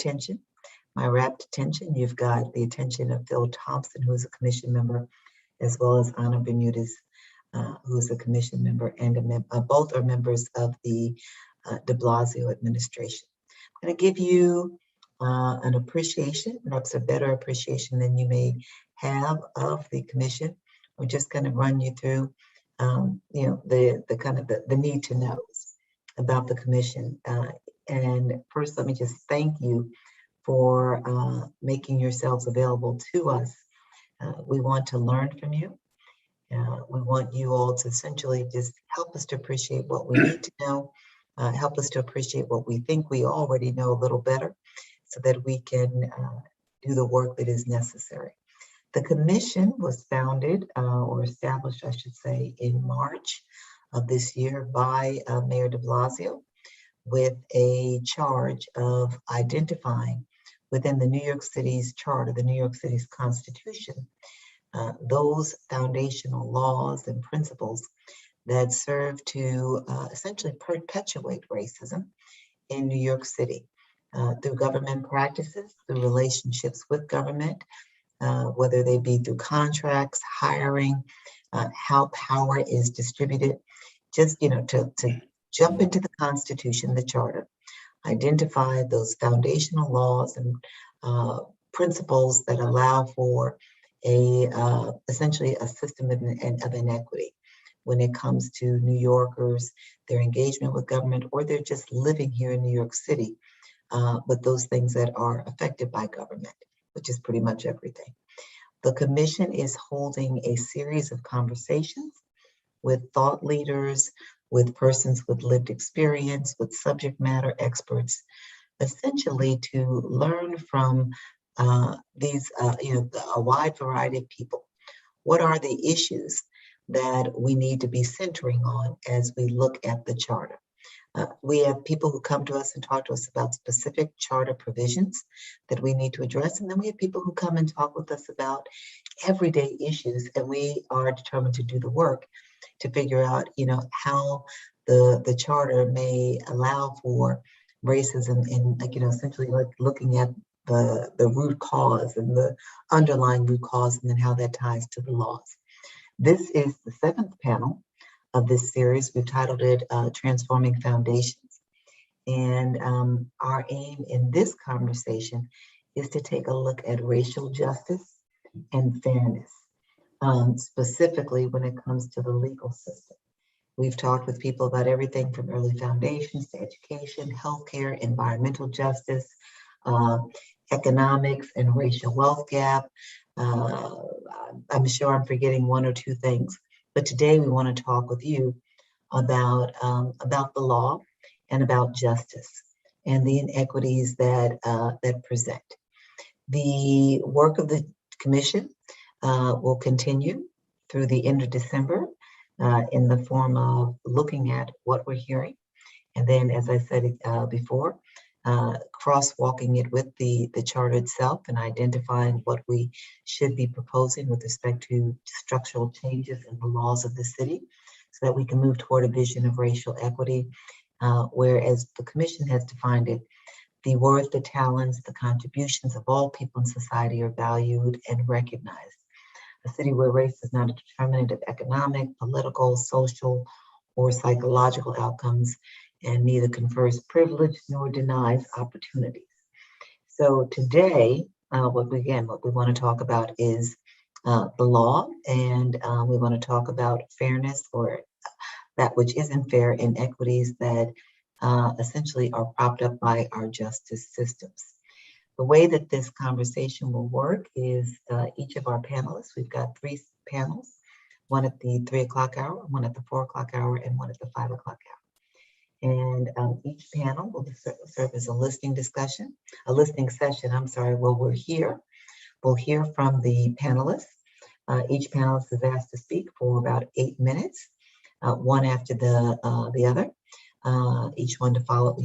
attention, my rapt attention. You've got the attention of Phil Thompson, who is a commission member, as well as Ana Bermudez, who is a commission member, and both are members of the de Blasio administration. I'm going to give you an appreciation, perhaps a better appreciation than you may have of the commission. We're just going to run you through, the kind of the need to know about the commission. And first, let me just thank you for making yourselves available to us. We want to learn from you. We want you all to essentially just help us to appreciate what we need to know, help us to appreciate what we think we already know a little better, so that we can do the work that is necessary. The commission was founded or established, I should say, in March of this year by Mayor de Blasio, with a charge of identifying within the New York City's charter, the New York City's Constitution, those foundational laws and principles that serve to essentially perpetuate racism in New York City through government practices, through relationships with government, whether they be through contracts, hiring, how power is distributed. Just, to jump into the Constitution, the Charter, identify those foundational laws and principles that allow for essentially a system of inequity when it comes to New Yorkers, their engagement with government, or they're just living here in New York City, but those things that are affected by government, which is pretty much everything. The commission is holding a series of conversations with thought leaders, with persons with lived experience, with subject matter experts, essentially to learn from a wide variety of people. What are the issues that we need to be centering on as we look at the charter? We have people who come to us and talk to us about specific charter provisions that we need to address. And then we have people who come and talk with us about everyday issues. And we are determined to do the work to figure out, how the charter may allow for racism and, essentially like looking at the root cause and the underlying root cause, and then how that ties to the laws. This is the 7th panel of this series. We've titled it Transforming Foundations. And our aim in this conversation is to take a look at racial justice and fairness, specifically when it comes to the legal system. We've talked with people about everything from early foundations to education, healthcare, environmental justice, economics and racial wealth gap. I'm sure I'm forgetting one or two things, but today we want to talk with you about the law and about justice and the inequities that present. The work of the commission will continue through the end of December in the form of looking at what we're hearing, and then, as I said before, crosswalking it with the charter itself and identifying what we should be proposing with respect to structural changes in the laws of the city, so that we can move toward a vision of racial equity, whereas the commission has defined it, the worth, the talents, the contributions of all people in society are valued and recognized. A city where race is not a determinant of economic, political, social, or psychological outcomes, and neither confers privilege nor denies opportunities. So today, what we want to talk about is the law, and we want to talk about fairness, or that which isn't fair, inequities that essentially are propped up by our justice systems. The way that this conversation will work is each of our panelists, we've got 3 panels, one at the 3 o'clock hour, one at the 4 o'clock hour, and one at the 5 o'clock hour. And each panel will serve as a listening session, while we're here. We'll hear from the panelists. Each panelist is asked to speak for about 8 minutes, one after the other, each one to follow,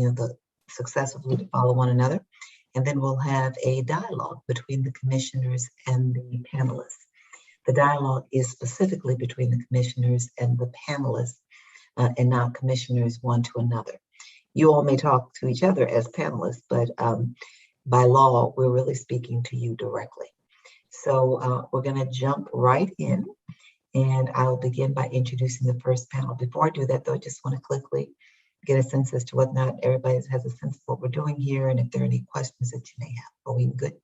successively to follow one another. And then we'll have a dialogue between the commissioners and the panelists. The dialogue is specifically between the commissioners and the panelists, and not commissioners one to another. You all may talk to each other as panelists, but by law, we're really speaking to you directly. So we're going to jump right in, and I'll begin by introducing the first panel. Before I do that, though, I just want to quickly get a sense as to whether or not everybody has a sense of what we're doing here and if there are any questions that you may have. Are we good?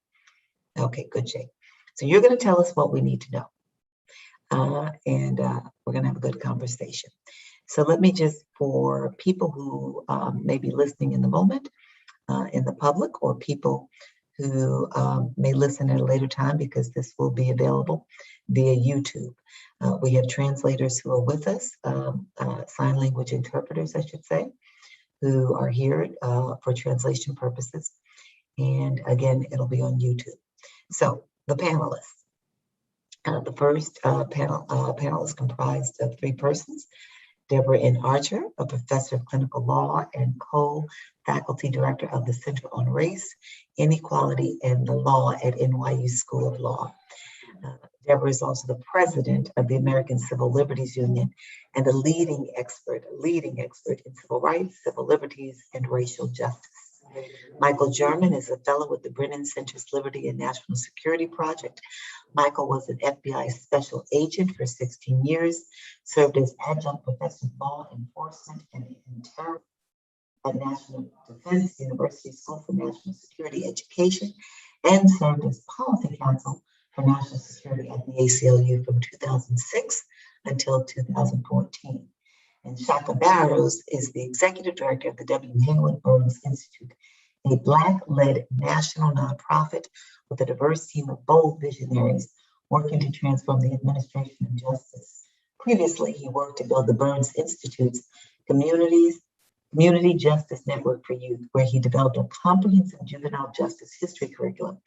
Okay, good, Jay. So you're going to tell us what we need to know, and we're going to have a good conversation. So let me just, for people who may be listening in the moment, in the public, or people who may listen at a later time, because this will be available via YouTube. We have translators who are with us, sign language interpreters, I should say, who are here for translation purposes. And again, it'll be on YouTube. So the panelists. The first panel is comprised of three persons. Deborah N. Archer, a professor of clinical law and co-faculty director of the Center on Race, Inequality, and the Law at NYU School of Law. Deborah is also the president of the American Civil Liberties Union and a leading expert in civil rights, civil liberties, and racial justice. Michael German is a fellow with the Brennan Center's Liberty and National Security Project. Michael was an FBI special agent for 16 years, served as adjunct professor of law enforcement and inter at National Defense University School for National Security Education, and served as policy counsel for national security at the ACLU from 2006 until 2014. And Tshaka Barrows is the executive director of the W. Haywood Barrows Institute, a Black-led national nonprofit with a diverse team of bold visionaries working to transform the administration of justice. Previously, he worked to build the Burns Institute's Community Justice Network for Youth, where he developed a comprehensive juvenile justice history curriculum,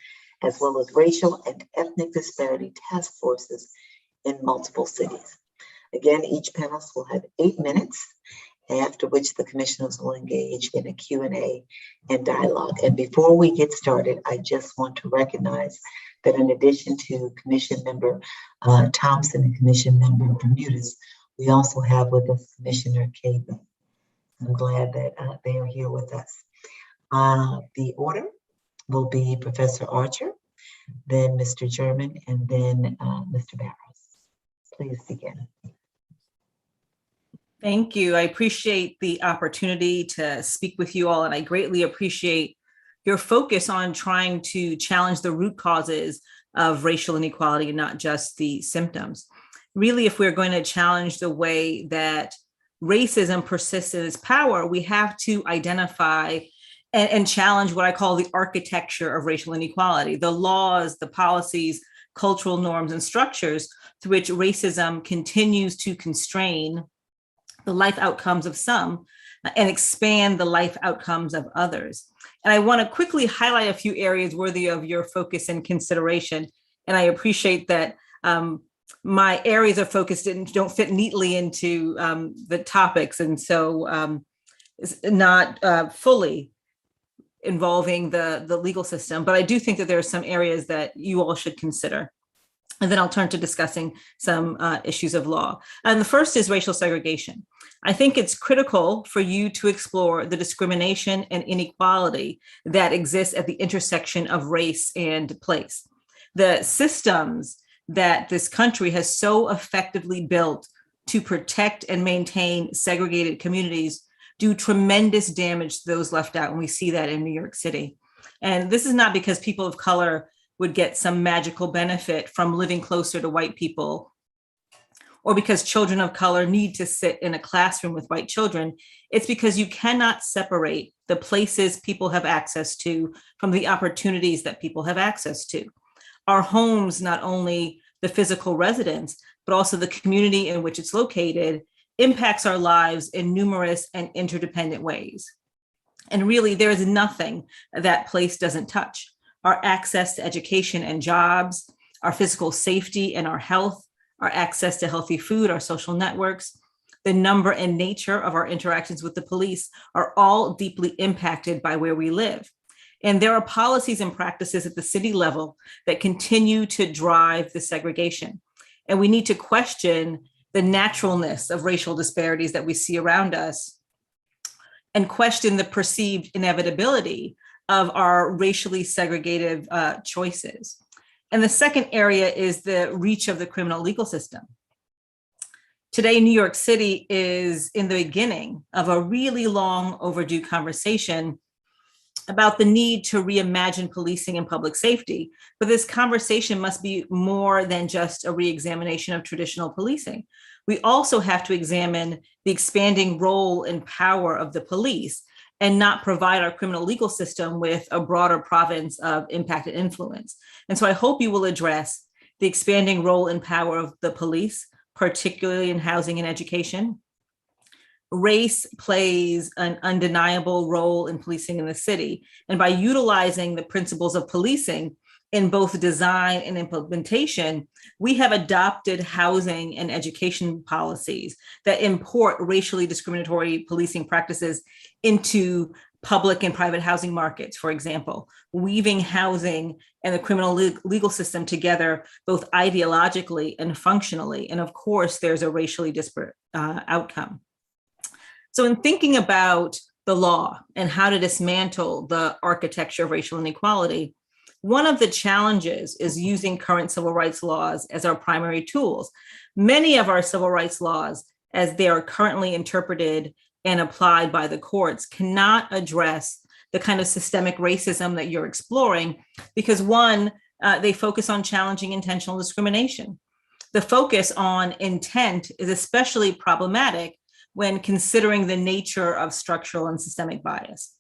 as well as racial and ethnic disparity task forces in multiple cities. Again, each panelist will have 8 minutes, after which the commissioners will engage in a Q&A and dialogue. And before we get started, I just want to recognize that in addition to Commission Member Thompson and Commission Member Bermudez, we also have with us Commissioner Keesee. I'm glad that they are here with us. The order will be Professor Archer, then Mr. German, and then Mr. Barrows. Please begin. Thank you. I appreciate the opportunity to speak with you all, and I greatly appreciate your focus on trying to challenge the root causes of racial inequality and not just the symptoms. Really, if we're going to challenge the way that racism persists in its power, we have to identify and challenge what I call the architecture of racial inequality, the laws, the policies, cultural norms, and structures through which racism continues to constrain the life outcomes of some and expand the life outcomes of others. And I want to quickly highlight a few areas worthy of your focus and consideration. And I appreciate that my areas of focus don't fit neatly into the topics, and so it's not fully involving the legal system, but I do think that there are some areas that you all should consider. And then I'll turn to discussing some issues of law. And the first is racial segregation. I think it's critical for you to explore the discrimination and inequality that exists at the intersection of race and place. The systems that this country has so effectively built to protect and maintain segregated communities do tremendous damage to those left out, and we see that in New York City. And this is not because people of color would get some magical benefit from living closer to white people, or because children of color need to sit in a classroom with white children. It's because you cannot separate the places people have access to from the opportunities that people have access to. Our homes, not only the physical residence, but also the community in which it's located, impacts our lives in numerous and interdependent ways. And really, there is nothing that place doesn't touch. Our access to education and jobs, our physical safety and our health, our access to healthy food, our social networks, the number and nature of our interactions with the police are all deeply impacted by where we live. And there are policies and practices at the city level that continue to drive the segregation. And we need to question the naturalness of racial disparities that we see around us and question the perceived inevitability of our racially segregative choices. And the second area is the reach of the criminal legal system. Today, New York City is in the beginning of a really long overdue conversation about the need to reimagine policing and public safety. But this conversation must be more than just a reexamination of traditional policing. We also have to examine the expanding role and power of the police and not provide our criminal legal system with a broader province of impact and influence. And so I hope you will address the expanding role and power of the police, particularly in housing and education. Race plays an undeniable role in policing in the city. And by utilizing the principles of policing in both design and implementation, we have adopted housing and education policies that import racially discriminatory policing practices into public and private housing markets, for example, weaving housing and the criminal legal system together, both ideologically and functionally. And of course, there's a racially disparate outcome. So in thinking about the law and how to dismantle the architecture of racial inequality, one of the challenges is using current civil rights laws as our primary tools. Many of our civil rights laws, as they are currently interpreted and applied by the courts, cannot address the kind of systemic racism that you're exploring because one, they focus on challenging intentional discrimination. The focus on intent is especially problematic when considering the nature of structural and systemic bias.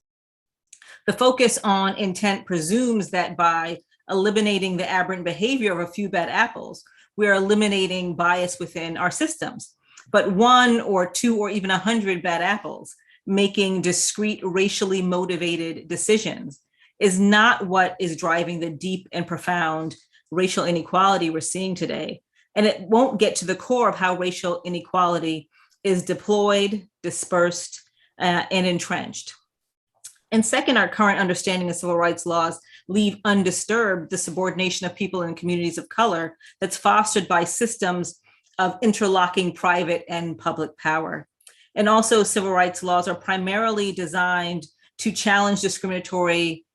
The focus on intent presumes that by eliminating the aberrant behavior of a few bad apples, we are eliminating bias within our systems. But 1 or 2 or even 100 bad apples making discrete racially motivated decisions is not what is driving the deep and profound racial inequality we're seeing today. And it won't get to the core of how racial inequality is deployed, dispersed, and entrenched. And second, our current understanding of civil rights laws leave undisturbed the subordination of people in communities of color that's fostered by systems of interlocking private and public power. And also civil rights laws are primarily designed to challenge discriminatory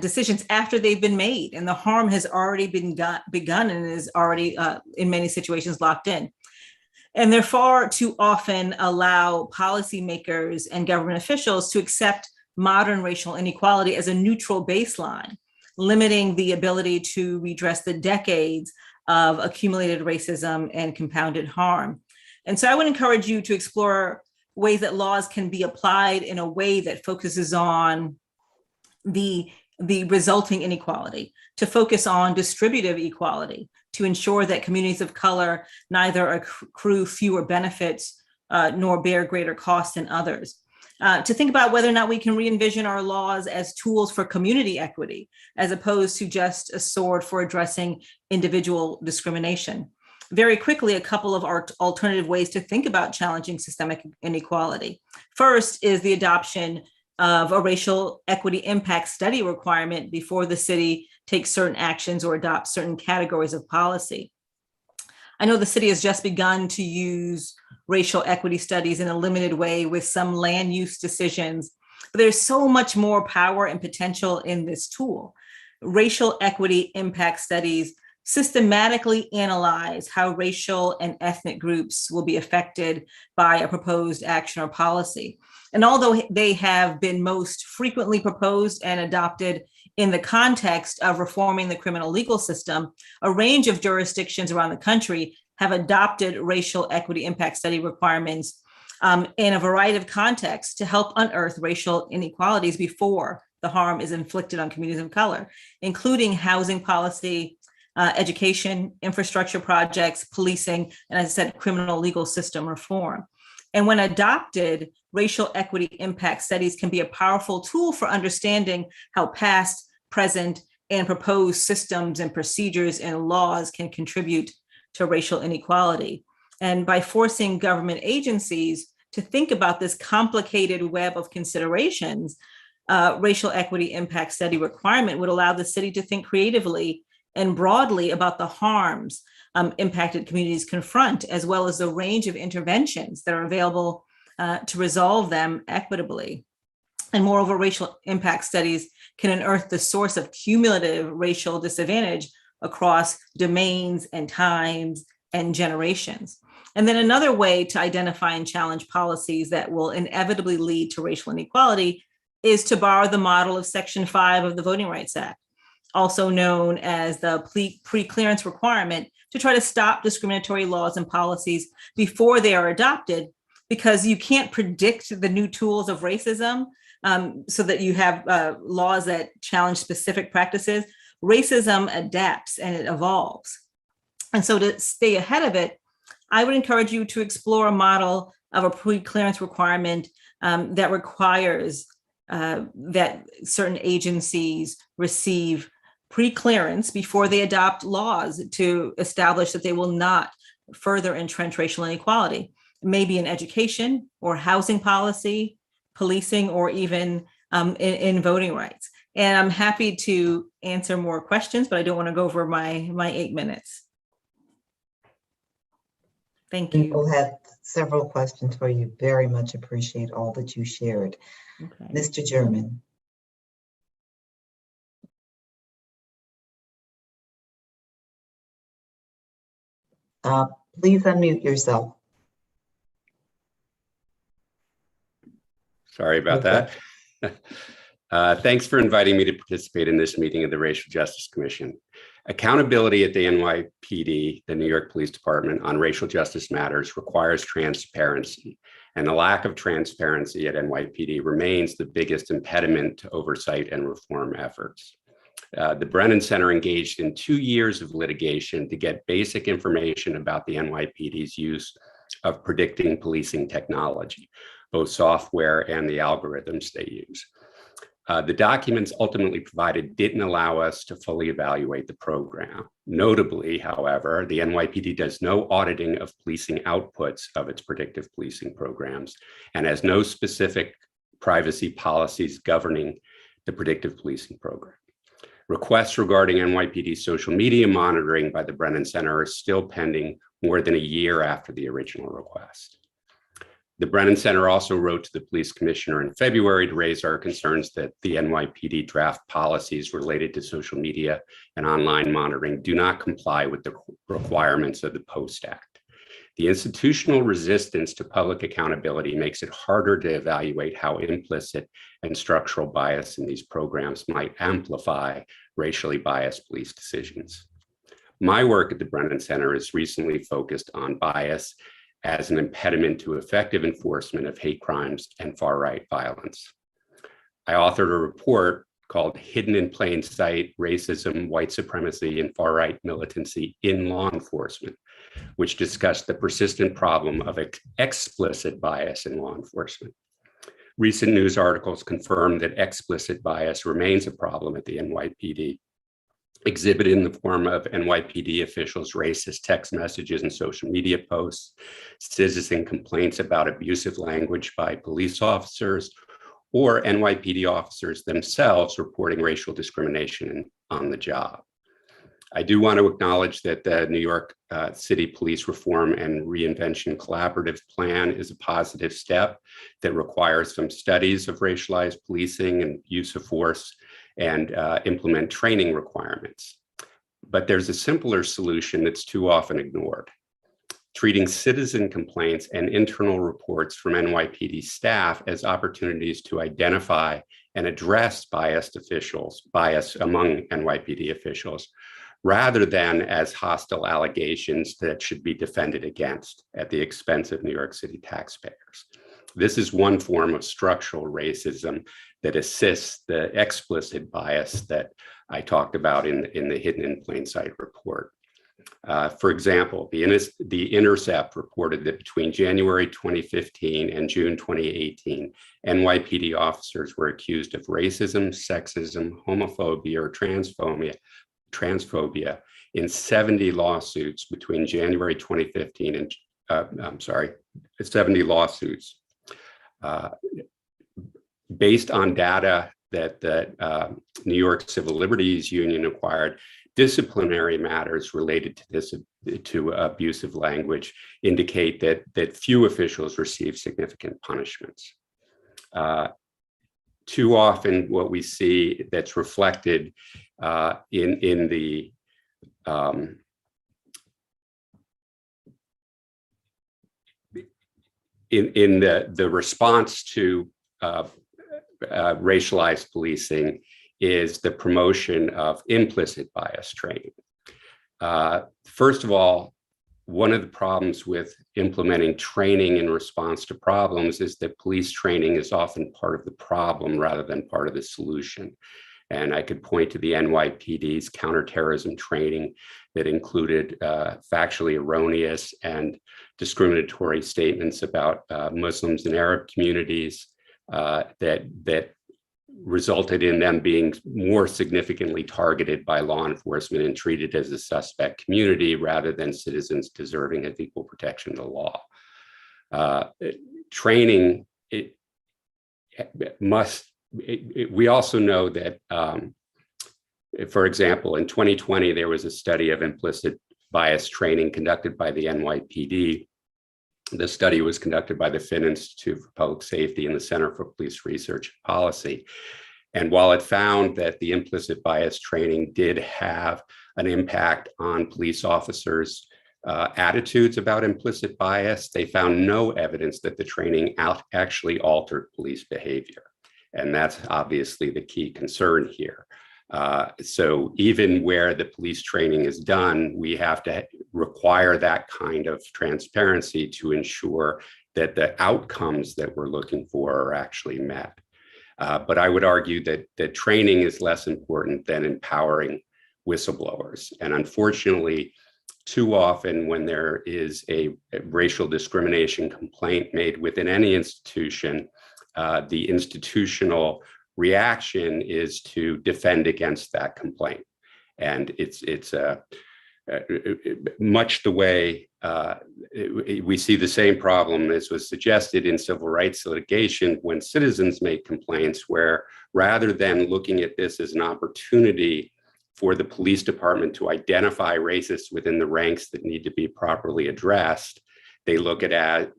decisions after they've been made and the harm has already been begun and is already in many situations locked in. And they far too often allow policymakers and government officials to accept modern racial inequality as a neutral baseline, limiting the ability to redress the decades of accumulated racism and compounded harm. And so I would encourage you to explore ways that laws can be applied in a way that focuses on the resulting inequality, to focus on distributive equality, to ensure that communities of color neither accrue fewer benefits nor bear greater costs than others. To think about whether or not we can re-envision our laws as tools for community equity, as opposed to just a sword for addressing individual discrimination. Very quickly, a couple of alternative ways to think about challenging systemic inequality. First is the adoption of a racial equity impact study requirement before the city takes certain actions or adopts certain categories of policy. I know the city has just begun to use racial equity studies in a limited way with some land use decisions, but there's so much more power and potential in this tool. Racial equity impact studies systematically analyze how racial and ethnic groups will be affected by a proposed action or policy. And although they have been most frequently proposed and adopted in the context of reforming the criminal legal system, a range of jurisdictions around the country have adopted racial equity impact study requirements in a variety of contexts to help unearth racial inequalities before the harm is inflicted on communities of color, including housing policy, education, infrastructure projects, policing, and as I said, criminal legal system reform. And when adopted, racial equity impact studies can be a powerful tool for understanding how past, present, and proposed systems and procedures and laws can contribute to racial inequality. And by forcing government agencies to think about this complicated web of considerations, racial equity impact study requirement would allow the city to think creatively and broadly about the harms impacted communities confront, as well as the range of interventions that are available to resolve them equitably. And moreover, racial impact studies can unearth the source of cumulative racial disadvantage across domains and times and generations. And then another way to identify and challenge policies that will inevitably lead to racial inequality is to borrow the model of Section 5 of the Voting Rights Act, also known as the pre-clearance requirement, to try to stop discriminatory laws and policies before they are adopted, because you can't predict the new tools of racism, so that you have laws that challenge specific practices. Racism adapts and it evolves. And so to stay ahead of it, I would encourage you to explore a model of a pre-clearance requirement that requires that certain agencies receive pre-clearance before they adopt laws to establish that they will not further entrench racial inequality. Maybe in education or housing policy, policing, or even in voting rights. And I'm happy to answer more questions, but I don't want to go over my 8 minutes. Thank you. We'll have several questions for you. Very much appreciate all that you shared. Okay. Mr. German. Please unmute yourself. Sorry about that. Thanks for inviting me to participate in this meeting of the Racial Justice Commission. Accountability at the NYPD, the New York Police Department, on racial justice matters requires transparency, and the lack of transparency at NYPD remains the biggest impediment to oversight and reform efforts. The Brennan Center engaged in 2 years of litigation to get basic information about the NYPD's use of predicting policing technology, both software and the algorithms they use. The documents ultimately provided didn't allow us to fully evaluate the program. Notably, however, the NYPD does no auditing of policing outputs of its predictive policing programs and has no specific privacy policies governing the predictive policing program. Requests regarding NYPD social media monitoring by the Brennan Center are still pending more than a year after the original request. The Brennan Center also wrote to the police commissioner in February to raise our concerns that the NYPD draft policies related to social media and online monitoring do not comply with the requirements of the Post Act. The institutional resistance to public accountability makes it harder to evaluate how implicit and structural bias in these programs might amplify racially biased police decisions. My work at the Brennan Center is recently focused on bias as an impediment to effective enforcement of hate crimes and far-right violence. I authored a report called Hidden in Plain Sight: Racism, White Supremacy, and Far-Right Militancy in Law Enforcement, which discussed the persistent problem of explicit bias in law enforcement. Recent news articles confirm that explicit bias remains a problem at the NYPD, exhibited in the form of NYPD officials' racist text messages and social media posts, citizen complaints about abusive language by police officers, or NYPD officers themselves reporting racial discrimination on the job. I do want to acknowledge that the New York City Police Reform and Reinvention Collaborative Plan is a positive step that requires some studies of racialized policing and use of force and implement training requirements. But there's a simpler solution that's too often ignored: treating citizen complaints and internal reports from NYPD staff as opportunities to identify and address bias among NYPD officials, rather than as hostile allegations that should be defended against at the expense of New York City taxpayers. This is one form of structural racism that assists the explicit bias that I talked about in the Hidden in Plain Sight report. For example, the Intercept reported that between January 2015 and June 2018, NYPD officers were accused of racism, sexism, homophobia, or transphobia in 70 lawsuits between January 2015 and 70 lawsuits. Based on data that the New York Civil Liberties Union acquired, disciplinary matters related to abusive language indicate that few officials receive significant punishments. too often what we see that's reflected in the response to racialized policing is the promotion of implicit bias training. First of all, one of the problems with implementing training in response to problems is that police training is often part of the problem rather than part of the solution. And I could point to the NYPD's counterterrorism training that included factually erroneous and discriminatory statements about Muslims and Arab communities that resulted in them being more significantly targeted by law enforcement and treated as a suspect community rather than citizens deserving of equal protection of the law. Training, we also know that, for example, in 2020, there was a study of implicit bias training conducted by the NYPD. The study was conducted by the Finn Institute for Public Safety and the Center for Police Research and Policy. And while it found that the implicit bias training did have an impact on police officers' attitudes about implicit bias, they found no evidence that the training actually altered police behavior. And that's obviously the key concern here. So even where the police training is done, we have to require that kind of transparency to ensure that the outcomes that we're looking for are actually met. But I would argue that training is less important than empowering whistleblowers. And unfortunately, too often when there is a racial discrimination complaint made within any institution, the institutional reaction is to defend against that complaint. And it's much the way we see the same problem as was suggested in civil rights litigation when citizens make complaints, where rather than looking at this as an opportunity for the police department to identify racists within the ranks that need to be properly addressed, they look at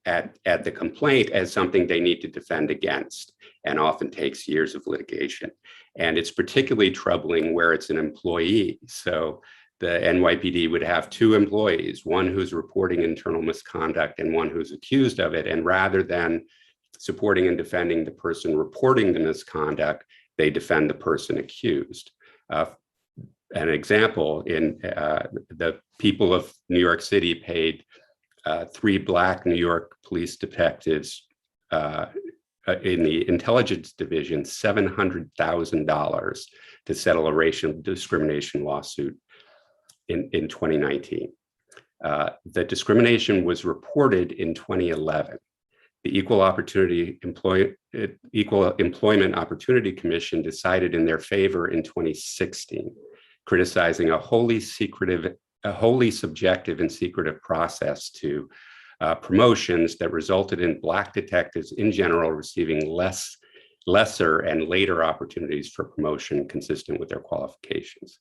the complaint as something they need to defend against, and often takes years of litigation. And it's particularly troubling where it's an employee. So the NYPD would have two employees, one who's reporting internal misconduct and one who's accused of it. And rather than supporting and defending the person reporting the misconduct, they defend the person accused. An example, in the people of New York City paid 3 Black New York police detectives in the intelligence division $700,000 to settle a racial discrimination lawsuit in 2019. The discrimination was reported in 2011. The Equal Employment Opportunity Commission decided in their favor in 2016, criticizing a wholly subjective and secretive process to promotions that resulted in Black detectives in general receiving lesser and later opportunities for promotion consistent with their qualifications.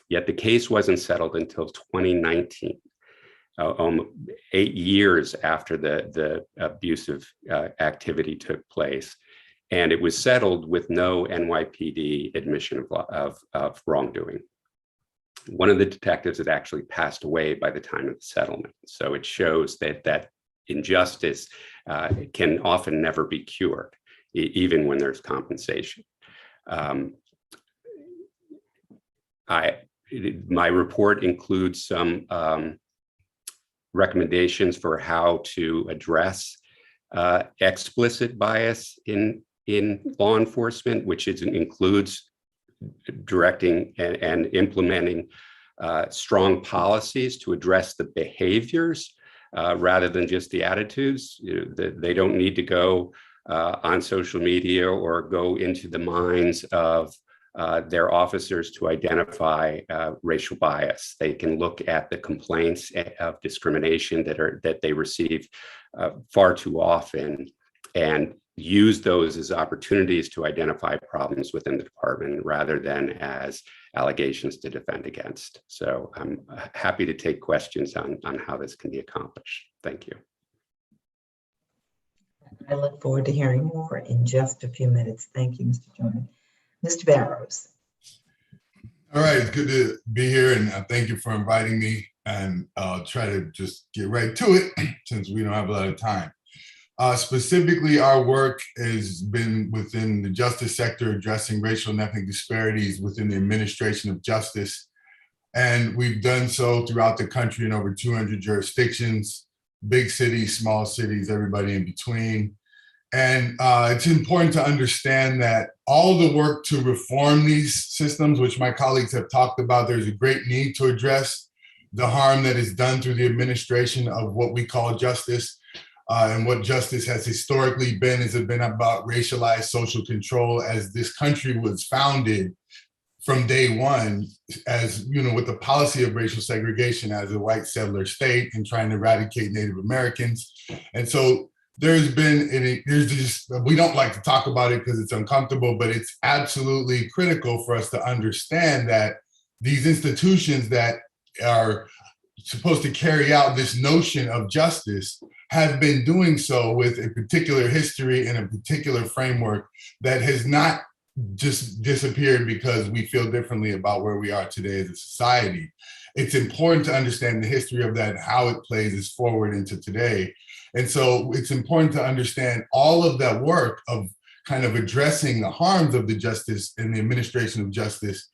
Yet the case wasn't settled until 2019, 8 years after the abusive activity took place. And it was settled with no NYPD admission of wrongdoing. One of the detectives had actually passed away by the time of the settlement. So it shows that injustice can often never be cured, even when there's compensation. My report includes some recommendations for how to address explicit bias in law enforcement, which includes directing and implementing strong policies to address the behaviors rather than just the attitudes. They don't need to go on social media or go into the minds of their officers to identify racial bias. They can look at the complaints of discrimination that they receive far too often and use those as opportunities to identify problems within the department rather than as allegations to defend against. So I'm happy to take questions on how this can be accomplished. Thank you. I look forward to hearing more in just a few minutes. Thank you, Mr. Jordan. Mr. Barrows. All right, it's good to be here, and thank you for inviting me. And I'll try to just get right to it since we don't have a lot of time. Specifically, our work has been within the justice sector, addressing racial and ethnic disparities within the administration of justice. And we've done so throughout the country in over 200 jurisdictions, big cities, small cities, everybody in between. And it's important to understand that all the work to reform these systems, which my colleagues have talked about, there's a great need to address the harm that is done through the administration of what we call justice. And what justice has historically been is it been about racialized social control, as this country was founded from day one, as you know, with the policy of racial segregation as a white settler state and trying to eradicate Native Americans. And so there's just, we don't like to talk about it because it's uncomfortable, but it's absolutely critical for us to understand that these institutions that are supposed to carry out this notion of justice have been doing so with a particular history and a particular framework that has not just disappeared because we feel differently about where we are today as a society. It's important to understand the history of that, how it plays us forward into today. And so it's important to understand all of that work of kind of addressing the harms of the justice and the administration of justice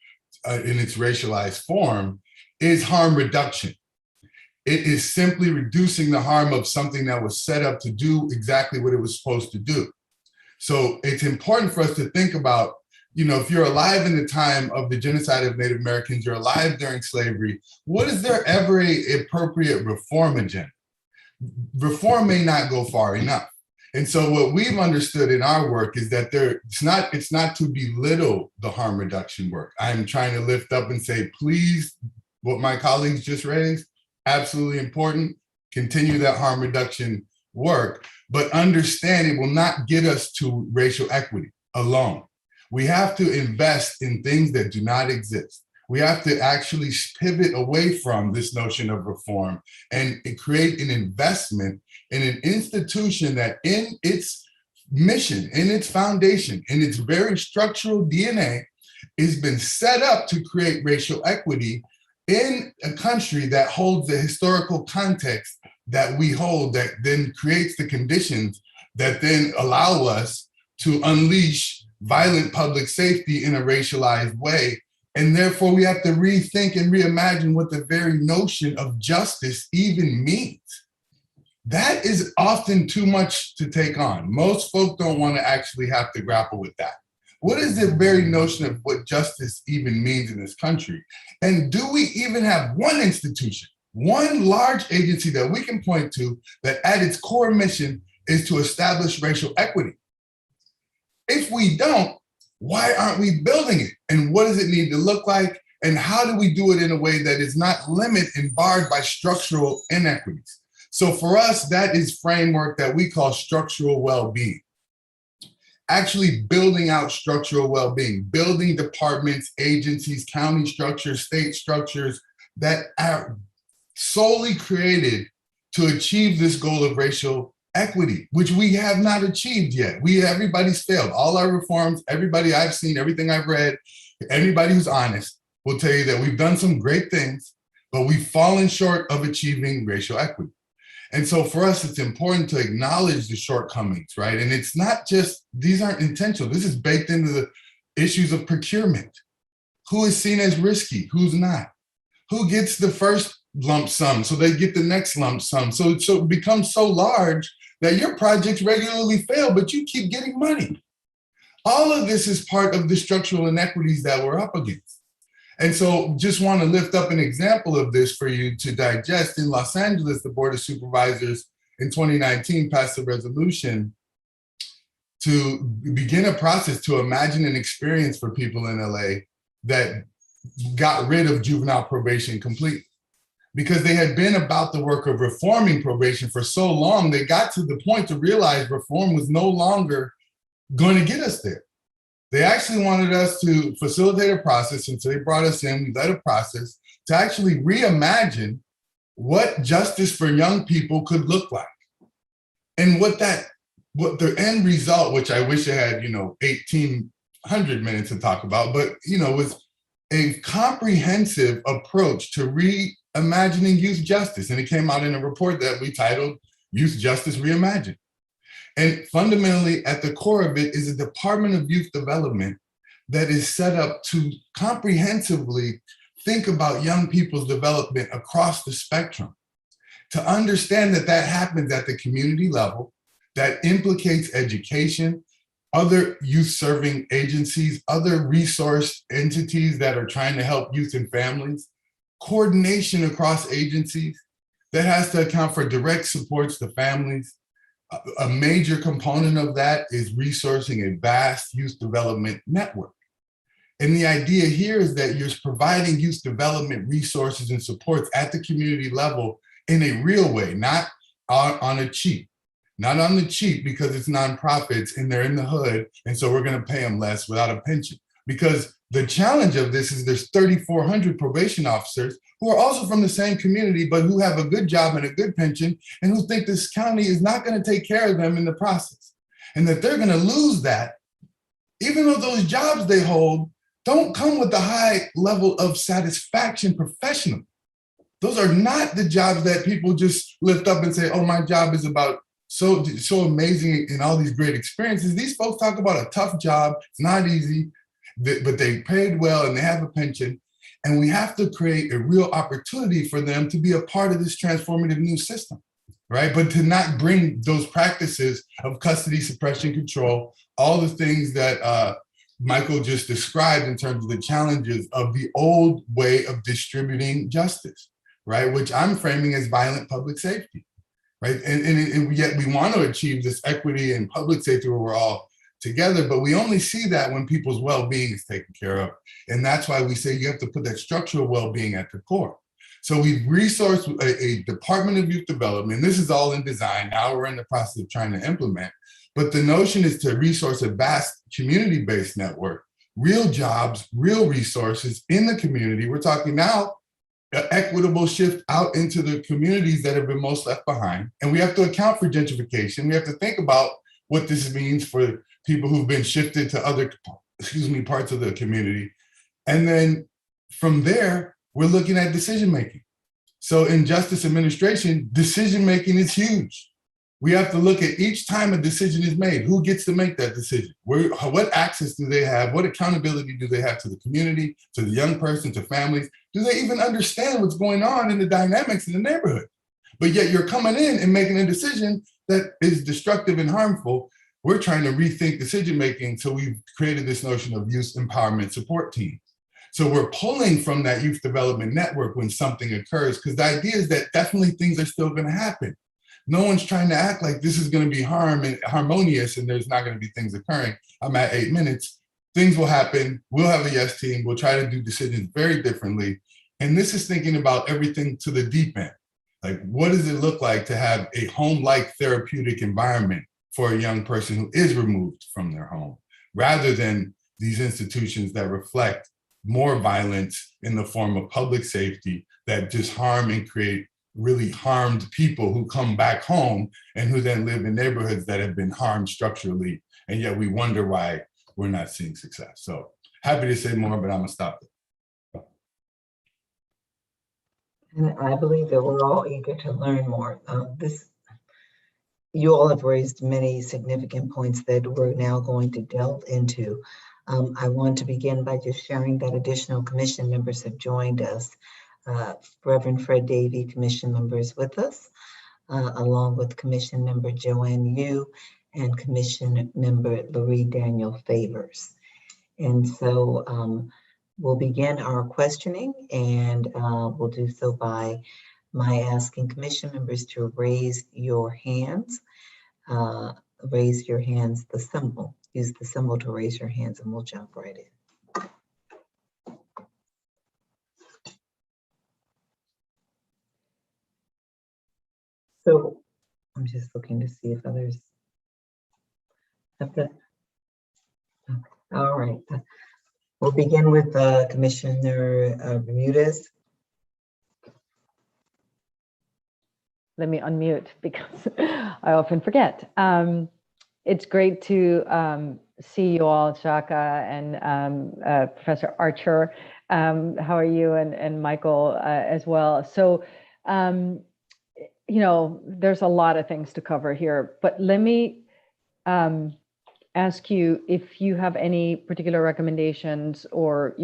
in its racialized form is harm reduction. It is simply reducing the harm of something that was set up to do exactly what it was supposed to do. So it's important for us to think about, you know, if you're alive in the time of the genocide of Native Americans, you're alive during slavery, what is there ever an appropriate reform agenda? Reform may not go far enough. And so what we've understood in our work is that it's not to belittle the harm reduction work. I'm trying to lift up and say, please, what my colleagues just raised, absolutely important, continue that harm reduction work, but understand it will not get us to racial equity alone. We have to invest in things that do not exist. We have to actually pivot away from this notion of reform and create an investment in an institution that in its mission, in its foundation, in its very structural DNA, has been set up to create racial equity in a country that holds the historical context that we hold, that then creates the conditions that then allow us to unleash violent public safety in a racialized way. And therefore we have to rethink and reimagine what the very notion of justice even means. That is often too much to take on. Most folk don't want to actually have to grapple with that. What is the very notion of what justice even means in this country? And do we even have one institution, one large agency that we can point to that at its core mission is to establish racial equity? If we don't, why aren't we building it? And what does it need to look like? And how do we do it in a way that is not limited and barred by structural inequities? So for us, that is framework that we call structural well-being. Actually building out structural well-being, building departments, agencies, county structures, state structures that are solely created to achieve this goal of racial equity, which we have not achieved yet. Everybody's failed. All our reforms, everybody I've seen, everything I've read, anybody who's honest will tell you that we've done some great things, but we've fallen short of achieving racial equity. And so for us, it's important to acknowledge the shortcomings, right? And it's not just, these aren't intentional. This is baked into the issues of procurement. Who is seen as risky? Who's not? Who gets the first lump sum so they get the next lump sum? So it becomes so large that your projects regularly fail, but you keep getting money. All of this is part of the structural inequities that we're up against. And so just want to lift up an example of this for you to digest. In Los Angeles, the Board of Supervisors in 2019 passed a resolution to begin a process to imagine an experience for people in LA that got rid of juvenile probation completely. Because they had been about the work of reforming probation for so long, they got to the point to realize reform was no longer going to get us there. They actually wanted us to facilitate a process, and so they brought us in, we led a process to actually reimagine what justice for young people could look like. And what that what the end result, which I wish I had, 1,800 minutes to talk about, but, was a comprehensive approach to reimagining youth justice. And it came out in a report that we titled Youth Justice Reimagined. And fundamentally, at the core of it is a Department of Youth Development that is set up to comprehensively think about young people's development across the spectrum, to understand that that happens at the community level, that implicates education, other youth-serving agencies, other resource entities that are trying to help youth and families, coordination across agencies that has to account for direct supports to families. A major component of that is resourcing a vast youth development network. And the idea here is that you're providing youth development resources and supports at the community level in a real way, not on a cheap. Not on the cheap because it's nonprofits and they're in the hood, and so we're going to pay them less without a pension. Because the challenge of this is there's 3,400 probation officers who are also from the same community, but who have a good job and a good pension, and who think this county is not going to take care of them in the process, and that they're going to lose that, even though those jobs they hold don't come with a high level of satisfaction professionally. Those are not the jobs that people just lift up and say, oh, my job is about so amazing and all these great experiences. These folks talk about a tough job. It's not easy, but they paid well and they have a pension. And we have to create a real opportunity for them to be a part of this transformative new system, right? But to not bring those practices of custody, suppression, control, all the things that Michael just described in terms of the challenges of the old way of distributing justice, right? Which I'm framing as violent public safety. Right. And yet we want to achieve this equity and public safety where we're all together, but we only see that when people's well-being is taken care of. And that's why we say you have to put that structural well-being at the core. So we've resourced a Department of Youth Development. This is all in design. Now we're in the process of trying to implement. But the notion is to resource a vast community-based network, real jobs, real resources in the community. We're talking now an equitable shift out into the communities that have been most left behind. And we have to account for gentrification. We have to think about what this means for people who've been shifted to other, parts of the community. And then from there, we're looking at decision-making. So in justice administration, decision-making is huge. We have to look at each time a decision is made, who gets to make that decision? What access do they have? What accountability do they have to the community, to the young person, to families? Do they even understand what's going on in the dynamics in the neighborhood? But yet you're coming in and making a decision that is destructive and harmful. We're trying to rethink decision-making, so we've created this notion of youth empowerment support teams. So we're pulling from that youth development network when something occurs, because the idea is that definitely things are still going to happen. No one's trying to act like this is going to be harmonious and there's not going to be things occurring. I'm at 8 minutes. Things will happen. We'll have a yes team. We'll try to do decisions very differently. And this is thinking about everything to the deep end. Like, what does it look like to have a home-like therapeutic environment for a young person who is removed from their home, rather than these institutions that reflect more violence in the form of public safety that just harm and create really harmed people who come back home and who then live in neighborhoods that have been harmed structurally. And yet we wonder why we're not seeing success. So happy to say more, but I'm gonna stop there. And I believe that we're all eager to learn more. You all have raised many significant points that we're now going to delve into. I want to begin by just sharing that additional commission members have joined us. Reverend Fred Davey, commission members with us, along with commission member Joanne Yu and commission member Laurie Daniel Favors. And so we'll begin our questioning, and we'll do so by my asking commission members to raise your hands. Raise your hands, the symbol. Use the symbol to raise your hands, and we'll jump right in. So I'm just looking to see if others have that. Okay. All right. We'll begin with Commissioner Bermudez. Let me unmute because I often forget. it's great to see you all, Tshaka and Professor Archer. How are you? And Michael as well. So, there's a lot of things to cover here, but let me ask you if you have any particular recommendations or,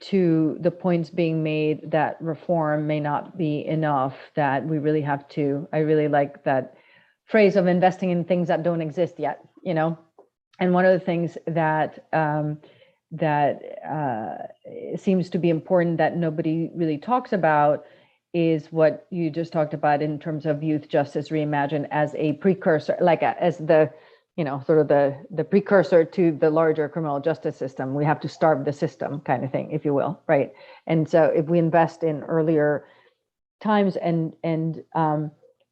to the points being made that reform may not be enough, that we really have to, I really like that phrase of investing in things that don't exist yet, and one of the things that seems to be important that nobody really talks about is what you just talked about in terms of youth justice reimagined as a precursor, as the, sort of the precursor to the larger criminal justice system. We have to starve the system kind of thing, if you will, right? And so if we invest in earlier times and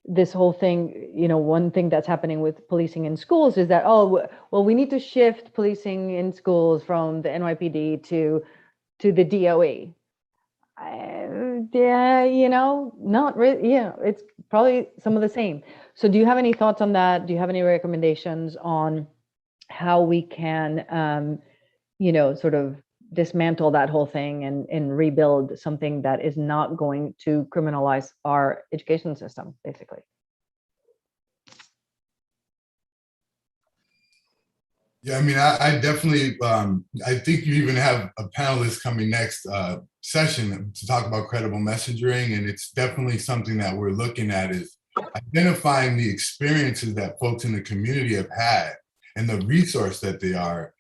this whole thing, one thing that's happening with policing in schools is that, we need to shift policing in schools from the NYPD to the DOE. Not really, it's probably some of the same. So do you have any thoughts on that? Do you have any recommendations on how we can, sort of dismantle that whole thing and rebuild something that is not going to criminalize our education system, basically? Yeah, I mean, I definitely, I think you even have a panelist coming next session to talk about credible messaging. And it's definitely something that we're looking at, is identifying the experiences that folks in the community have had and the resource that they are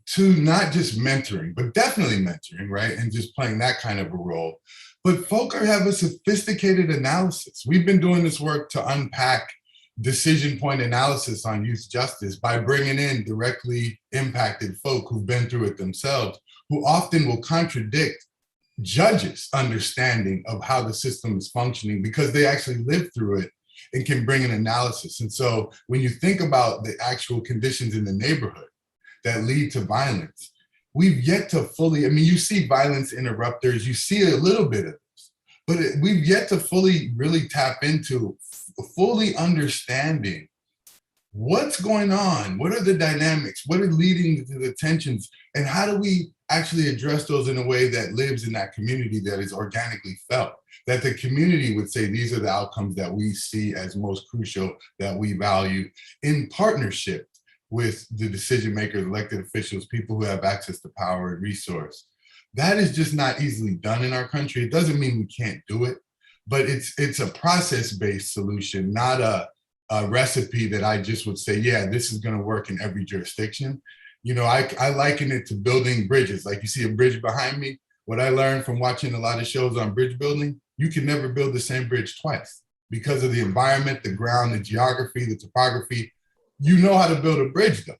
to not just mentoring, but definitely mentoring, right? And just playing that kind of a role. But folk have a sophisticated analysis. We've been doing this work to unpack decision point analysis on youth justice by bringing in directly impacted folk who've been through it themselves, who often will contradict judges' understanding of how the system is functioning because they actually lived through it and can bring an analysis. And so when you think about the actual conditions in the neighborhood that lead to violence, we've yet to fully, you see violence interrupters, you see a little bit of this, but we've yet to fully really tap into fully understanding what's going on, what are the dynamics, what are leading to the tensions, and how do we actually address those in a way that lives in that community, that is organically felt, that the community would say, these are the outcomes that we see as most crucial, that we value, in partnership with the decision makers, elected officials, people who have access to power and resource. That is just not easily done in our country. It doesn't mean we can't do it, but it's a process-based solution, not a recipe that I just would say, yeah, this is going to work in every jurisdiction. I liken it to building bridges. Like, you see a bridge behind me. What I learned from watching a lot of shows on bridge building, you can never build the same bridge twice because of the environment, the ground, the geography, the topography. You know how to build a bridge though,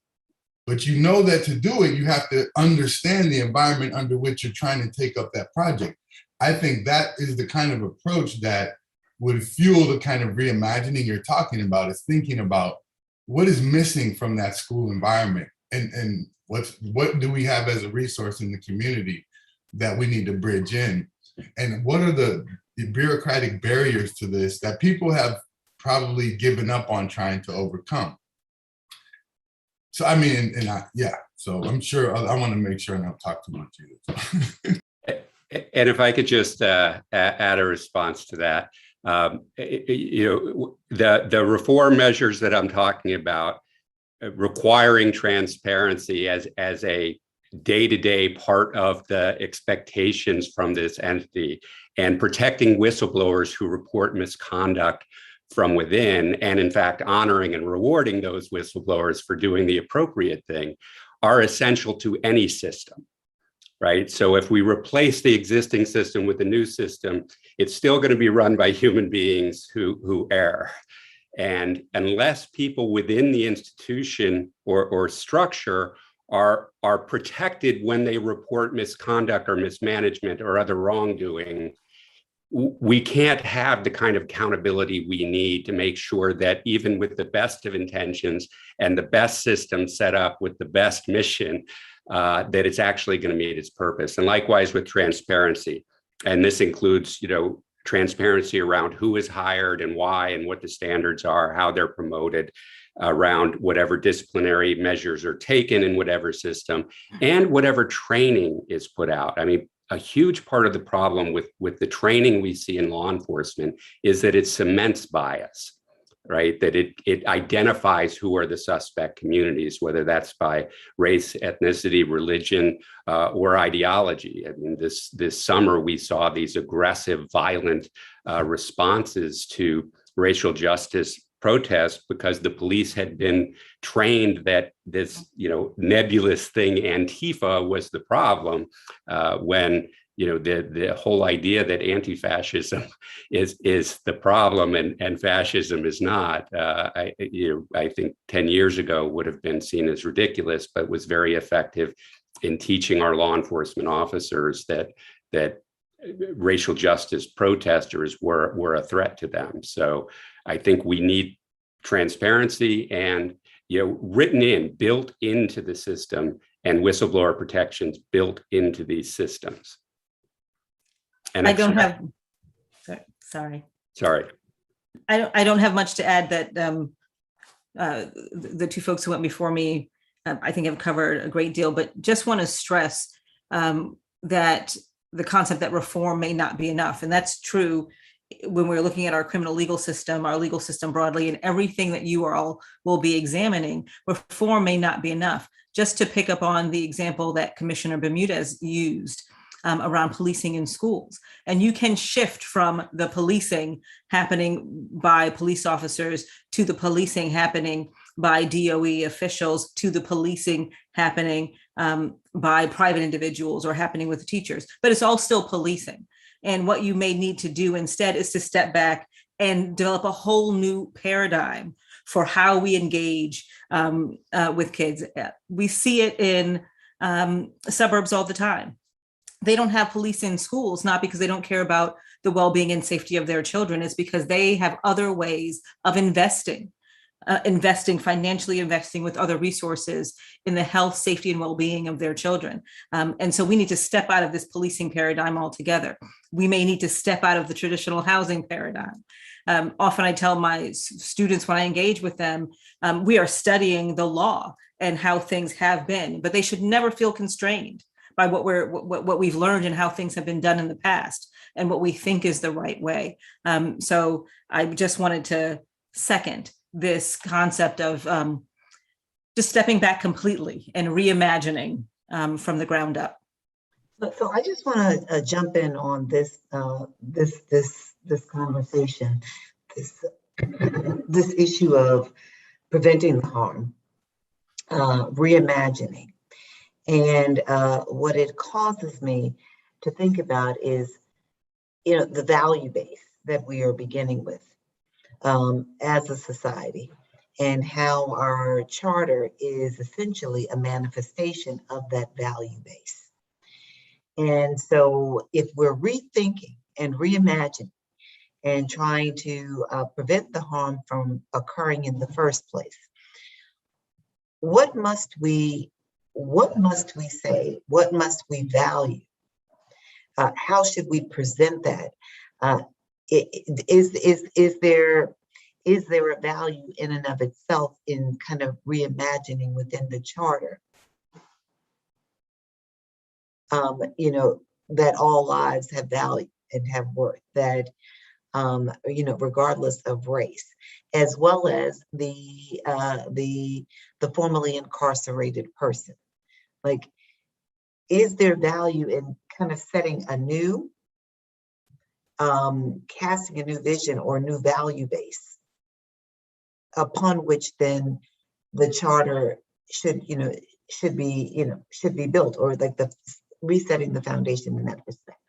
but you know that to do it, you have to understand the environment under which you're trying to take up that project. I think that is the kind of approach that would fuel the kind of reimagining you're talking about, is thinking about what is missing from that school environment and what do we have as a resource in the community that we need to bridge in, and what are the bureaucratic barriers to this that people have probably given up on trying to overcome. So so I'm sure I want to make sure I don't talk too much either. And if I could just add a response to that, the reform measures that I'm talking about, requiring transparency as a day-to-day part of the expectations from this entity, and protecting whistleblowers who report misconduct from within, and in fact honoring and rewarding those whistleblowers for doing the appropriate thing, are essential to any system. Right. So if we replace the existing system with the new system, it's still going to be run by human beings who err. And unless people within the institution or structure are protected when they report misconduct or mismanagement or other wrongdoing, we can't have the kind of accountability we need to make sure that even with the best of intentions and the best system set up with the best mission, that it's actually going to meet its purpose. And likewise with transparency. And this includes, transparency around who is hired and why and what the standards are, how they're promoted, around whatever disciplinary measures are taken in whatever system, and whatever training is put out. I mean, a huge part of the problem with the training we see in law enforcement is that it cements bias, right? That it identifies who are the suspect communities, whether that's by race, ethnicity, religion, or ideology. I mean, this summer we saw these aggressive, violent responses to racial justice protests because the police had been trained that this, nebulous thing Antifa was the problem, when the whole idea that anti-fascism is the problem and fascism is not. I think 10 years ago would have been seen as ridiculous, but was very effective in teaching our law enforcement officers that racial justice protesters were a threat to them. So I think we need transparency and built into the system, and whistleblower protections built into these systems. And I don't have. Sorry. I don't have much to add. That the two folks who went before me, I think, have covered a great deal. But just want to stress that the concept that reform may not be enough, and that's true when we're looking at our criminal legal system, our legal system broadly, and everything that you all will be examining. Reform may not be enough. Just to pick up on the example that Commissioner Bermudez used around policing in schools. And you can shift from the policing happening by police officers to the policing happening by DOE officials to the policing happening by private individuals or happening with teachers, but it's all still policing. And what you may need to do instead is to step back and develop a whole new paradigm for how we engage with kids. We see it in suburbs all the time. They don't have police in schools, not because they don't care about the well-being and safety of their children. It's because they have other ways of financially investing with other resources in the health, safety, and well-being of their children. And so we need to step out of this policing paradigm altogether. We may need to step out of the traditional housing paradigm. Often I tell my students when I engage with them, we are studying the law and how things have been, but they should never feel constrained by what we've learned and how things have been done in the past and what we think is the right way. So I just wanted to second this concept of just stepping back completely and reimagining from the ground up. So I just want to jump in on this conversation, this issue of preventing the harm, reimagining. And what it causes me to think about is, the value base that we are beginning with as a society, and how our charter is essentially a manifestation of that value base. And so if we're rethinking and reimagining and trying to prevent the harm from occurring in the first place, what must we say? What must we value? How should we present that? Is there a value in and of itself in kind of reimagining within the charter? That all lives have value and have worth, that regardless of race, as well as the formerly incarcerated person. Like, is there value in kind of setting a new, casting a new vision or new value base upon which then the charter should be built, or like the resetting the foundation in that respect?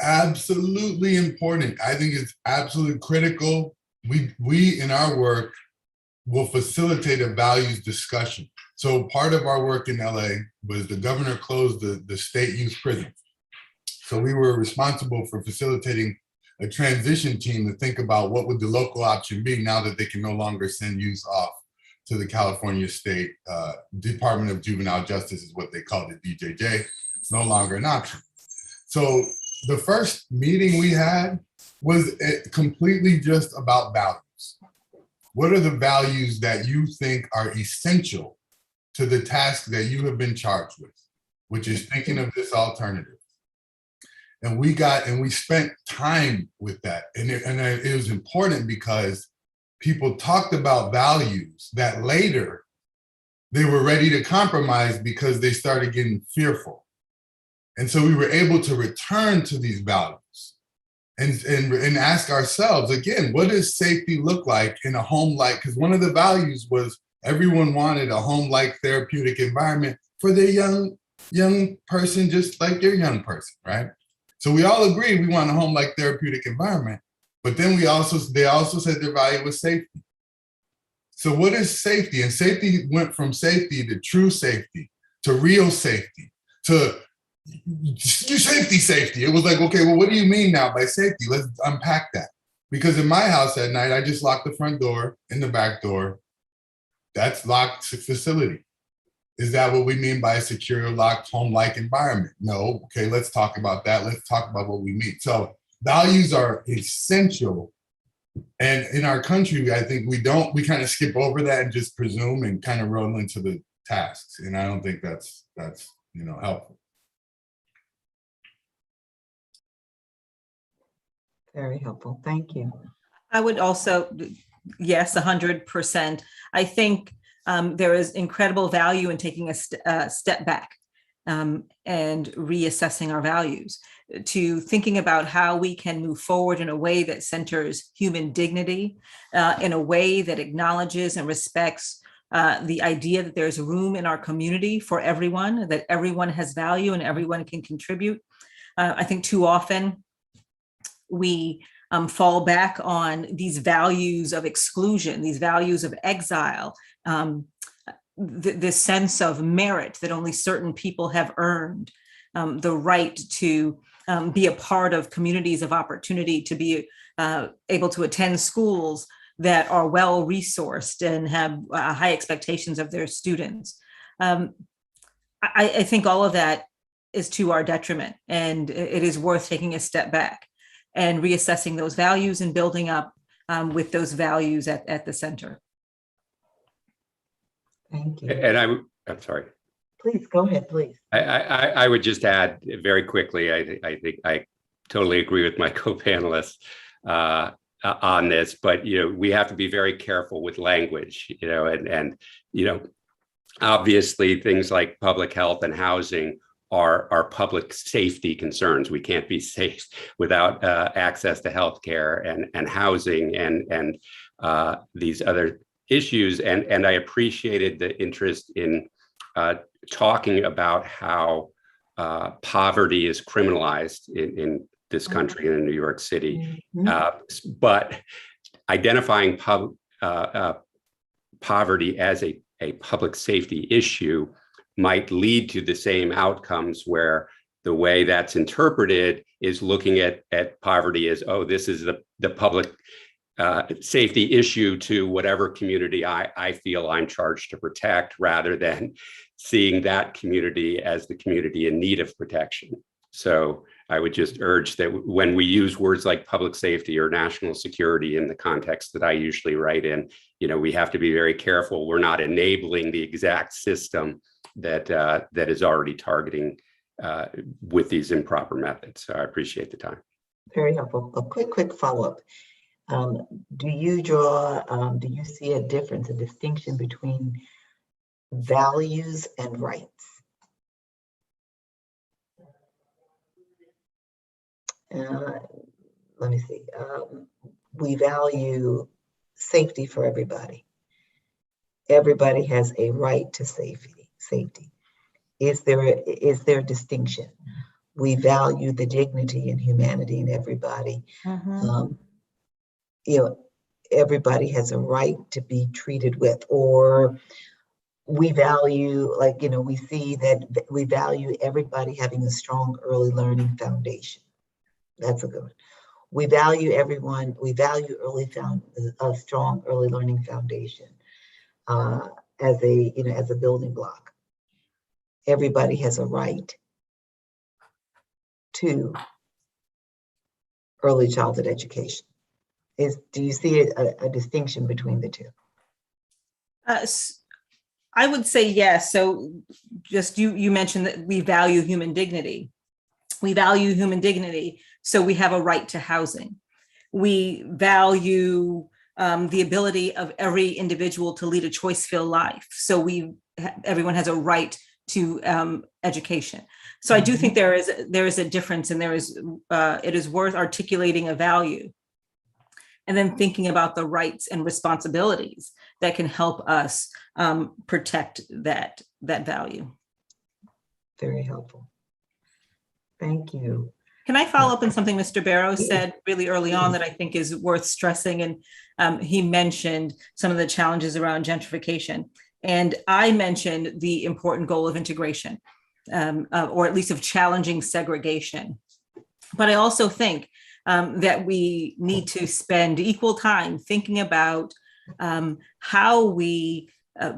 Absolutely important. I think it's absolutely critical. We in our work will facilitate a values discussion. So part of our work in LA was the governor closed the state youth prison. So we were responsible for facilitating a transition team to think about what would the local option be now that they can no longer send youth off to the California State Department of Juvenile Justice, is what they called it, DJJ. It's no longer an option. So the first meeting we had was completely just about values. What are the values that you think are essential to the task that you have been charged with, which is thinking of this alternative? And we spent time with that. And it was important because people talked about values that later they were ready to compromise because they started getting fearful. And so we were able to return to these values and ask ourselves again, what does safety look like in a home-like? Because one of the values was everyone wanted a home-like therapeutic environment for their young person, just like your young person, right? So we all agreed we want a home-like therapeutic environment, but then they also said their value was safety. So what is safety? And safety went from safety to true safety, to real safety, to safety. It was like, okay, well, what do you mean now by safety? Let's unpack that. Because in my house at night, I just lock the front door and the back door. That's locked facility. Is that what we mean by a secure, locked, home-like environment? No. Okay, let's talk about that. Let's talk about what we mean. So values are essential. And in our country, I think we kind of skip over that and just presume and kind of roll into the tasks. And I don't think that's helpful. Very helpful. Thank you. I would also, yes, 100%. I think there is incredible value in taking a step back and reassessing our values, to thinking about how we can move forward in a way that centers human dignity, in a way that acknowledges and respects the idea that there's room in our community for everyone, that everyone has value and everyone can contribute. I think too often we fall back on these values of exclusion, these values of exile, this sense of merit that only certain people have earned, the right to be a part of communities of opportunity, to be able to attend schools that are well resourced and have high expectations of their students. I think all of that is to our detriment, and it is worth taking a step back and reassessing those values and building up with those values at the center. Thank you. And I'm sorry. Please go ahead, please. I would just add very quickly, I think I totally agree with my co-panelists on this, but we have to be very careful with language, and obviously things like public health and housing are public safety concerns. We can't be safe without access to healthcare and housing and these other issues. And I appreciated the interest in talking about how poverty is criminalized in this country and in New York City. But identifying poverty as a public safety issue might lead to the same outcomes, where the way that's interpreted is looking at poverty as, oh, this is the public safety issue to whatever community I feel I'm charged to protect, rather than seeing that community as the community in need of protection. So I would just urge that when we use words like public safety or national security in the context that I usually write in, we have to be very careful. We're not enabling the exact system that is already targeting with these improper methods. So I appreciate the time. Very helpful. A quick follow-up. Do you see a difference, a distinction between values and rights? Let me see. We value safety for everybody. Everybody has a right to safety. Is there a distinction? We value the dignity and humanity in everybody. Everybody has a right to be treated with, or we value, we see that we value everybody having a strong early learning foundation. That's a good one. We value everyone, a strong early learning foundation as a building block. Everybody has a right to early childhood education? Do you see a distinction between the two? I would say yes. So just you mentioned that we value human dignity. We value human dignity, so we have a right to housing. We value the ability of every individual to lead a choice-filled life. So everyone has a right to education. So I do think there is a difference, and it is worth articulating a value, and then thinking about the rights and responsibilities that can help us protect that value. Very helpful. Thank you. Can I follow up on something Mr. Barrows said really early on that I think is worth stressing? And he mentioned some of the challenges around gentrification. And I mentioned the important goal of integration, or at least of challenging segregation. But I also think that we need to spend equal time thinking about how we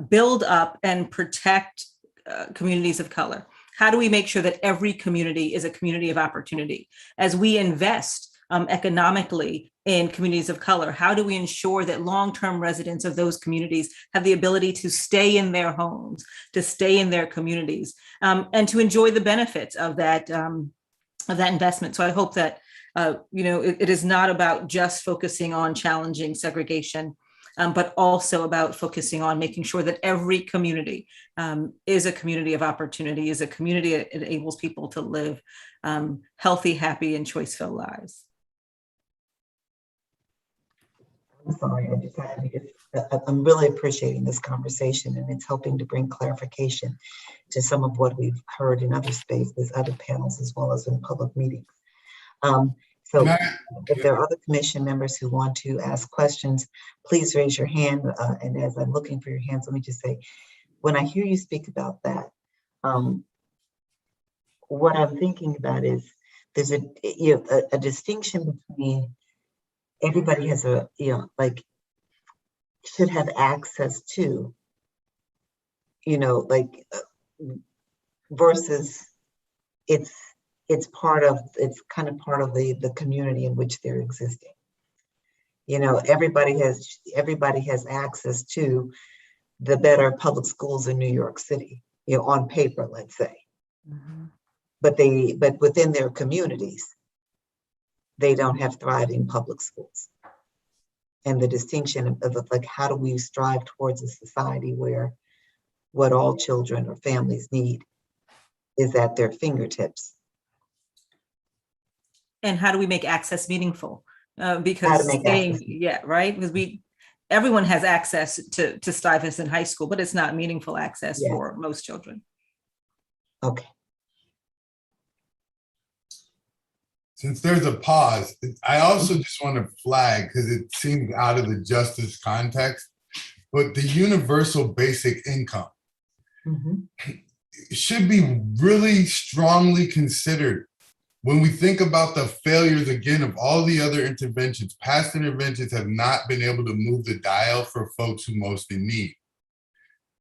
build up and protect communities of color. How do we make sure that every community is a community of opportunity? As we invest economically in communities of color, how do we ensure that long-term residents of those communities have the ability to stay in their homes, to stay in their communities, and to enjoy the benefits of that investment? So I hope that it is not about just focusing on challenging segregation, but also about focusing on making sure that every community is a community of opportunity, is a community that enables people to live healthy, happy, and choice-filled lives. I'm sorry, I'm really appreciating this conversation, and it's helping to bring clarification to some of what we've heard in other spaces, other panels, as well as in public meetings. So if there are other commission members who want to ask questions, please raise your hand. And as I'm looking for your hands, let me just say, when I hear you speak about that, what I'm thinking about is there's a distinction between everybody has should have access to, versus it's kind of part of the community in which they're existing. Everybody has access to the better public schools in New York City, on paper, let's say. Mm-hmm. But within their communities, they don't have thriving public schools. And the distinction of how do we strive towards a society where what all children or families need is at their fingertips. And how do we make access meaningful? Because everyone has access to Stuyvesant High School, but it's not meaningful access for most children. Okay. Since there's a pause, I also just want to flag, because it seems out of the justice context, but the universal basic income should be really strongly considered when we think about the failures, again, of all the other interventions. Past interventions have not been able to move the dial for folks who most in need.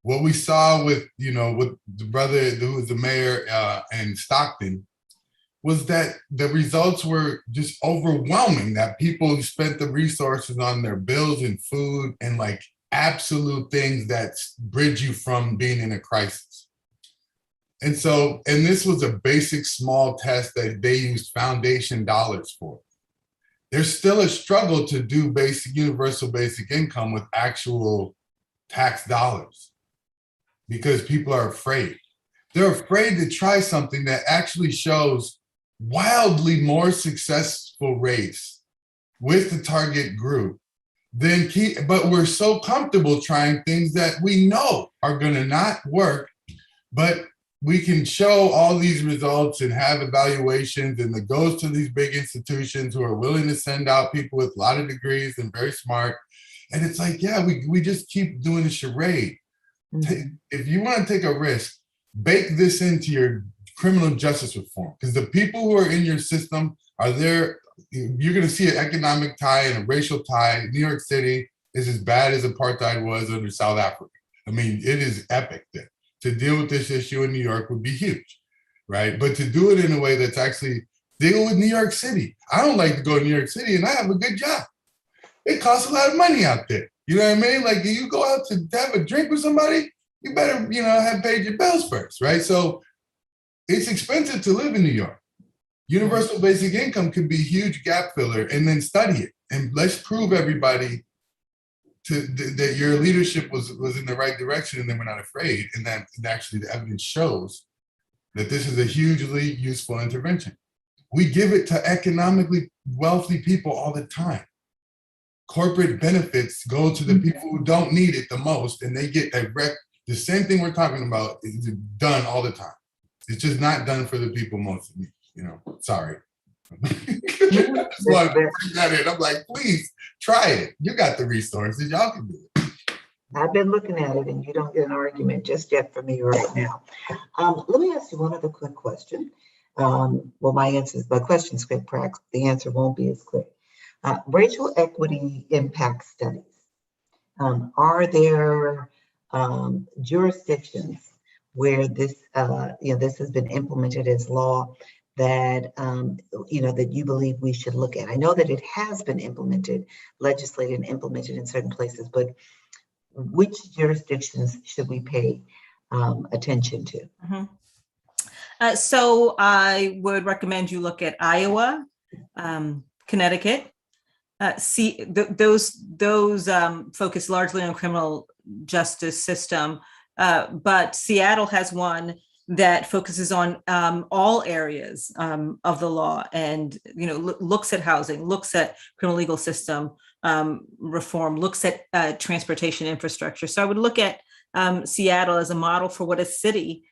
What we saw with the brother who was the mayor in Stockton was that the results were just overwhelming, that people spent the resources on their bills and food and absolute things that bridge you from being in a crisis. And this was a basic small test that they used foundation dollars for. There's still a struggle to do universal basic income with actual tax dollars because people are afraid. They're afraid to try something that actually shows wildly more successful rates with the target group but we're so comfortable trying things that we know are going to not work, but we can show all these results and have evaluations, and it goes to these big institutions who are willing to send out people with a lot of degrees and very smart. And it's we just keep doing the charade. Mm-hmm. If you want to take a risk, bake this into your criminal justice reform, because the people who are in your system are there. You're going to see an economic tie and a racial tie. New York City is as bad as apartheid was under South Africa. I mean, it is epic there. To deal with this issue in New York would be huge, right? But to do it in a way that's actually deal with New York City. I don't like to go to New York City, and I have a good job. It costs a lot of money out there. You know what I mean? Like, you go out to have a drink with somebody, you better, have paid your bills first, right? So it's expensive to live in New York. Universal basic income could be a huge gap filler, and then study it. And let's prove everybody that your leadership was in the right direction, and then we're not afraid. And that actually the evidence shows that this is a hugely useful intervention. We give it to economically wealthy people all the time. Corporate benefits go to the people who don't need it the most, and they get direct. The same thing we're talking about is done all the time. It's just not done for the people most need. Sorry. I just wanted to bring that in. I'm like, please try it. You got the resources. Y'all can do it. I've been looking at it, and you don't get an argument just yet from me right now. Let me ask you one other quick question. My question is quick, perhaps the answer won't be as quick. Racial equity impact studies. Are there jurisdictions where this has been implemented as law that that you believe we should look at? I know that it has been legislated and implemented in certain places, but which jurisdictions should we pay attention to? So I would recommend you look at Iowa, Connecticut. Those focus largely on criminal justice system, but Seattle has one that focuses on all areas of the law, and looks at housing, looks at criminal legal system reform, looks at transportation infrastructure. So I would look at Seattle as a model for what a city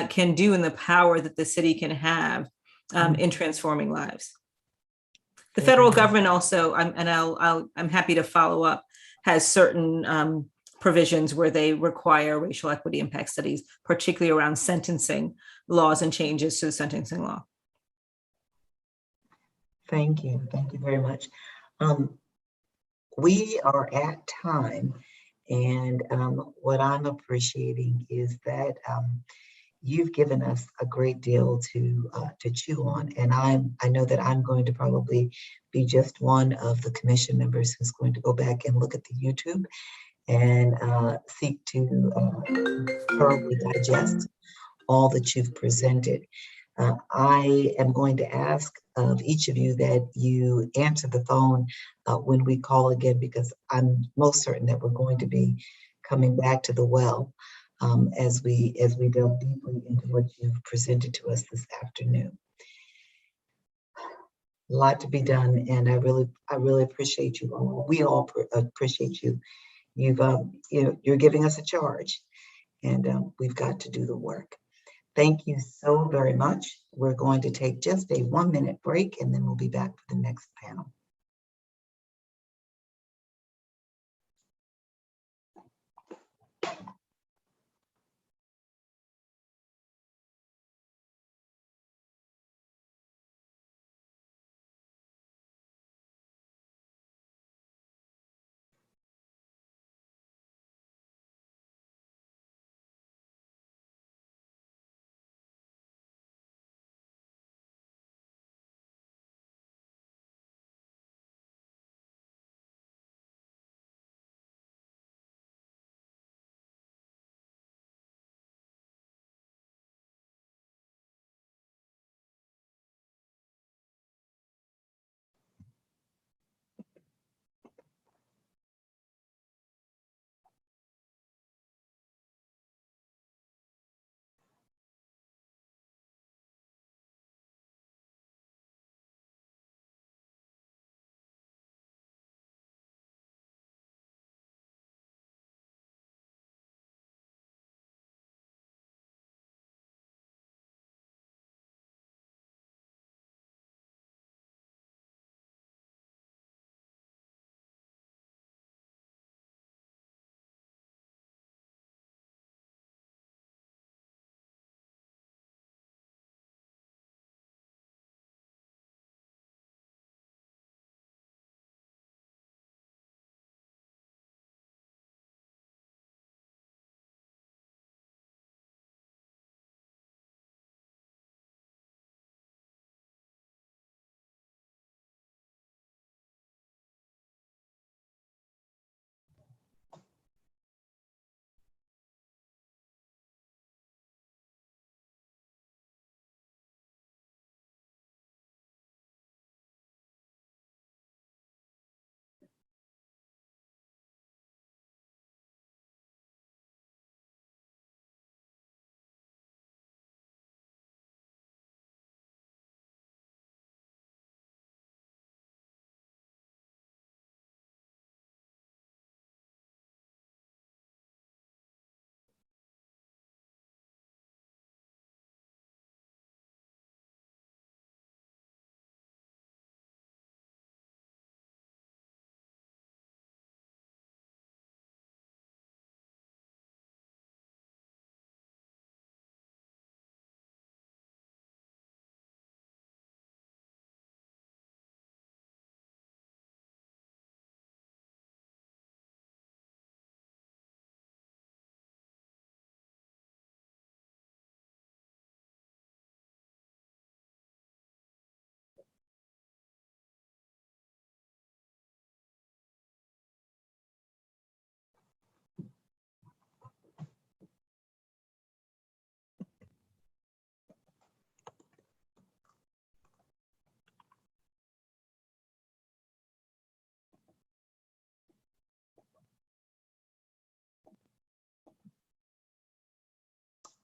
can do and the power that the city can have in transforming lives. The federal government also, I'm happy to follow up, has certain provisions where they require racial equity impact studies, particularly around sentencing laws and changes to the sentencing law. Thank you. Thank you very much. We are at time, and what I'm appreciating is that you've given us a great deal to chew on, and I know that I'm going to probably be just one of the commission members who's going to go back and look at the YouTube and seek to thoroughly digest all that you've presented. I am going to ask of each of you that you answer the phone when we call again, because I'm most certain that we're going to be coming back to the well as we delve deeply into what you've presented to us this afternoon. A lot to be done, and I really appreciate you all. We all appreciate you. You're giving us a charge, and we've got to do the work. Thank you so very much. We're going to take just a 1-minute break, and then we'll be back for the next panel.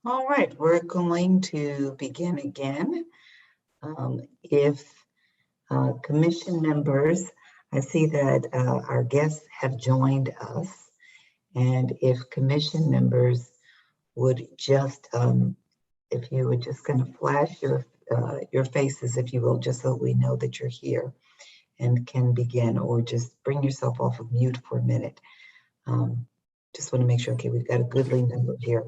All right, we're going to begin again. If commission members, I see that our guests have joined us. And if commission members would just, if you would just kind of flash your faces, if you will, just so we know that you're here and can begin, or just bring yourself off of mute for a minute. Just want to make sure, okay, we've got a goodly number here.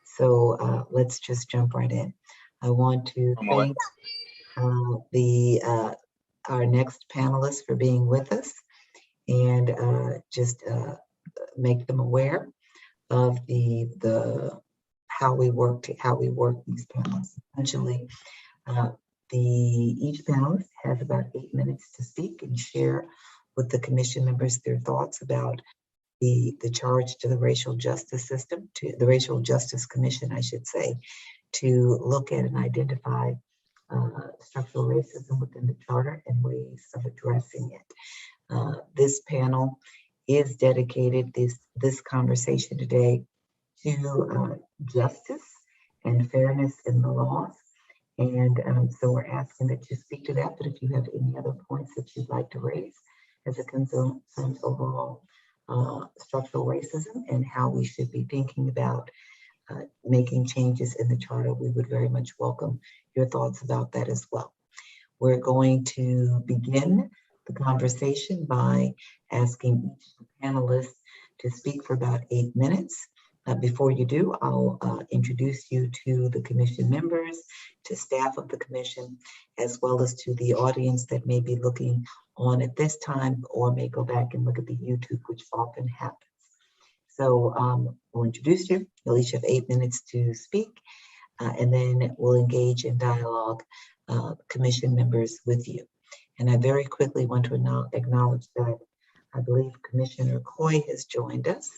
So let's just jump right in. I want to thank our next panelists for being with us, and just make them aware of how we work these panels. Essentially, each panelist has about 8 minutes to speak and share with the commission members their thoughts about the charge to the racial justice system, to the Racial Justice Commission, I should say, to look at and identify structural racism within the charter and ways of addressing it. This panel is dedicated, this conversation today, to justice and fairness in the laws. And so we're asking that you speak to that, but if you have any other points that you'd like to raise as it concerns overall structural racism and how we should be thinking about making changes in the charter, we would very much welcome your thoughts about that as well. We're going to begin the conversation by asking each of the panelists to speak for about 8 minutes. Before you do, I'll introduce you to the commission members, to staff of the commission, as well as to the audience that may be looking on at this time or may go back and look at the YouTube, which often happens. So we'll introduce you. You'll each have 8 minutes to speak, and then we'll engage in dialogue, commission members with you. And I very quickly want to acknowledge that I believe Commissioner Coy has joined us.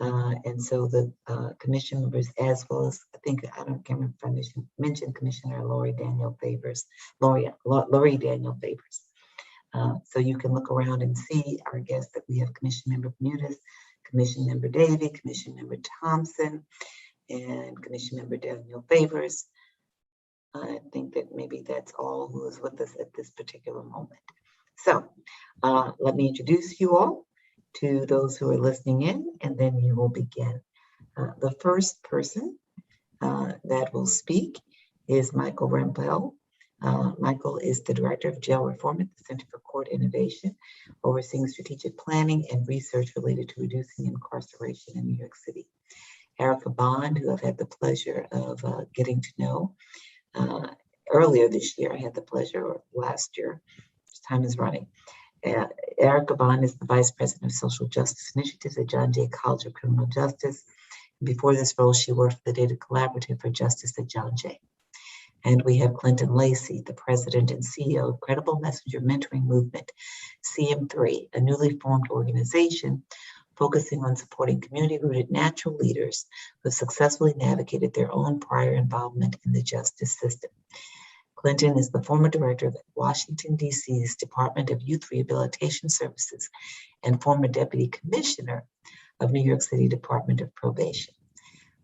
And so the commission members, as well as, I can't remember if I mentioned Commissioner Lori Daniel Favors. So you can look around and see our guests that we have: Commission Member Mutis, Commission Member Davey, Commission Member Thompson, and Commission Member Daniel Favors. I think that maybe that's all who is with us at this particular moment. So let me introduce you all to those who are listening in, and then you will begin. The first person that will speak is Michael Rempel. Michael is the Director of Jail Reform at the Center for Court Innovation, overseeing strategic planning and research related to reducing incarceration in New York City. Erica Bond, who I've had the pleasure of getting to know earlier this year, I had the pleasure, or last year, time is running. Erica Bond is the Vice President of Social Justice Initiatives at John Jay College of Criminal Justice. Before this role, she worked for the Data Collaborative for Justice at John Jay. And we have Clinton Lacey, the President and CEO of Credible Messenger Mentoring Movement, CM3, a newly formed organization focusing on supporting community-rooted natural leaders who have successfully navigated their own prior involvement in the justice system. Clinton is the former director of Washington, D.C.'s Department of Youth Rehabilitation Services and former deputy commissioner of New York City Department of Probation.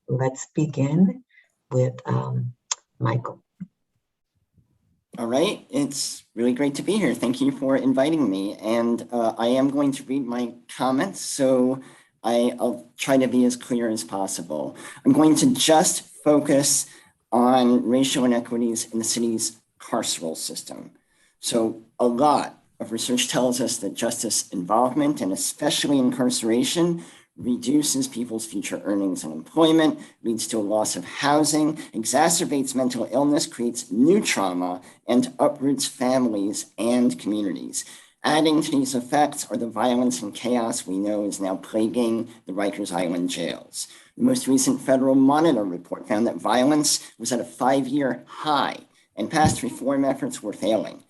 Let's begin with Michael. All right, it's really great to be here. Thank you for inviting me. And I am going to read my comments, so I'll try to be as clear as possible. I'm going to just focus on racial inequities in the city's carceral system. So a lot of research tells us that justice involvement, and especially incarceration, reduces people's future earnings and employment, leads to a loss of housing, exacerbates mental illness, creates new trauma, and uproots families and communities. Adding to these effects are the violence and chaos we know is now plaguing the Rikers Island jails. The most recent federal monitor report found that violence was at a 5-year high, and past reform efforts were failing.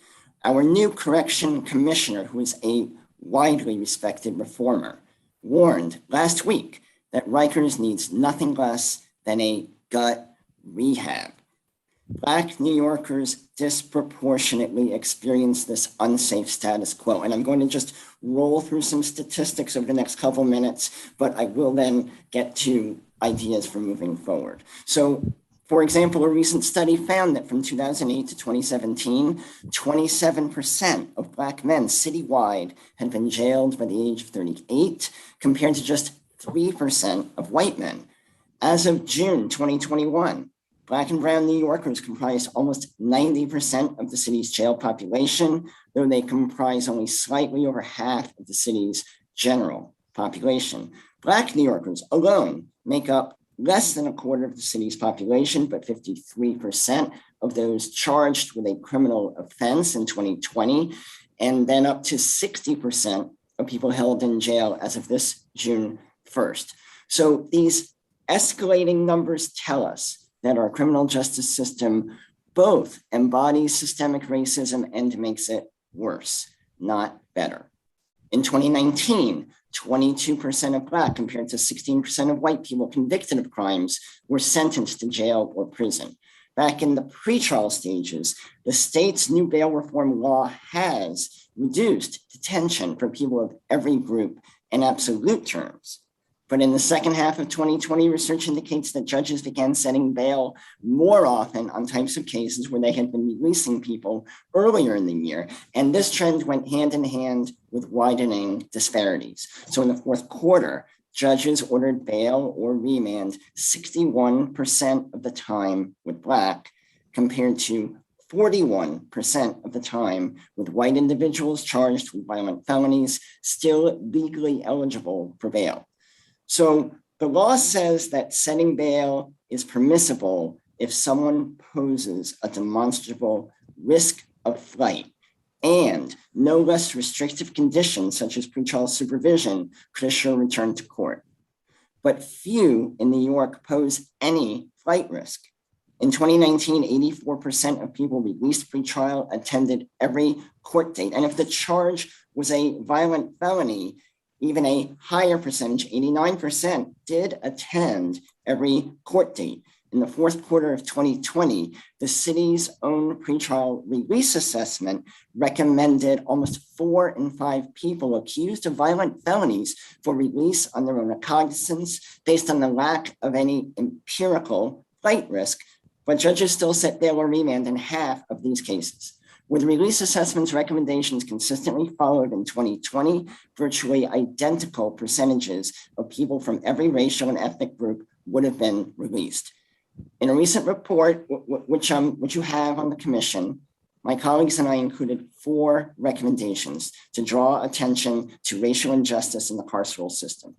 Our new correction commissioner, who is a widely respected reformer, warned last week that Rikers needs nothing less than a gut rehab. Black New Yorkers disproportionately experience this unsafe status quo. And I'm going to just roll through some statistics over the next couple minutes, but I will then get to ideas for moving forward. So, for example, a recent study found that from 2008 to 2017, 27% of Black men citywide had been jailed by the age of 38, compared to just 3% of white men. As of June 2021, Black and brown New Yorkers comprise almost 90% of the city's jail population, though they comprise only slightly over half of the city's general population. Black New Yorkers alone make up less than a quarter of the city's population, but 53% of those charged with a criminal offense in 2020, and then up to 60% of people held in jail as of this June 1st. So these escalating numbers tell us that our criminal justice system both embodies systemic racism and makes it worse, not better. In 2019, 22% of Black compared to 16% of white people convicted of crimes were sentenced to jail or prison. Back in the pretrial stages, the state's new bail reform law has reduced detention for people of every group in absolute terms. But in the second half of 2020, research indicates that judges began setting bail more often on types of cases where they had been releasing people earlier in the year. And this trend went hand in hand with widening disparities. So in the fourth quarter, judges ordered bail or remand 61% of the time with Black, compared to 41% of the time with white individuals charged with violent felonies still legally eligible for bail. So the law says that setting bail is permissible if someone poses a demonstrable risk of flight and no less restrictive conditions such as pretrial supervision could assure return to court. But few in New York pose any flight risk. In 2019, 84% of people released pretrial attended every court date. And if the charge was a violent felony, even a higher percentage, 89%, did attend every court date. In the fourth quarter of 2020, the city's own pretrial release assessment recommended almost 4 in 5 people accused of violent felonies for release on their own recognizance based on the lack of any empirical flight risk, but judges still set bail or remand in half of these cases. With release assessments recommendations consistently followed in 2020, virtually identical percentages of people from every racial and ethnic group would have been released. In a recent report, which you have on the commission, my colleagues and I included 4 recommendations to draw attention to racial injustice in the carceral system.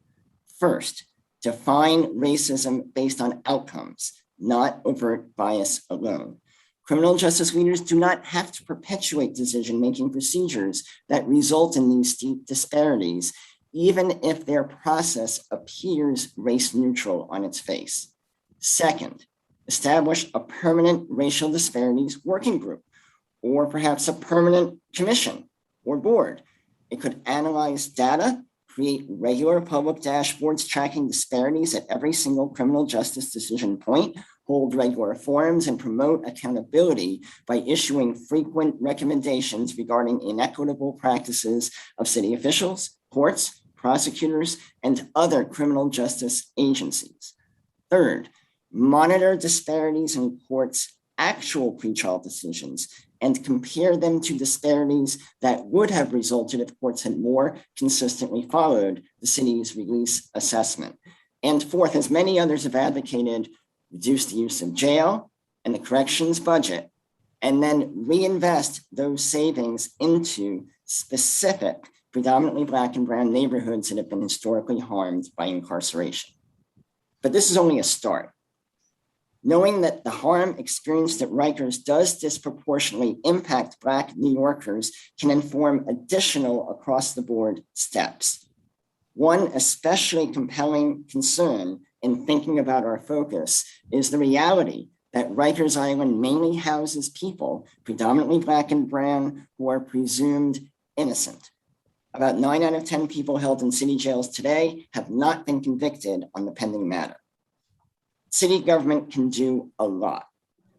First, define racism based on outcomes, not overt bias alone. Criminal justice leaders do not have to perpetuate decision-making procedures that result in these steep disparities, even if their process appears race-neutral on its face. Second, establish a permanent racial disparities working group, or perhaps a permanent commission or board. It could analyze data, create regular public dashboards tracking disparities at every single criminal justice decision point, hold regular forums, and promote accountability by issuing frequent recommendations regarding inequitable practices of city officials, courts, prosecutors, and other criminal justice agencies. Third, monitor disparities in courts' actual pretrial decisions and compare them to disparities that would have resulted if courts had more consistently followed the city's release assessment. And fourth, as many others have advocated, reduce the use of jail and the corrections budget, and then reinvest those savings into specific, predominantly Black and brown neighborhoods that have been historically harmed by incarceration. But this is only a start. Knowing that the harm experienced at Rikers does disproportionately impact Black New Yorkers can inform additional across-the-board steps. One especially compelling concern in thinking about our focus is the reality that Rikers Island mainly houses people, predominantly Black and brown, who are presumed innocent. About 9 out of 10 people held in city jails today have not been convicted on the pending matter. City government can do a lot.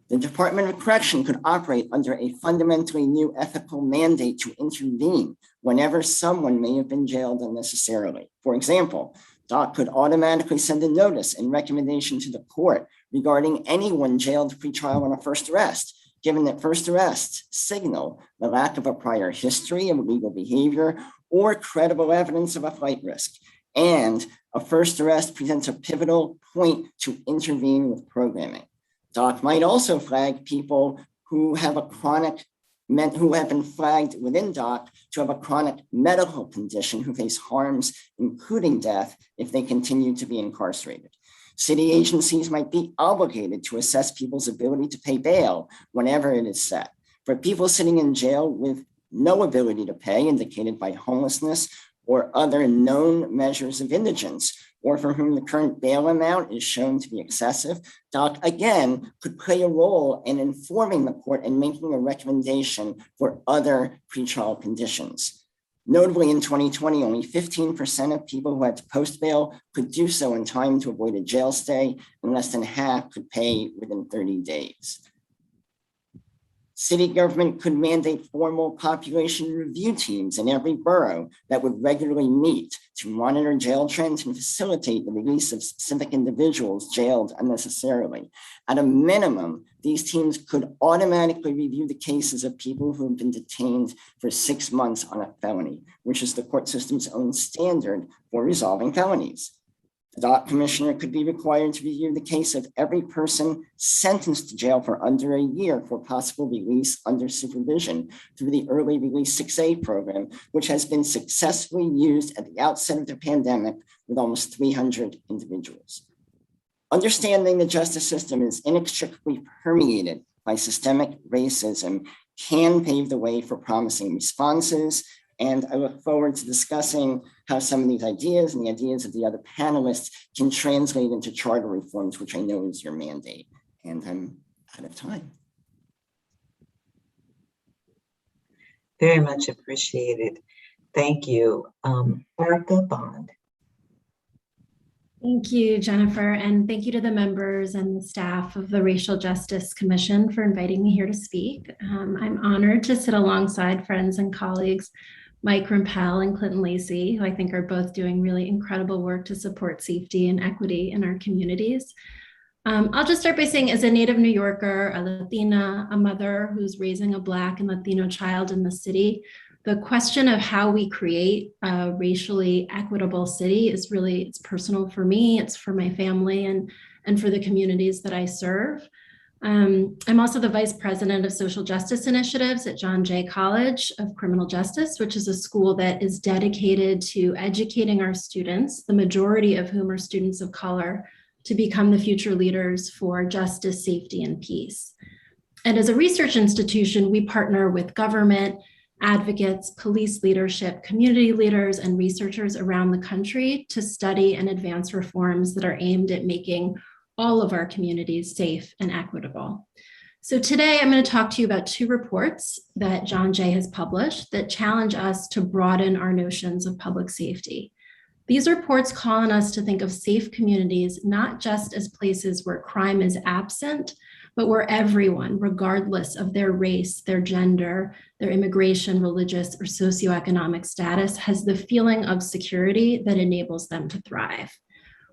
The Department of Correction could operate under a fundamentally new ethical mandate to intervene whenever someone may have been jailed unnecessarily. For example, DOC could automatically send a notice and recommendation to the court regarding anyone jailed pre-trial on a first arrest, given that first arrests signal the lack of a prior history of illegal behavior or credible evidence of a flight risk. And a first arrest presents a pivotal point to intervene with programming. DOC might also flag people who have been flagged within DOC to have a chronic medical condition who face harms, including death, if they continue to be incarcerated. City agencies might be obligated to assess people's ability to pay bail whenever it is set. For people sitting in jail with no ability to pay, indicated by homelessness or other known measures of indigence, or for whom the current bail amount is shown to be excessive, DOC again could play a role in informing the court and making a recommendation for other pretrial conditions. Notably, in 2020, only 15% of people who had to post bail could do so in time to avoid a jail stay, and less than half could pay within 30 days. City government could mandate formal population review teams in every borough that would regularly meet to monitor jail trends and facilitate the release of specific individuals jailed unnecessarily. At a minimum, these teams could automatically review the cases of people who have been detained for 6 months on a felony, which is the court system's own standard for resolving felonies. The DOC commissioner could be required to review the case of every person sentenced to jail for under a year for possible release under supervision through the Early Release 6A program, which has been successfully used at the outset of the pandemic with almost 300 individuals. Understanding the justice system is inextricably permeated by systemic racism can pave the way for promising responses. And I look forward to discussing how some of these ideas and the ideas of the other panelists can translate into charter reforms, which I know is your mandate. And I'm out of time. Very much appreciated. Thank you. Erica Bond. Thank you, Jennifer, and thank you to the members and the staff of the Racial Justice Commission for inviting me here to speak. I'm honored to sit alongside friends and colleagues Mike Rempel and Clinton Lacey, who I think are both doing really incredible work to support safety and equity in our communities. I'll just start by saying, as a native New Yorker, a Latina, a mother who's raising a Black and Latino child in the city, the question of how we create a racially equitable city is really, it's personal for me, it's for my family, and for the communities that I serve. I'm also the Vice President of Social Justice Initiatives at John Jay College of Criminal Justice, which is a school that is dedicated to educating our students, the majority of whom are students of color, to become the future leaders for justice, safety, and peace. And as a research institution, we partner with government, advocates, police leadership, community leaders, and researchers around the country to study and advance reforms that are aimed at making all of our communities safe and equitable. So today I'm going to talk to you about 2 reports that John Jay has published that challenge us to broaden our notions of public safety. These reports call on us to think of safe communities not just as places where crime is absent, but where everyone, regardless of their race, their gender, their immigration, religious, or socioeconomic status, has the feeling of security that enables them to thrive.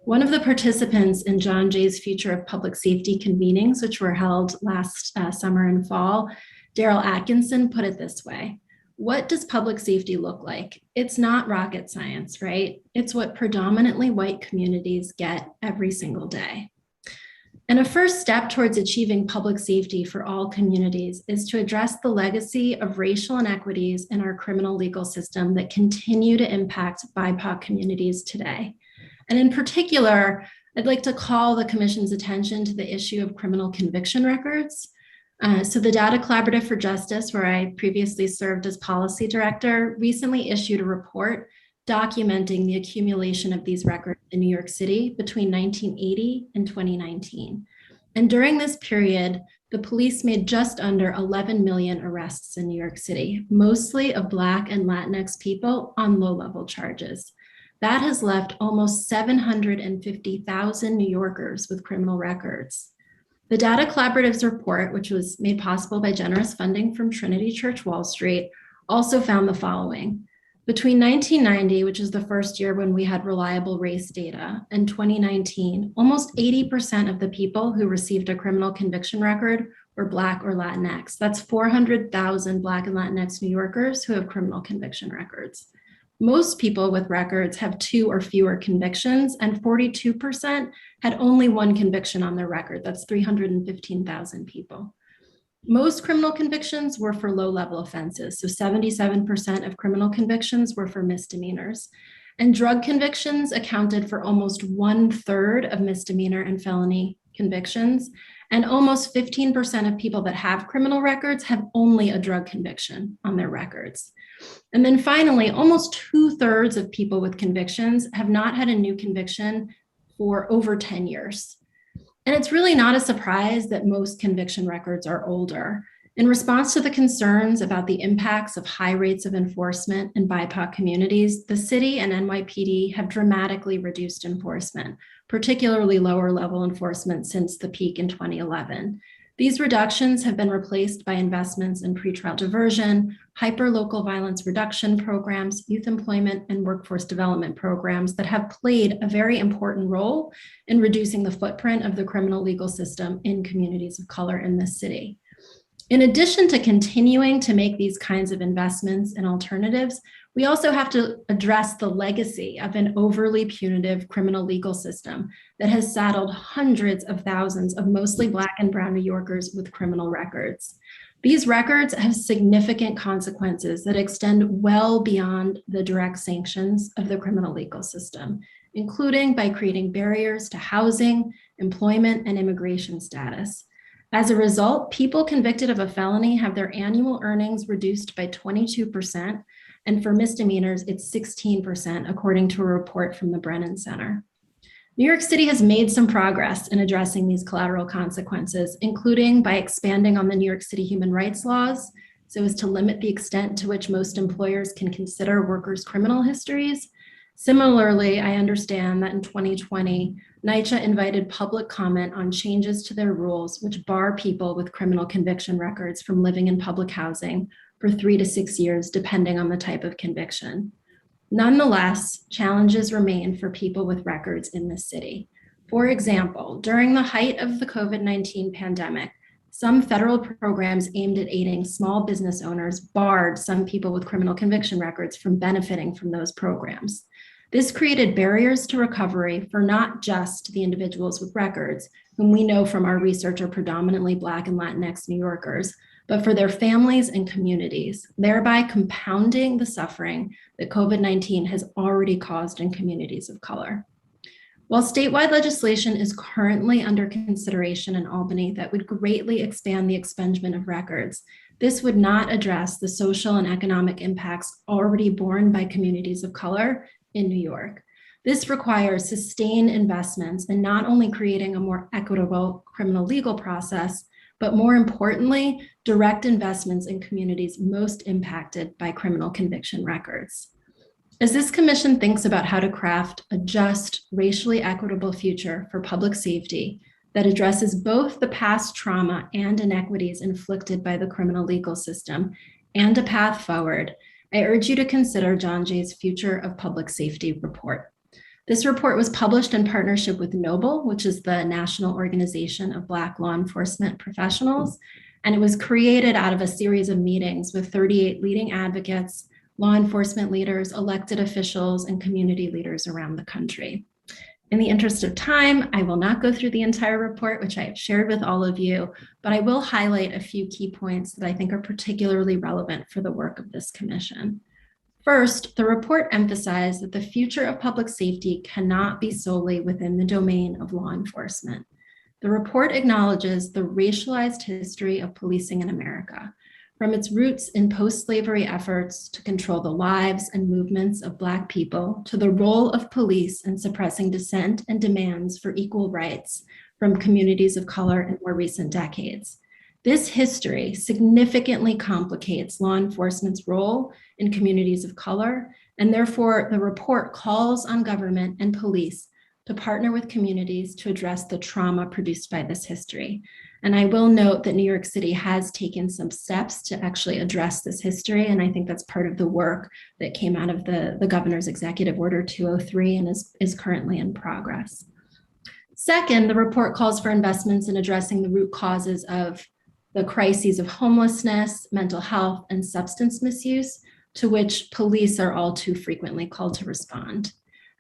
One of the participants in John Jay's Future of Public Safety convenings, which were held last summer and fall, Daryl Atkinson, put it this way: what does public safety look like? It's not rocket science, right? It's what predominantly white communities get every single day. And a first step towards achieving public safety for all communities is to address the legacy of racial inequities in our criminal legal system that continue to impact BIPOC communities today. And in particular, I'd like to call the Commission's attention to the issue of criminal conviction records. So the Data Collaborative for Justice, where I previously served as policy director, recently issued a report documenting the accumulation of these records in New York City between 1980 and 2019. And during this period, the police made just under 11 million arrests in New York City, mostly of Black and Latinx people on low-level charges. That has left almost 750,000 New Yorkers with criminal records. The Data Collaborative's report, which was made possible by generous funding from Trinity Church Wall Street, also found the following: Between 1990, which is the first year when we had reliable race data, and 2019, almost 80% of the people who received a criminal conviction record were Black or Latinx. That's 400,000 Black and Latinx New Yorkers who have criminal conviction records. Most people with records have 2 or fewer convictions, and 42% had only 1 conviction on their record. That's 315,000 people. Most criminal convictions were for low-level offenses, so 77% of criminal convictions were for misdemeanors. And drug convictions accounted for almost 1/3 of misdemeanor and felony convictions, and almost 15% of people that have criminal records have only a drug conviction on their records. And then finally, almost 2/3 of people with convictions have not had a new conviction for over 10 years. And it's really not a surprise that most conviction records are older. In response to the concerns about the impacts of high rates of enforcement in BIPOC communities, the city and NYPD have dramatically reduced enforcement, particularly lower level enforcement since the peak in 2011. These reductions have been replaced by investments in pretrial diversion, hyper-local violence reduction programs, youth employment, and workforce development programs that have played a very important role in reducing the footprint of the criminal legal system in communities of color in this city. In addition to continuing to make these kinds of investments and alternatives, we also have to address the legacy of an overly punitive criminal legal system that has saddled hundreds of thousands of mostly Black and Brown New Yorkers with criminal records. These records have significant consequences that extend well beyond the direct sanctions of the criminal legal system, including by creating barriers to housing, employment, and immigration status. As a result, people convicted of a felony have their annual earnings reduced by 22%, and for misdemeanors, it's 16%, according to a report from the Brennan Center. New York City has made some progress in addressing these collateral consequences, including by expanding on the New York City human rights laws so as to limit the extent to which most employers can consider workers' criminal histories. Similarly, I understand that in 2020, NYCHA invited public comment on changes to their rules which bar people with criminal conviction records from living in public housing for 3 to 6 years, depending on the type of conviction. Nonetheless, challenges remain for people with records in the city. For example, during the height of the COVID-19 pandemic, some federal programs aimed at aiding small business owners barred some people with criminal conviction records from benefiting from those programs. This created barriers to recovery for not just the individuals with records, whom we know from our research are predominantly Black and Latinx New Yorkers, but for their families and communities, thereby compounding the suffering that COVID-19 has already caused in communities of color. While statewide legislation is currently under consideration in Albany that would greatly expand the expungement of records, this would not address the social and economic impacts already borne by communities of color in New York. This requires sustained investments in not only creating a more equitable criminal legal process, but more importantly, direct investments in communities most impacted by criminal conviction records. As this commission thinks about how to craft a just, racially equitable future for public safety that addresses both the past trauma and inequities inflicted by the criminal legal system and a path forward, I urge you to consider John Jay's Future of Public Safety report. This report was published in partnership with NOBLE, which is the National Organization of Black Law Enforcement Professionals, and it was created out of a series of meetings with 38 leading advocates, law enforcement leaders, elected officials, and community leaders around the country. In the interest of time, I will not go through the entire report, which I have shared with all of you, but I will highlight a few key points that I think are particularly relevant for the work of this commission. First, the report emphasized that the future of public safety cannot be solely within the domain of law enforcement. The report acknowledges the racialized history of policing in America, from its roots in post-slavery efforts to control the lives and movements of Black people to the role of police in suppressing dissent and demands for equal rights from communities of color in more recent decades. This history significantly complicates law enforcement's role in communities of color, and therefore the report calls on government and police to partner with communities to address the trauma produced by this history. And I will note that New York City has taken some steps to actually address this history. And I think that's part of the work that came out of the Governor's Executive Order 203 and is currently in progress. Second, the report calls for investments in addressing the root causes of the crises of homelessness, mental health, and substance misuse, to which police are all too frequently called to respond.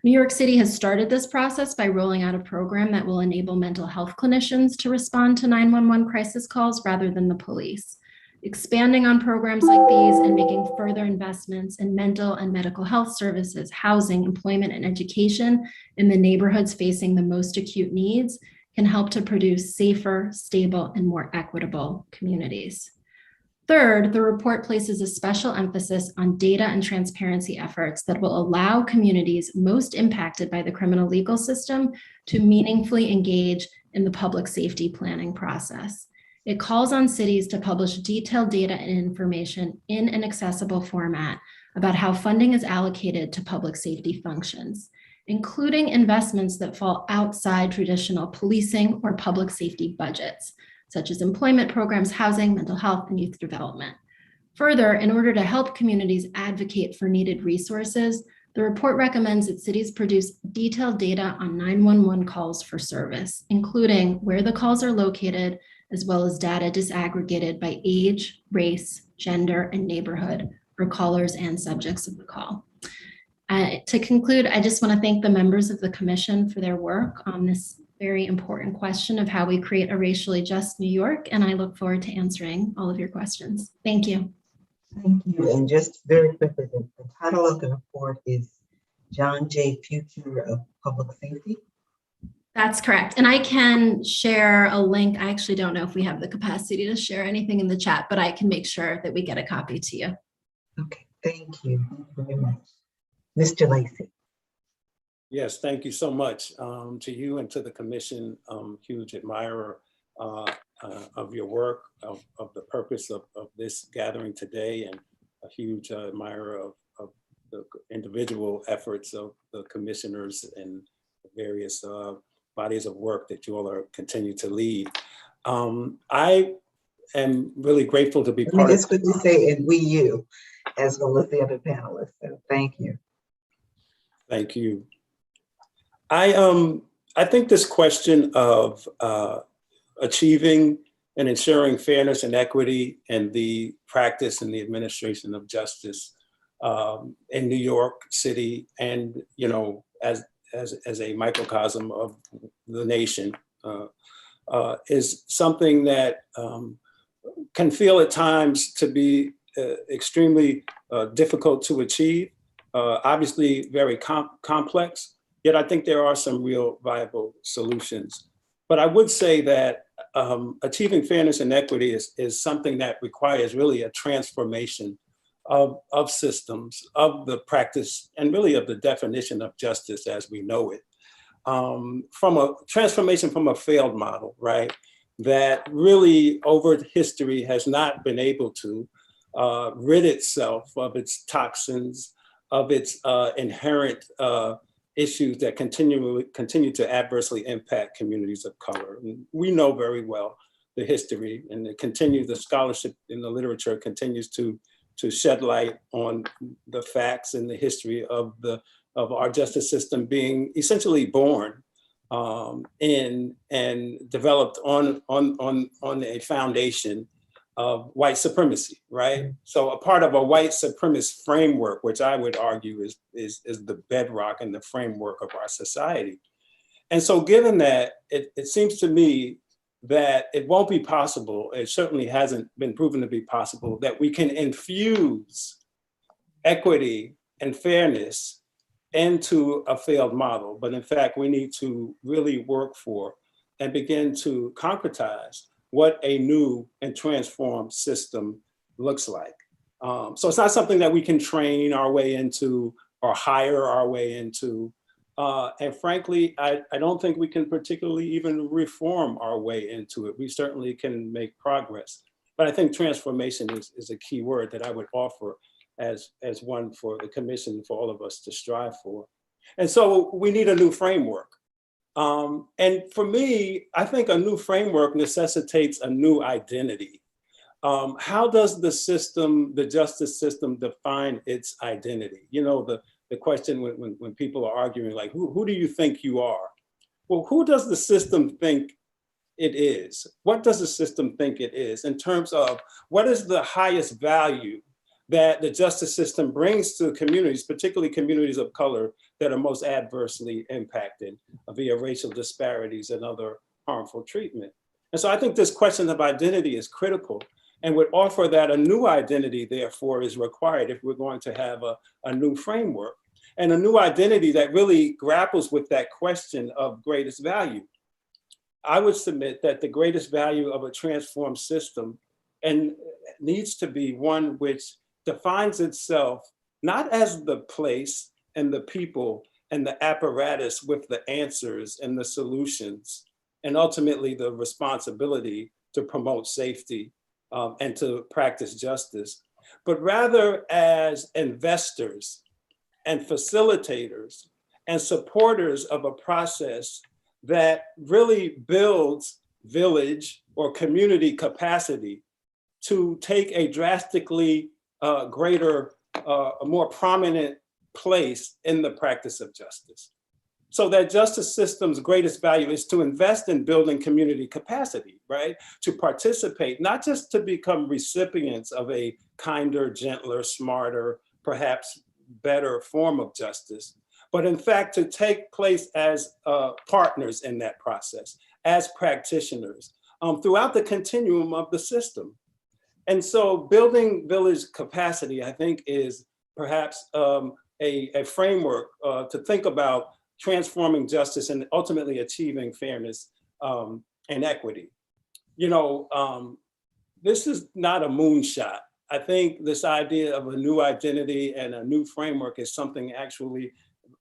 New York City has started this process by rolling out a program that will enable mental health clinicians to respond to 911 crisis calls rather than the police. Expanding on programs like these and making further investments in mental and medical health services, housing, employment, and education in the neighborhoods facing the most acute needs can help to produce safer, stable, and more equitable communities. Third, the report places a special emphasis on data and transparency efforts that will allow communities most impacted by the criminal legal system to meaningfully engage in the public safety planning process. It calls on cities to publish detailed data and information in an accessible format about how funding is allocated to public safety functions, including investments that fall outside traditional policing or public safety budgets, such as employment programs, housing, mental health, and youth development. Further, in order to help communities advocate for needed resources, the report recommends that cities produce detailed data on 911 calls for service, including where the calls are located, as well as data disaggregated by age, race, gender, and neighborhood for callers and subjects of the call. To conclude, I just want to thank the members of the Commission for their work on this very important question of how we create a racially just New York, and I look forward to answering all of your questions. Thank you. Thank you. And just very quickly, the title of the report is John J. Future of Public Safety. That's correct. And I can share a link. I actually don't know if we have the capacity to share anything in the chat, but I can make sure that we get a copy to you. Okay, thank you. Thank you very much. Mr. Lacey. Yes, thank you so much to you and to the Commission. Huge admirer of your work, of the purpose of this gathering today, and a huge admirer of the individual efforts of the commissioners and various bodies of work that you all are continue to lead. I am really grateful to be part of. It's good to say, and we, you, as well as the other panelists. So thank you. Thank you. I think this question of achieving and ensuring fairness and equity in the practice and the administration of justice in New York City, and as a microcosm of the nation, is something that can feel at times to be extremely difficult to achieve. Obviously very complex, yet I think there are some real viable solutions. But I would say that achieving fairness and equity is something that requires really a transformation of systems, of the practice, and really of the definition of justice as we know it. From a transformation from a failed model, right? That really over history has not been able to rid itself of its toxins, of its inherent issues that continue to adversely impact communities of color. And we know very well the history, and the scholarship in the literature continues to shed light on the facts and the history of our justice system being essentially born in and developed on a foundation of white supremacy, right? So a part of a white supremacist framework, which I would argue is the bedrock and the framework of our society. And so given that, it seems to me that it won't be possible, it certainly hasn't been proven to be possible, that we can infuse equity and fairness into a failed model. But in fact, we need to really work for and begin to concretize what a new and transformed system looks like. So it's not something that we can train our way into or hire our way into. And frankly, I don't think we can particularly even reform our way into it. We certainly can make progress. But I think transformation is a key word that I would offer as one for the Commission, for all of us to strive for. And so we need a new framework. And for me, I think a new framework necessitates a new identity. How does the system, the justice system, define its identity? You know, the question when people are arguing, like, who do you think you are? Well, who does the system think it is? What does the system think it is in terms of what is the highest value that the justice system brings to communities, particularly communities of color that are most adversely impacted via racial disparities and other harmful treatment? And so I think this question of identity is critical, and would offer that a new identity, therefore, is required if we're going to have a new framework, and a new identity that really grapples with that question of greatest value. I would submit that the greatest value of a transformed system and needs to be one which defines itself not as the place and the people and the apparatus with the answers and the solutions, and ultimately the responsibility to promote safety and to practice justice, but rather as investors and facilitators and supporters of a process that really builds village or community capacity to take a drastically greater, a more prominent place in the practice of justice. So that justice system's greatest value is to invest in building community capacity, right? To participate, not just to become recipients of a kinder, gentler, smarter, perhaps better form of justice, but in fact to take place as partners in that process, as practitioners throughout the continuum of the system. And so building village capacity, I think, is perhaps a framework to think about transforming justice and ultimately achieving fairness and equity. You know, this is not a moonshot. I think this idea of a new identity and a new framework is something actually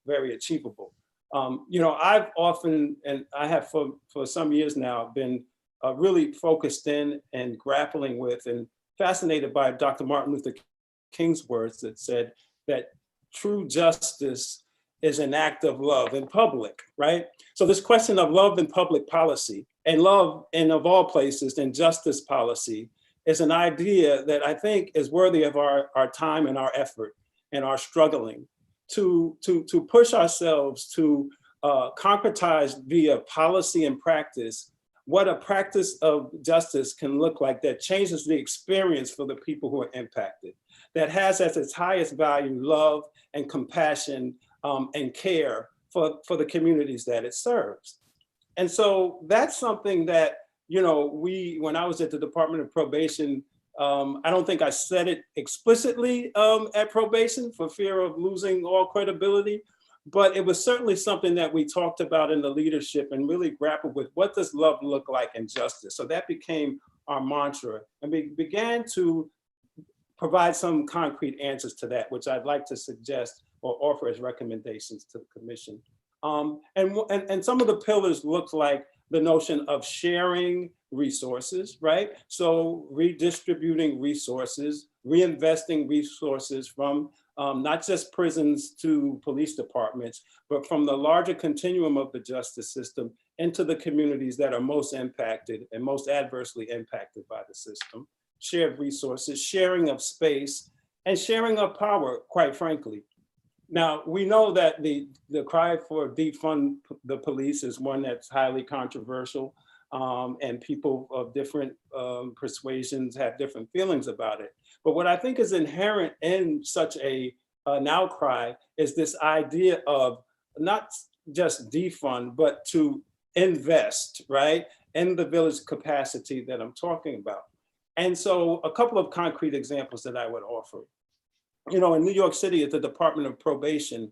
very achievable. You know, I've often, and I have for some years now, been really focused in and grappling with and fascinated by Dr. Martin Luther King's words that said that true justice is an act of love in public, right? So this question of love in public policy, and love in, of all places, in justice policy, is an idea that I think is worthy of our time and our effort and our struggling to push ourselves to concretize via policy and practice what a practice of justice can look like that changes the experience for the people who are impacted, that has as its highest value love and compassion and care for the communities that it serves. And so that's something that, you know, when I was at the Department of Probation, I don't think I said it explicitly at probation for fear of losing all credibility, but it was certainly something that we talked about in the leadership and really grappled with, what does love look like in justice? So that became our mantra, and we began to provide some concrete answers to that, which I'd like to suggest or offer as recommendations to the commission. And some of the pillars look like the notion of sharing resources, right? So redistributing resources, reinvesting resources from not just prisons to police departments, but from the larger continuum of the justice system into the communities that are most impacted and most adversely impacted by the system. Shared resources, sharing of space, and sharing of power, quite frankly. Now, we know that the cry for defund the police is one that's highly controversial, and people of different persuasions have different feelings about it. But what I think is inherent in such an outcry is this idea of not just defund, but to invest, right, in the village capacity that I'm talking about. And so a couple of concrete examples that I would offer. You know, in New York City at the Department of Probation,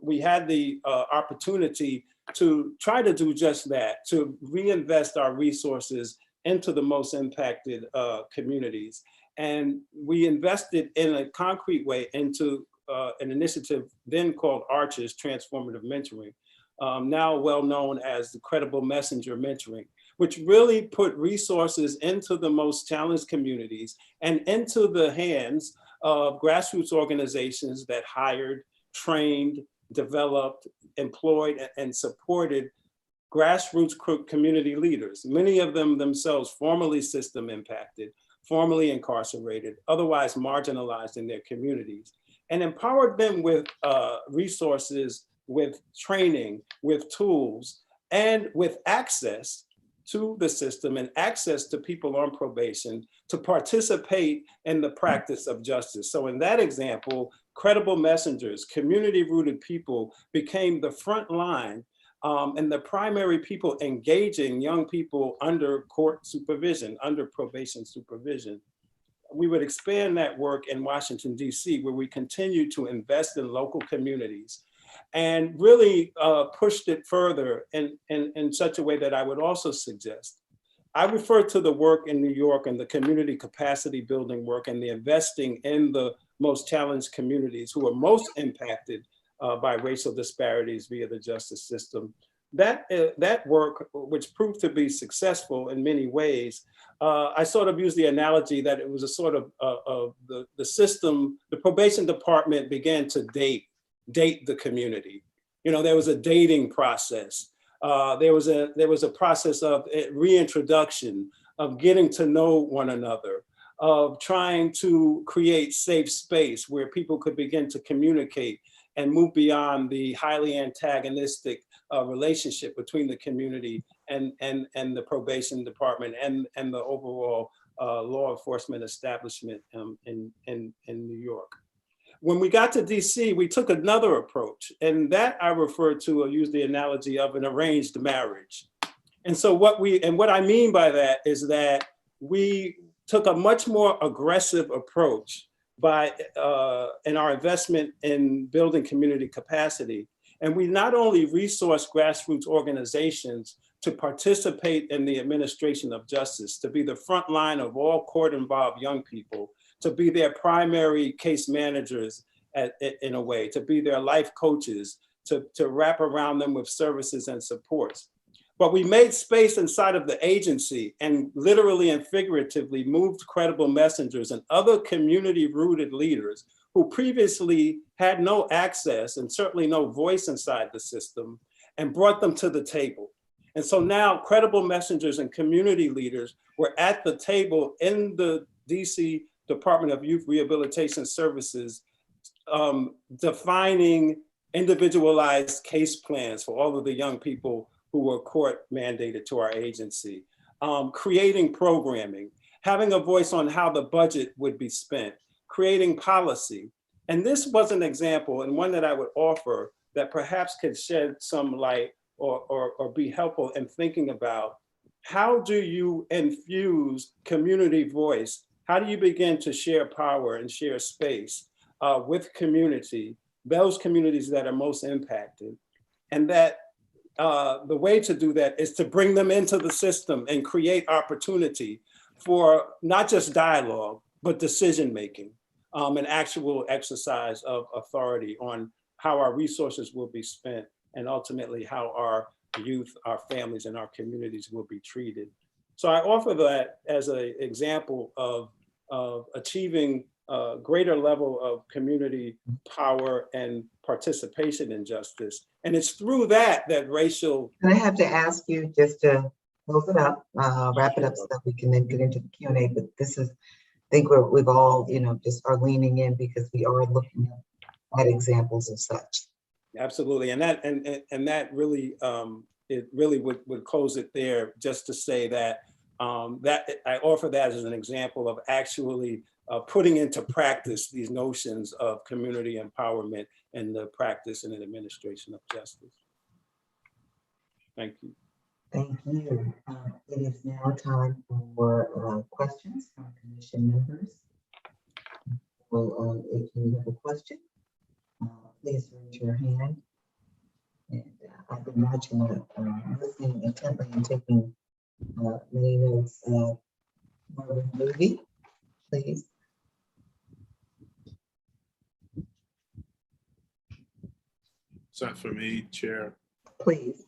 we had the opportunity to try to do just that, to reinvest our resources into the most impacted communities. And we invested in a concrete way into an initiative then called ARCHES, Transformative Mentoring, now well known as the Credible Messenger Mentoring, which really put resources into the most challenged communities and into the hands of grassroots organizations that hired, trained, developed, employed, and supported grassroots community leaders, many of them themselves formerly system impacted, formerly incarcerated, otherwise marginalized in their communities, and empowered them with resources, with training, with tools, and with access to the system and access to people on probation to participate in the practice of justice. So in that example, credible messengers, community-rooted people became the front line and the primary people engaging young people under court supervision, under probation supervision. We would expand that work in Washington, D.C., where we continue to invest in local communities and really pushed it further in such a way that I would also suggest. I refer to the work in New York and the community capacity building work and the investing in the most challenged communities who are most impacted by racial disparities via the justice system. That work, which proved to be successful in many ways, I sort of use the analogy that it was a sort of the system, the probation department began to date the community. You know, there was a dating process. There was a process of reintroduction, of getting to know one another, of trying to create safe space where people could begin to communicate and move beyond the highly antagonistic relationship between the community and the probation department and the overall law enforcement establishment in New York. When we got to DC, we took another approach, and that I refer to, I use the analogy of an arranged marriage. And so what I mean by that is that we took a much more aggressive approach in our investment in building community capacity. And we not only resource grassroots organizations to participate in the administration of justice, to be the front line of all court-involved young people, to be their primary case managers in a way, to be their life coaches, to wrap around them with services and supports. But we made space inside of the agency and literally and figuratively moved credible messengers and other community-rooted leaders who previously had no access and certainly no voice inside the system, and brought them to the table. And so now credible messengers and community leaders were at the table in the DC Department of Youth Rehabilitation Services, defining individualized case plans for all of the young people who were court mandated to our agency, creating programming, having a voice on how the budget would be spent, creating policy. And this was an example, and one that I would offer that perhaps could shed some light or be helpful in thinking about how do you infuse community voice? How do you begin to share power and share space with community, those communities that are most impacted? And that the way to do that is to bring them into the system and create opportunity for not just dialogue, but decision-making, an actual exercise of authority on how our resources will be spent and ultimately how our youth, our families, and our communities will be treated. So I offer that as an example of achieving a greater level of community power and participation in justice. And it's through that racial— And I have to ask you just to close it up, wrap it up so that we can then get into the Q&A. But this is, I think we've all, just are leaning in because we are looking at examples of such. Absolutely, and that really, it really would close it there, just to say that that I offer that as an example of actually putting into practice these notions of community empowerment in the practice and administration of justice. Thank you. Thank you. It is now time for questions from commission members. Well, if you have a question, please raise your hand. And I've been watching, listening intently and taking many notes. Marvin Movie, please. Is that for me, Chair? Please.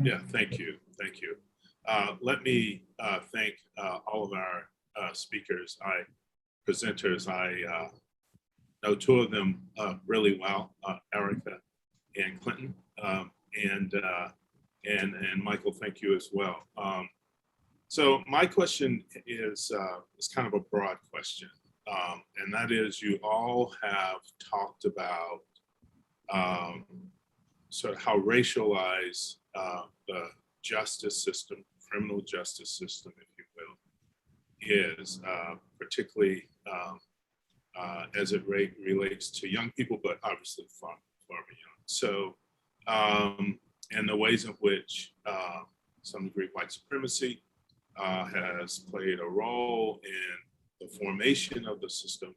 Yeah, thank you. Let me thank all of our speakers, presenters. I know two of them really well, Erica and Clinton, and Michael, thank you as well. So my question is kind of a broad question, and that is, you all have talked about sort of how racialized the justice system, criminal justice system, if you will, is, particularly as it relates to young people, but obviously far beyond. So, and the ways in which some degree white supremacy has played a role in the formation of the system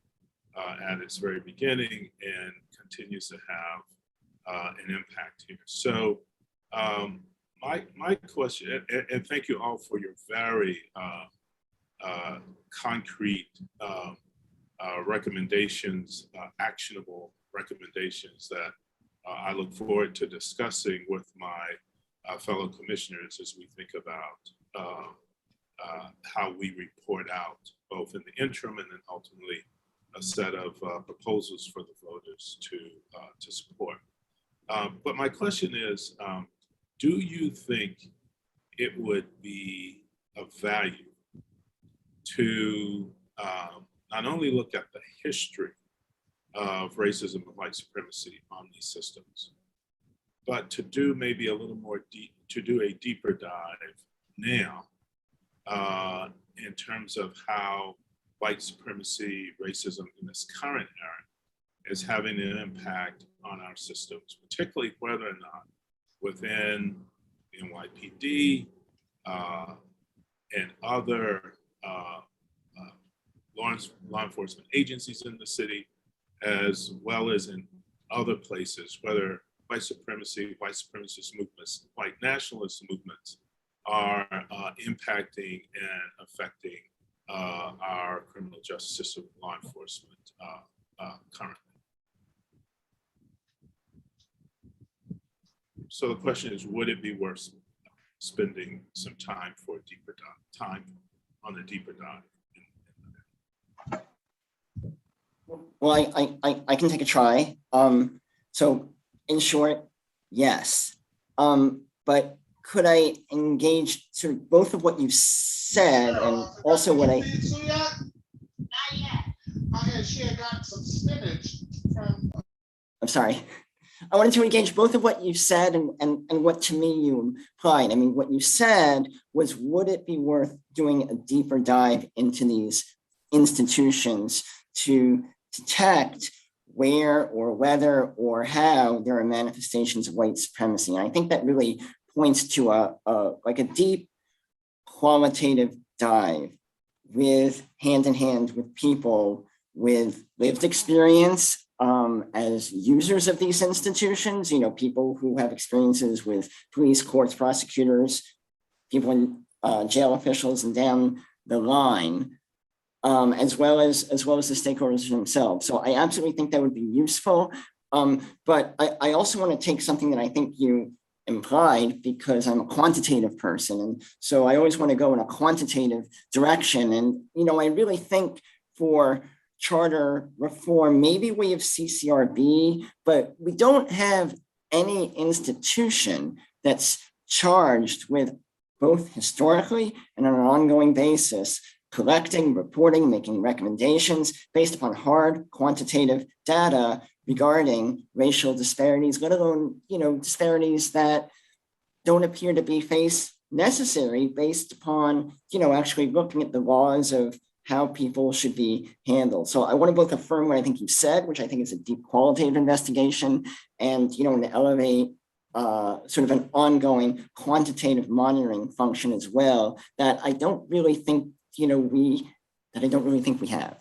at its very beginning and continues to have an impact here. So my question, and thank you all for your very concrete recommendations, actionable recommendations that I look forward to discussing with my fellow commissioners as we think about how we report out, both in the interim and then ultimately a set of proposals for the voters to support. But my question is, do you think it would be of value to not only look at the history of racism and white supremacy on these systems, but to do maybe a little more to do a deeper dive now in terms of how white supremacy, racism in this current era is having an impact on our systems, particularly whether or not within NYPD and other law enforcement agencies in the city, as well as in other places, whether white supremacy, white supremacist movements, white nationalist movements are impacting and affecting our criminal justice system, law enforcement currently. So the question is, would it be worth spending some time for a deeper dive, on a deeper dive? Well, I can take a try. So in short, yes. But could I engage sort of both of what you said and also what I... Not yet. She had got some spinach from... I'm sorry. I wanted to engage both of what you said and what to me you implied. I mean, what you said was, would it be worth doing a deeper dive into these institutions to detect where or whether or how there are manifestations of white supremacy? And I think that really points to a deep qualitative dive with hand in hand with people with lived experience as users of these institutions, people who have experiences with police, courts, prosecutors, people in jail officials and down the line, as well as the stakeholders themselves. So I absolutely think that would be useful. But I also want to take something that I think you implied, because I'm a quantitative person. And so I always want to go in a quantitative direction. And, I really think for charter reform, maybe we have CCRB, but we don't have any institution that's charged with both historically and on an ongoing basis collecting, reporting, making recommendations based upon hard quantitative data regarding racial disparities, let alone, disparities that don't appear to be necessary based upon, actually looking at the laws of how people should be handled. So I want to both affirm what I think you said, which I think is a deep qualitative investigation, and, and to elevate sort of an ongoing quantitative monitoring function as well, that I don't really think, we have.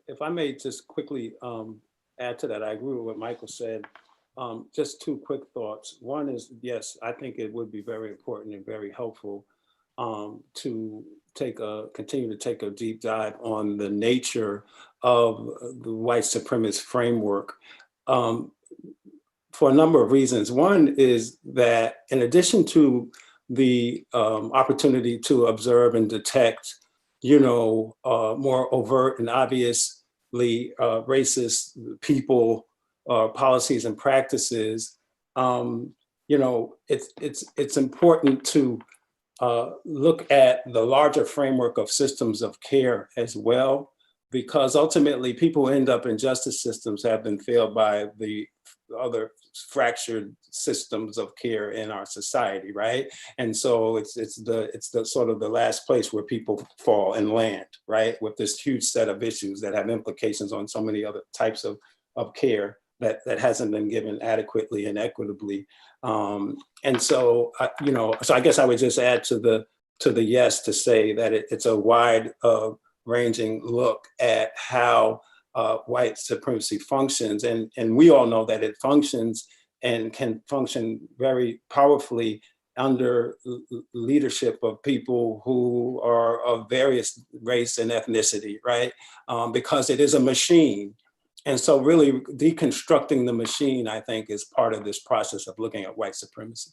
If I may just quickly add to that, I agree with what Michael said. Just two quick thoughts. One is, yes, I think it would be very important and very helpful to continue to take a deep dive on the nature of the white supremacist framework for a number of reasons. One is that in addition to the opportunity to observe and detect, more overt and obvious racist people, policies and practices, it's important to look at the larger framework of systems of care as well, because ultimately people end up in justice systems have been failed by the other fractured systems of care in our society, right? And so it's the sort of the last place where people fall and land, right? With this huge set of issues that have implications on so many other types of care that hasn't been given adequately and equitably. And so, so I guess I would just add to the yes to say that it's a wide ranging look at how white supremacy functions. And we all know that it functions and can function very powerfully under leadership of people who are of various race and ethnicity, right? Because it is a machine. And so really deconstructing the machine, I think, is part of this process of looking at white supremacy.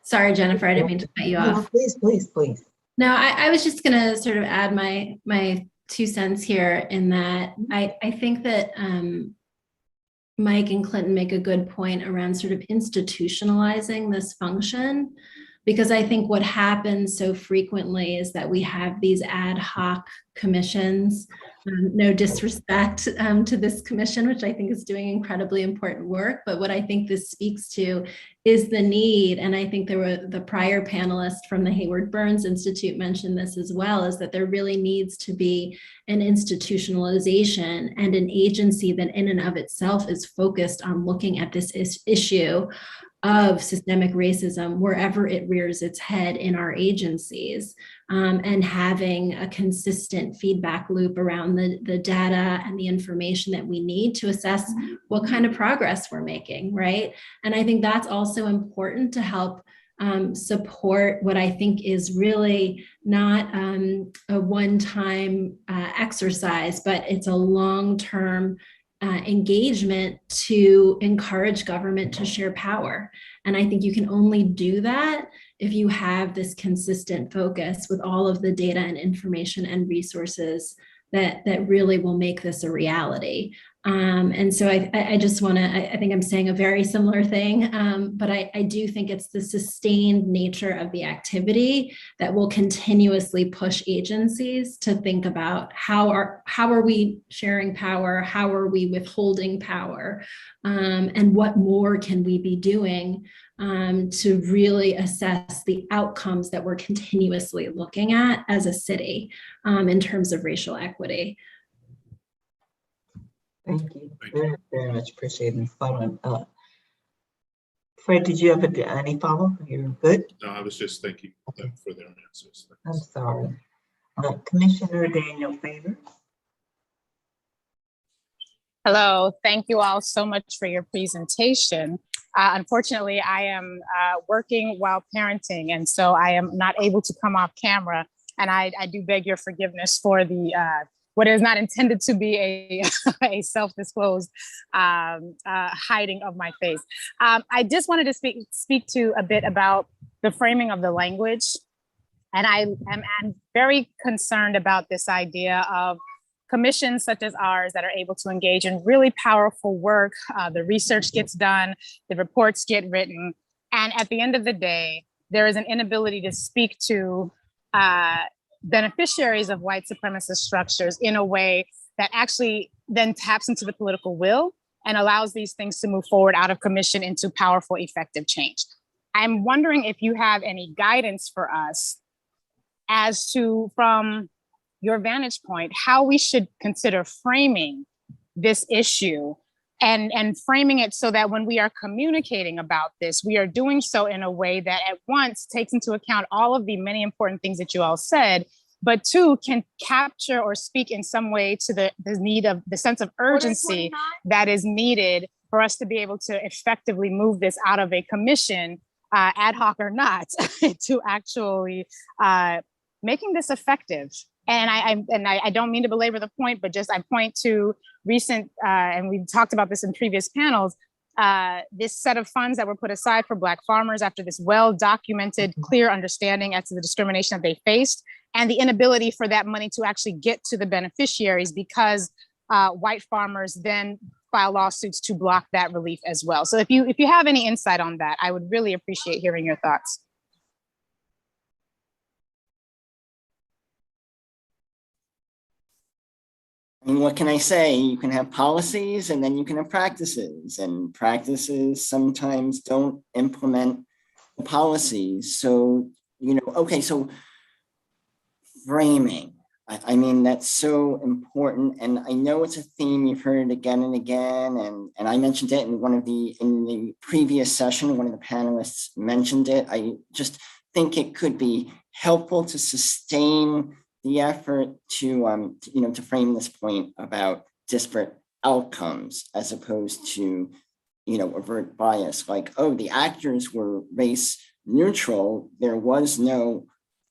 Sorry, Jennifer, I didn't mean to cut you off. Please. No, I was just going to sort of add my 2 cents here in that I think that Mike and Clinton make a good point around sort of institutionalizing this function, because I think what happens so frequently is that we have these ad hoc commissions. No disrespect to this commission, which I think is doing incredibly important work. But what I think this speaks to is the need, and I think there were the prior panelist from the Haywood Burns Institute mentioned this as well, is that there really needs to be an institutionalization and an agency that in and of itself is focused on looking at this issue of systemic racism wherever it rears its head in our agencies, and having a consistent feedback loop around the data and the information that we need to assess what kind of progress we're making, right? And I think that's also important to help support what I think is really not a one-time exercise, but it's a long-term engagement to encourage government to share power. And I think you can only do that if you have this consistent focus with all of the data and information and resources that really will make this a reality. And so I just want to, I think I'm saying a very similar thing, but I do think it's the sustained nature of the activity that will continuously push agencies to think about how are we sharing power, how are we withholding power, and what more can we be doing to really assess the outcomes that we're continuously looking at as a city in terms of racial equity. Thank you very, very much. Appreciate it. Following up. Fred, did you have any follow-up? You're good? No, I was just thanking them for their answers. I'm sorry. Commissioner Daniel Favor. Hello, thank you all so much for your presentation. Unfortunately, I am working while parenting, and so I am not able to come off camera. And I do beg your forgiveness for the what is not intended to be a self-disclosed hiding of my face. I just wanted to speak to a bit about the framing of the language. And I'm very concerned about this idea of commissions such as ours that are able to engage in really powerful work. The research gets done, the reports get written. And at the end of the day, there is an inability to speak to beneficiaries of white supremacist structures in a way that actually then taps into the political will and allows these things to move forward out of commission into powerful, effective change. I'm wondering if you have any guidance for us as to, from your vantage point, how we should consider framing this issue and framing it so that when we are communicating about this, we are doing so in a way that at once takes into account all of the many important things that you all said, but two, can capture or speak in some way to the need of the sense of urgency that is needed for us to be able to effectively move this out of a commission, ad hoc or not, to actually making this effective. And I don't mean to belabor the point, but just I point to recent, and we've talked about this in previous panels, this set of funds that were put aside for Black farmers after this well-documented, clear understanding as to the discrimination that they faced, and the inability for that money to actually get to the beneficiaries because white farmers then file lawsuits to block that relief as well. So if you have any insight on that, I would really appreciate hearing your thoughts. I mean, what can I say? You can have policies and then you can have practices, and practices sometimes don't implement the policies. So, okay, so framing. I mean, that's so important. And I know it's a theme, you've heard it again and again. And I mentioned it in in the previous session, one of the panelists mentioned it. I just think it could be helpful to sustain the effort to frame this point about disparate outcomes as opposed to, overt bias, like, oh, the actors were race neutral. There was no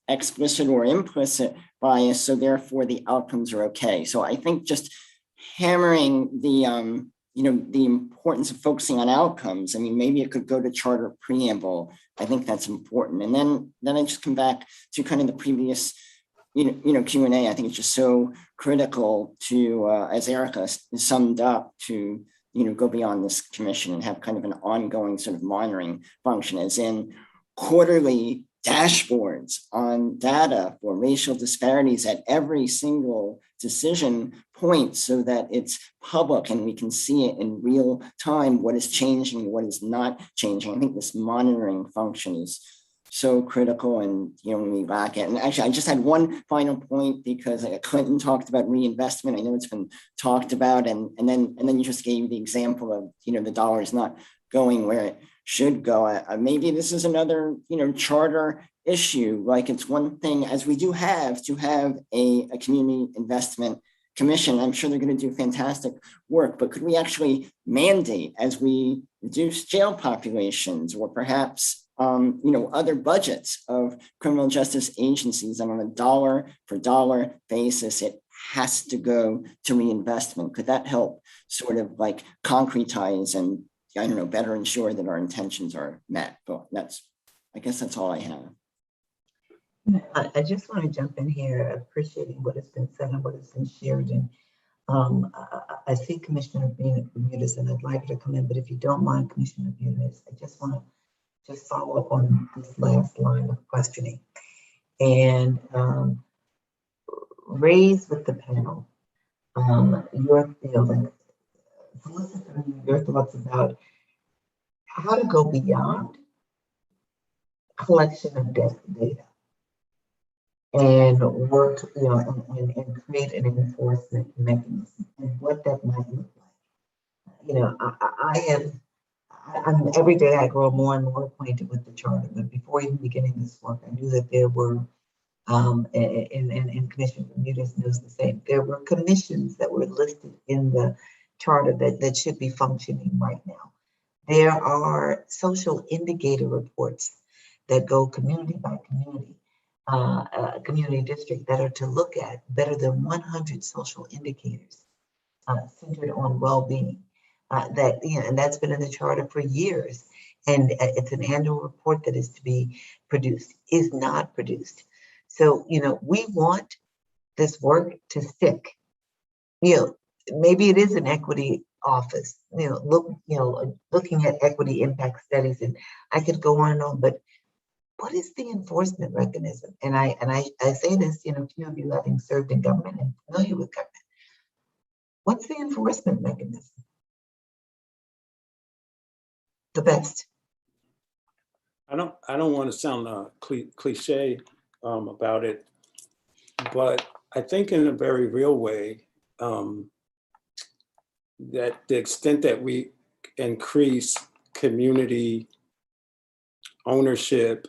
explicit or implicit bias, so therefore the outcomes are okay. So I think just hammering the importance of focusing on outcomes. I mean, maybe it could go to charter preamble. I think that's important. And then I just come back to kind of the previous Q&A. I think it's just so critical to, as Erica summed up, to go beyond this commission and have kind of an ongoing sort of monitoring function, as in quarterly dashboards on data for racial disparities at every single decision point, so that it's public and we can see it in real time, what is changing, what is not changing. I think this monitoring function is so critical, and we lack it. And actually, I just had one final point, because Clinton talked about reinvestment. I know it's been talked about, and then you just gave the example of the dollar is not going where it should go. Maybe this is another charter issue. Like, it's one thing, as we do have to have a community investment commission. I'm sure they're going to do fantastic work, but could we actually mandate, as we reduce jail populations, or perhaps other budgets of criminal justice agencies, and on a dollar for dollar basis, it has to go to reinvestment? Could that help sort of like concretize and, better ensure that our intentions are met? But I guess that's all I have. I just want to jump in here, appreciating what has been said and what has been shared. And I see Commissioner Bermudez, and I'd like her to come in, but if you don't mind, Commissioner Bermudez, I just want to follow up on this last line of questioning and raise with the panel solicit your thoughts about how to go beyond collection of data and work, and create an enforcement mechanism, and what that might look like. I'm every day I grow more and more acquainted with the charter, but before even beginning this work, I knew that there were, and Commissioner Bermudez knows the same, there were commissions that were listed in the charter that should be functioning right now. There are social indicator reports that go community by community, community district, that are to look at better than 100 social indicators centered on well-being. And that's been in the charter for years, and it's an annual report that is to be produced, is not produced. So we want this work to stick. Maybe it is an equity office. Looking at equity impact studies, and I could go on and on. But what is the enforcement mechanism? And I say this, few of you having served in government and familiar with government. What's the enforcement mechanism? The best. I don't want to sound cliche about it, but I think in a very real way that the extent that we increase community ownership,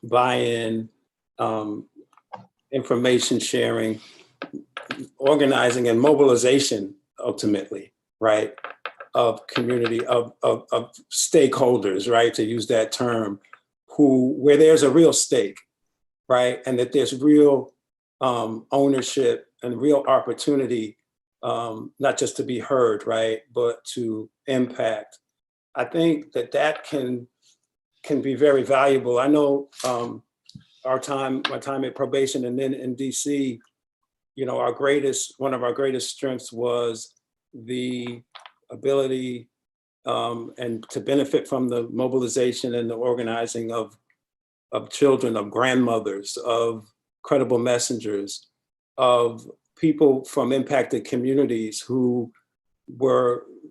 buy-in, information sharing, organizing, and mobilization, ultimately, right, of community, of stakeholders, right, to use that term, where there's a real stake, right, and that there's real ownership and real opportunity not just to be heard, right, but to impact. I think that can be very valuable. I know my time at probation and then in DC, you know, one of our greatest strengths was the ability and to benefit from the mobilization and the organizing of children, of grandmothers, of credible messengers, of people from impacted communities who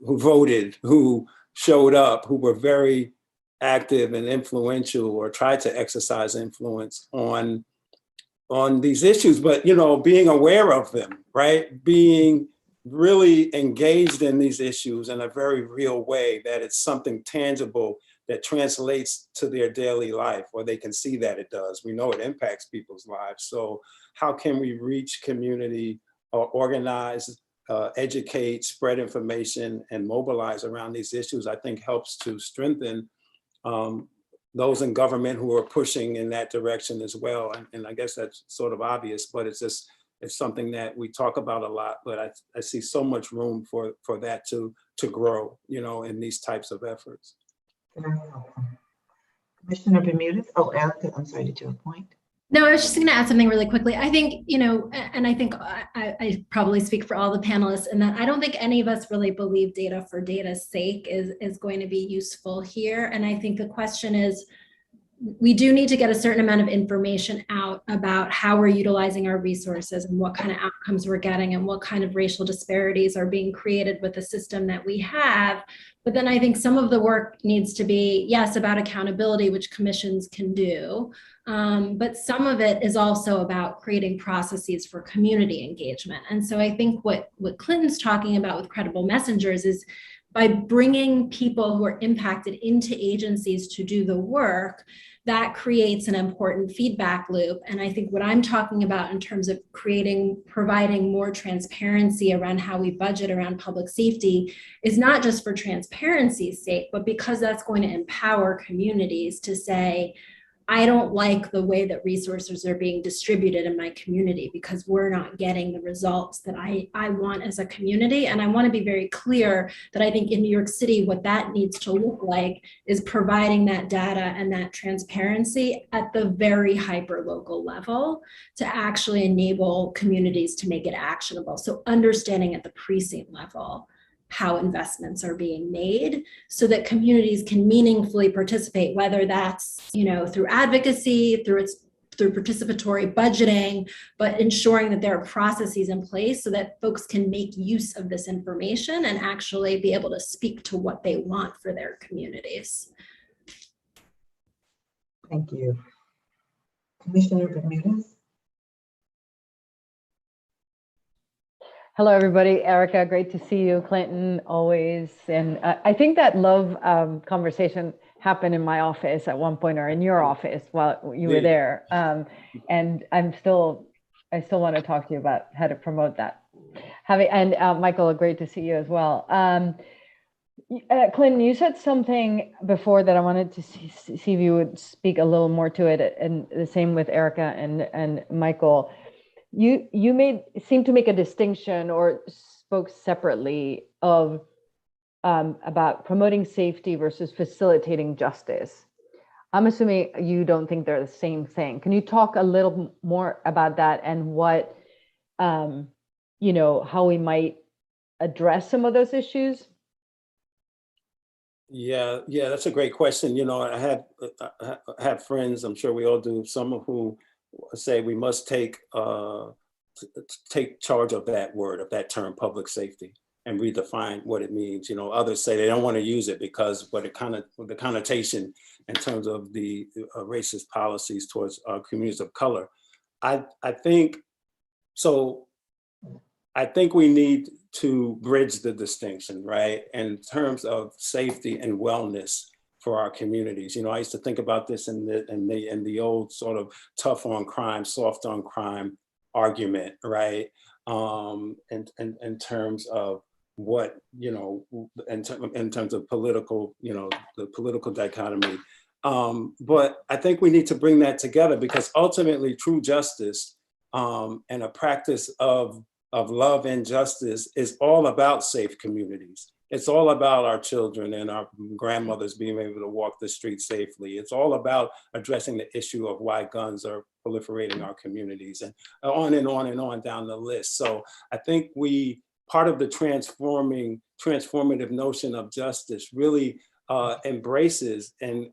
voted, who showed up, who were very active and influential or tried to exercise influence on these issues, but, you know, being aware of them, right? Being really engaged in these issues in a very real way, that it's something tangible that translates to their daily life, or they can see that it does. We know it impacts people's lives. So how can we reach community, or organize, educate, spread information, and mobilize around these issues, I think helps to strengthen those in government who are pushing in that direction as well. And I guess that's sort of obvious, but it's something that we talk about a lot, but I see so much room for that to grow, you know, in these types of efforts. Very helpful. Commissioner Bermudez. Oh, Erica, I'm sorry, did you have a point? No, I was just going to add something really quickly. I think, you know, and I think I probably speak for all the panelists in that I don't think any of us really believe data for data's sake is going to be useful here. And I think the question is, we do need to get a certain amount of information out about how we're utilizing our resources and what kind of outcomes we're getting and what kind of racial disparities are being created with the system that we have. But then I think some of the work needs to be, yes, about accountability, which commissions can do. But some of it is also about creating processes for community engagement. And so I think what Clinton's talking about with credible messengers is by bringing people who are impacted into agencies to do the work, that creates an important feedback loop. And I think what I'm talking about in terms of providing more transparency around how we budget around public safety is not just for transparency's sake, but because that's going to empower communities to say, I don't like the way that resources are being distributed in my community because we're not getting the results that I want as a community. And I want to be very clear that I think in New York City, what that needs to look like is providing that data and that transparency at the very hyper local level to actually enable communities to make it actionable. So understanding at the precinct level how investments are being made so that communities can meaningfully participate, whether that's, you know, through advocacy, through participatory budgeting, but ensuring that there are processes in place so that folks can make use of this information and actually be able to speak to what they want for their communities. Thank you. Commissioner Bermudez. Hello, everybody. Erica, great to see you. Clinton, always. And I think that love conversation happened in my office at one point, or in your office while you were there. And I still want to talk to you about how to promote that. And Michael, great to see you as well. Clinton, you said something before that I wanted to see if you would speak a little more to it, and the same with Erica and Michael. You seem to make a distinction or spoke separately of about promoting safety versus facilitating justice. I'm assuming you don't think they're the same thing. Can you talk a little more about that and what, you know, how we might address some of those issues? Yeah, that's a great question. You know, I have friends, I'm sure we all do, some of who say we must take charge of that word, of that term, public safety, and redefine what it means. You know, others say they don't want to use it because the connotation in terms of the racist policies towards communities of color. I think we need to bridge the distinction, right, in terms of safety and wellness for our communities. You know, I used to think about this in the old sort of tough on crime, soft on crime argument, right? In terms of what, you know, in terms of political, you know, the political dichotomy. But I think we need to bring that together because ultimately true justice and a practice of of love and justice is all about safe communities. It's all about our children and our grandmothers being able to walk the street safely. It's all about addressing the issue of why guns are proliferating our communities, and on and on and on down the list. So I think part of the transformative notion of justice really embraces and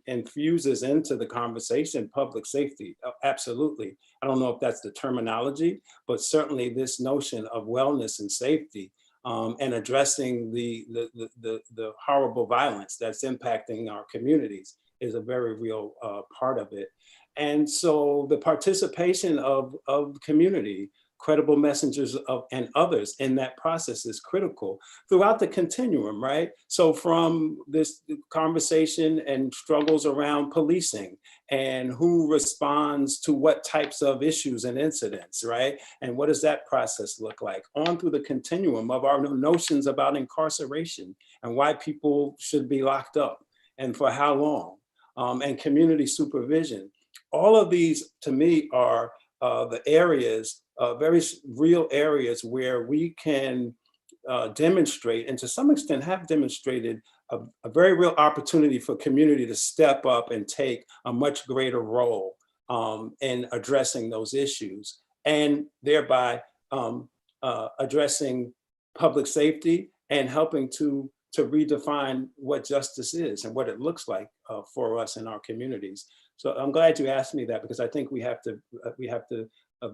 infuses into the conversation public safety. Absolutely. I don't know if that's the terminology, but certainly this notion of wellness and safety, and addressing the horrible violence that's impacting our communities is a very real part of it. And so the participation of community, credible messengers and others in that process is critical throughout the continuum, right? So from this conversation and struggles around policing and who responds to what types of issues and incidents, right? And what does that process look like? On through the continuum of our notions about incarceration and why people should be locked up and for how long, and community supervision. All of these, to me, are the areas, very real areas where we can demonstrate, and to some extent have demonstrated, a very real opportunity for community to step up and take a much greater role in addressing those issues, and thereby addressing public safety and helping to redefine what justice is and what it looks like for us in our communities. So I'm glad you asked me that, because I think we have to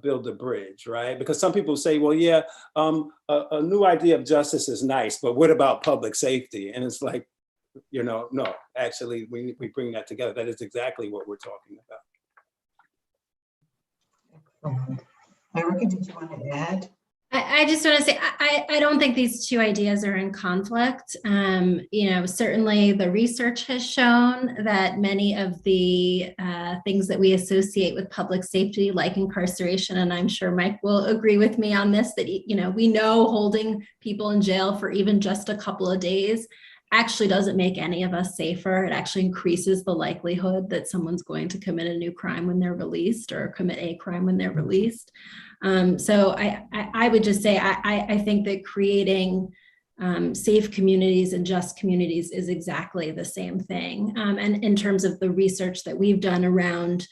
build a bridge, right? Because some people say, well, yeah, a new idea of justice is nice, but what about public safety? And it's like, no, actually, we bring that together. That is exactly what we're talking about. Excellent. Erica, did you want to add? I just want to say, I don't think these two ideas are in conflict. Certainly the research has shown that many of the things that we associate with public safety, like incarceration, and I'm sure Mike will agree with me on this, that, we know holding people in jail for even just a couple of days actually doesn't make any of us safer. It actually increases the likelihood that someone's going to commit a new crime when they're released, or commit a crime when they're released. So I would just say, I think that creating safe communities and just communities is exactly the same thing. And in terms of the research that we've done around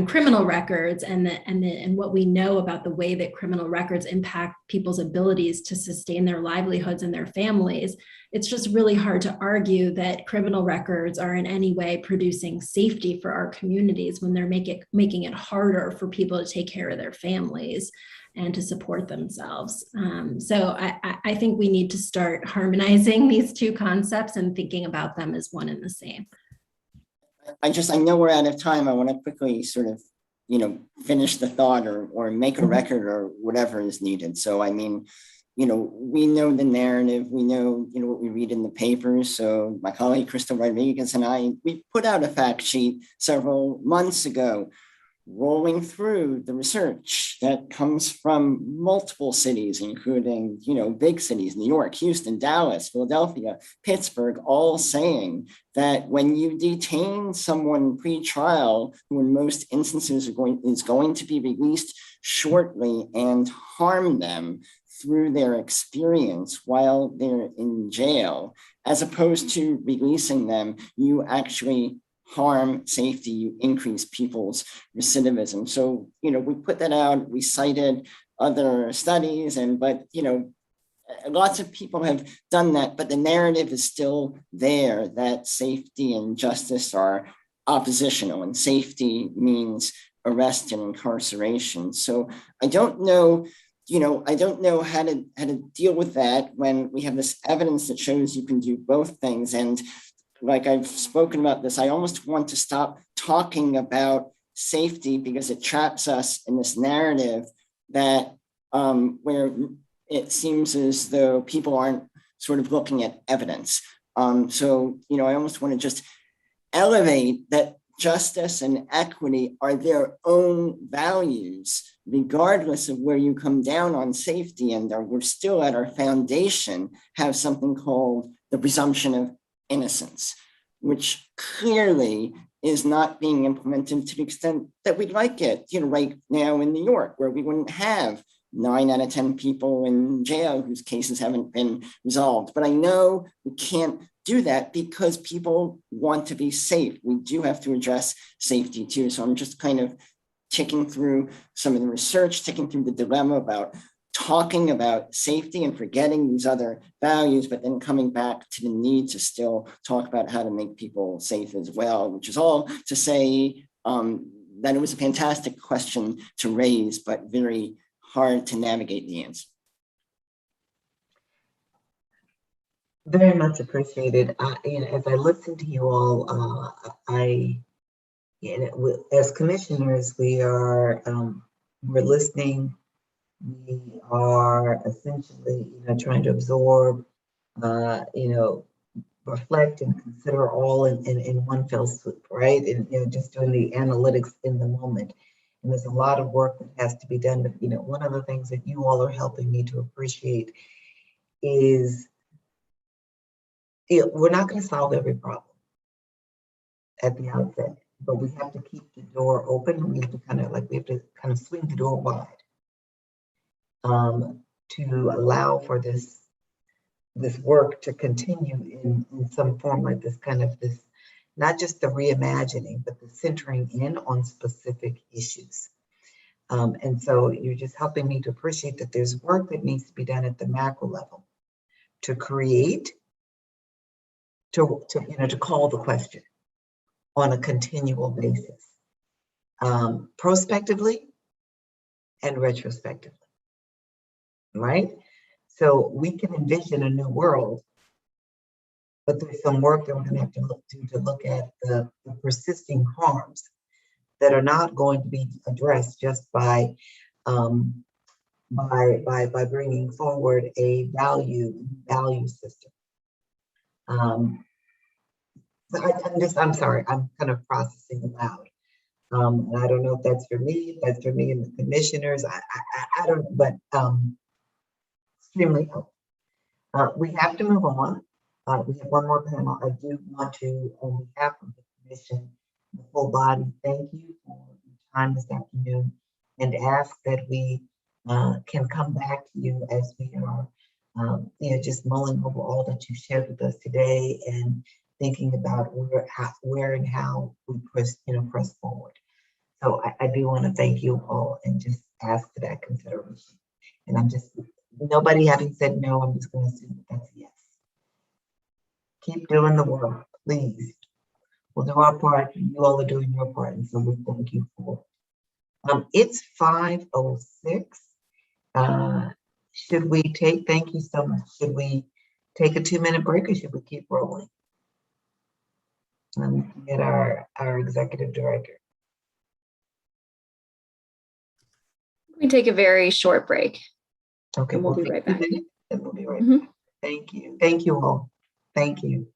criminal records and what we know about the way that criminal records impact people's abilities to sustain their livelihoods and their families, it's just really hard to argue that criminal records are in any way producing safety for our communities when they're making it harder for people to take care of their families and to support themselves. So I think we need to start harmonizing these two concepts and thinking about them as one and the same. I know we're out of time. I want to quickly sort of, finish the thought or make a record or whatever is needed. So, we know the narrative, we know, what we read in the papers. So my colleague, Crystal Rodriguez, and I, we put out a fact sheet several months ago, rolling through the research that comes from multiple cities, including, big cities, New York, Houston, Dallas, Philadelphia, Pittsburgh, all saying that when you detain someone pre-trial, who in most instances is going to be released shortly, and harm them through their experience while they're in jail, as opposed to releasing them, you actually harm safety, you increase people's recidivism. So, we put that out, we cited other studies, but lots of people have done that, but the narrative is still there that safety and justice are oppositional, and safety means arrest and incarceration. So I don't know how to deal with that when we have this evidence that shows you can do both things. And like I've spoken about this, I almost want to stop talking about safety because it traps us in this narrative that where it seems as though people aren't sort of looking at evidence. So, I almost want to just elevate that justice and equity are their own values, regardless of where you come down on safety. And we're still at our foundation, have something called the presumption of innocence. which clearly is not being implemented to the extent that we'd like it. Right now in New York, where we wouldn't have 9 out of 10 people in jail whose cases haven't been resolved. But I know we can't do that because people want to be safe. We do have to address safety too. So I'm just kind of ticking through some of the research, ticking through the dilemma about talking about safety and forgetting these other values, but then coming back to the need to still talk about how to make people safe as well, which is all to say that it was a fantastic question to raise, but very hard to navigate the answer. Very much appreciated. As I listen to you all, as commissioners, we're listening. We are essentially, trying to absorb, reflect and consider all in one fell swoop, right? And just doing the analytics in the moment. And there's a lot of work that has to be done. But one of the things that you all are helping me to appreciate is we're not going to solve every problem at the outset, but we have to keep the door open. We have to kind of swing the door wide. To allow for this work to continue in some form, like this not just the reimagining, but the centering in on specific issues. And so you're just helping me to appreciate that there's work that needs to be done at the macro level to create, to call the question on a continual basis, prospectively and retrospectively. Right? So we can envision a new world, but there's some work that we're going to have to look at the persisting harms that are not going to be addressed just by bringing forward a value system. I'm sorry, I'm kind of processing aloud. And I don't know if that's for me, and the commissioners. I don't, but extremely helpful. We have to move on. We have one more panel. I do want to, on behalf of the commission, the full body, thank you for your time this afternoon, and ask that we can come back to you as we are, just mulling over all that you shared with us today and thinking about where and how we press forward. So I do want to thank you all and just ask for that consideration. And I'm just, nobody having said no, I'm just going to assume that that's a yes. Keep doing the work, please. We'll do our part, you all are doing your part, and so we thank you for it. It's 5:06. Should we take, thank you so much. Should we take a 2-minute break or should we keep rolling? Let me get our executive director. We take a very short break. Okay, and we'll be right back. And we'll be right back. Thank you. Thank you all. Thank you.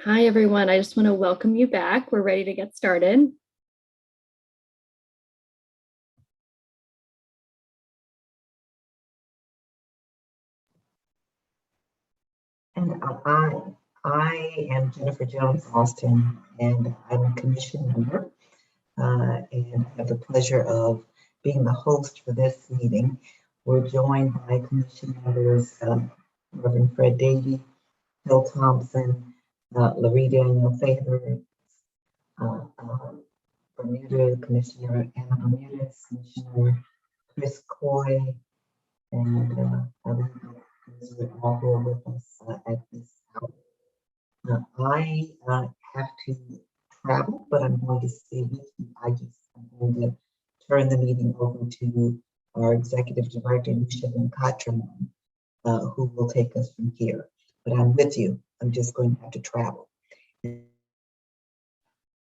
Hi, everyone. I just want to welcome you back. We're ready to get started. And I am Jennifer Jones Austin, and I'm a commission member, and have the pleasure of being the host for this meeting. We're joined by commission members, Reverend Fred Davey, Phil Thompson, Larry Daniel Favor, Bermuda, Commissioner Anna Bermudez, Commissioner Chris Coy, and I believe those are all who are with us at this hour. I have to travel, but I'm going to stay with you. I'm going to turn the meeting over to our Executive Director, Nisha Katramon, who will take us from here. But I'm with you. I'm just going to have to travel.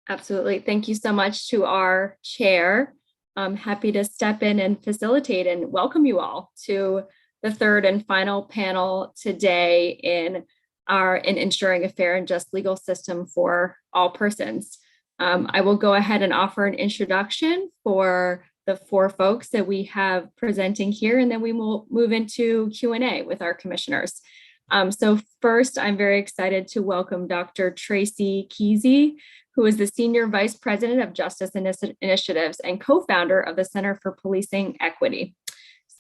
Absolutely. Thank you so much to our chair. I'm happy to step in and facilitate and welcome you all to the third and final panel today in ensuring a fair and just legal system for all persons. I will go ahead and offer an introduction for the four folks that we have presenting here, and then we will move into Q&A with our commissioners. So first, I'm very excited to welcome Dr. Tracie Keesee, who is the Senior Vice President of Justice Initiatives and co-founder of the Center for Policing Equity.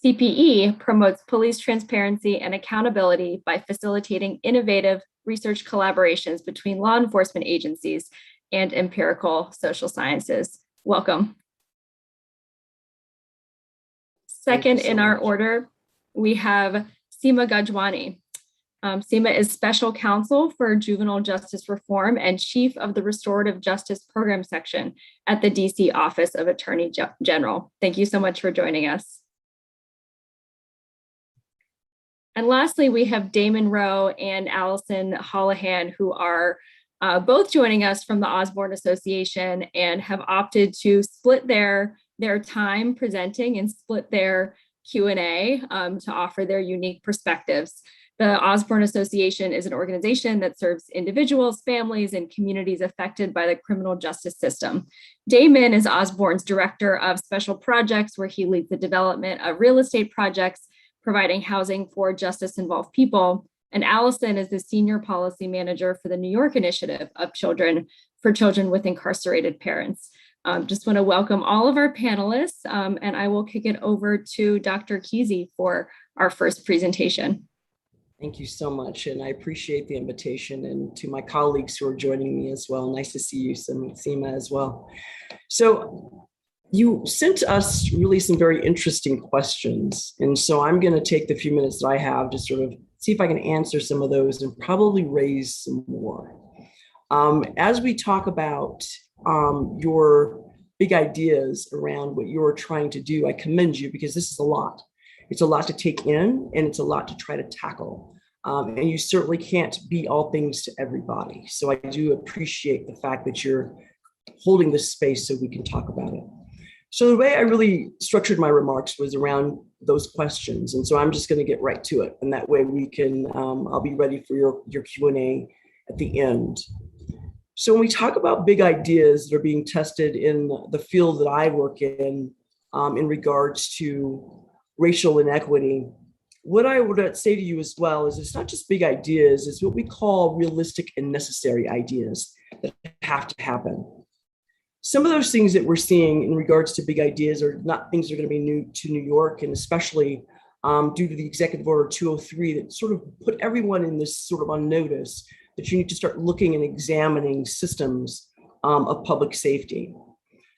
CPE promotes police transparency and accountability by facilitating innovative research collaborations between law enforcement agencies and empirical social sciences. Welcome. Second in our order, we have Seema Gajwani. Seema is Special Counsel for Juvenile Justice Reform and Chief of the Restorative Justice Program Section at the DC Office of Attorney General. Thank you so much for joining us. And lastly, we have Damon, Rowe, and Allison Hollihan, who are both joining us from the Osborne Association and have opted to split their time presenting and split their Q&A to offer their unique perspectives. The Osborne Association is an organization that serves individuals, families, and communities affected by the criminal justice system. Damon is Osborne's Director of Special Projects, where he leads the development of real estate projects, providing housing for justice-involved people. And Allison is the Senior Policy Manager for the New York Initiative of Children with Incarcerated Parents. Just want to welcome all of our panelists, and I will kick it over to Dr. Keesee for our first presentation. Thank you so much, and I appreciate the invitation, and to my colleagues who are joining me as well. Nice to see you, Seema, as well. So you sent us really some very interesting questions, and so I'm going to take the few minutes that I have to sort of see if I can answer some of those and probably raise some more. As we talk about your big ideas around what you're trying to do, I commend you because this is a lot. It's a lot to take in, and it's a lot to try to tackle. And you certainly can't be all things to everybody. So I do appreciate the fact that you're holding this space so we can talk about it. So the way I really structured my remarks was around those questions. And so I'm just going to get right to it. And that way we can, I'll be ready for your Q&A at the end. So when we talk about big ideas that are being tested in the field that I work in regards to racial inequity, what I would say to you as well is it's not just big ideas, it's what we call realistic and necessary ideas that have to happen. Some of those things that we're seeing in regards to big ideas are not things that are going to be new to New York, and especially due to the Executive Order 203 that sort of put everyone in this sort of on notice that you need to start looking and examining systems of public safety.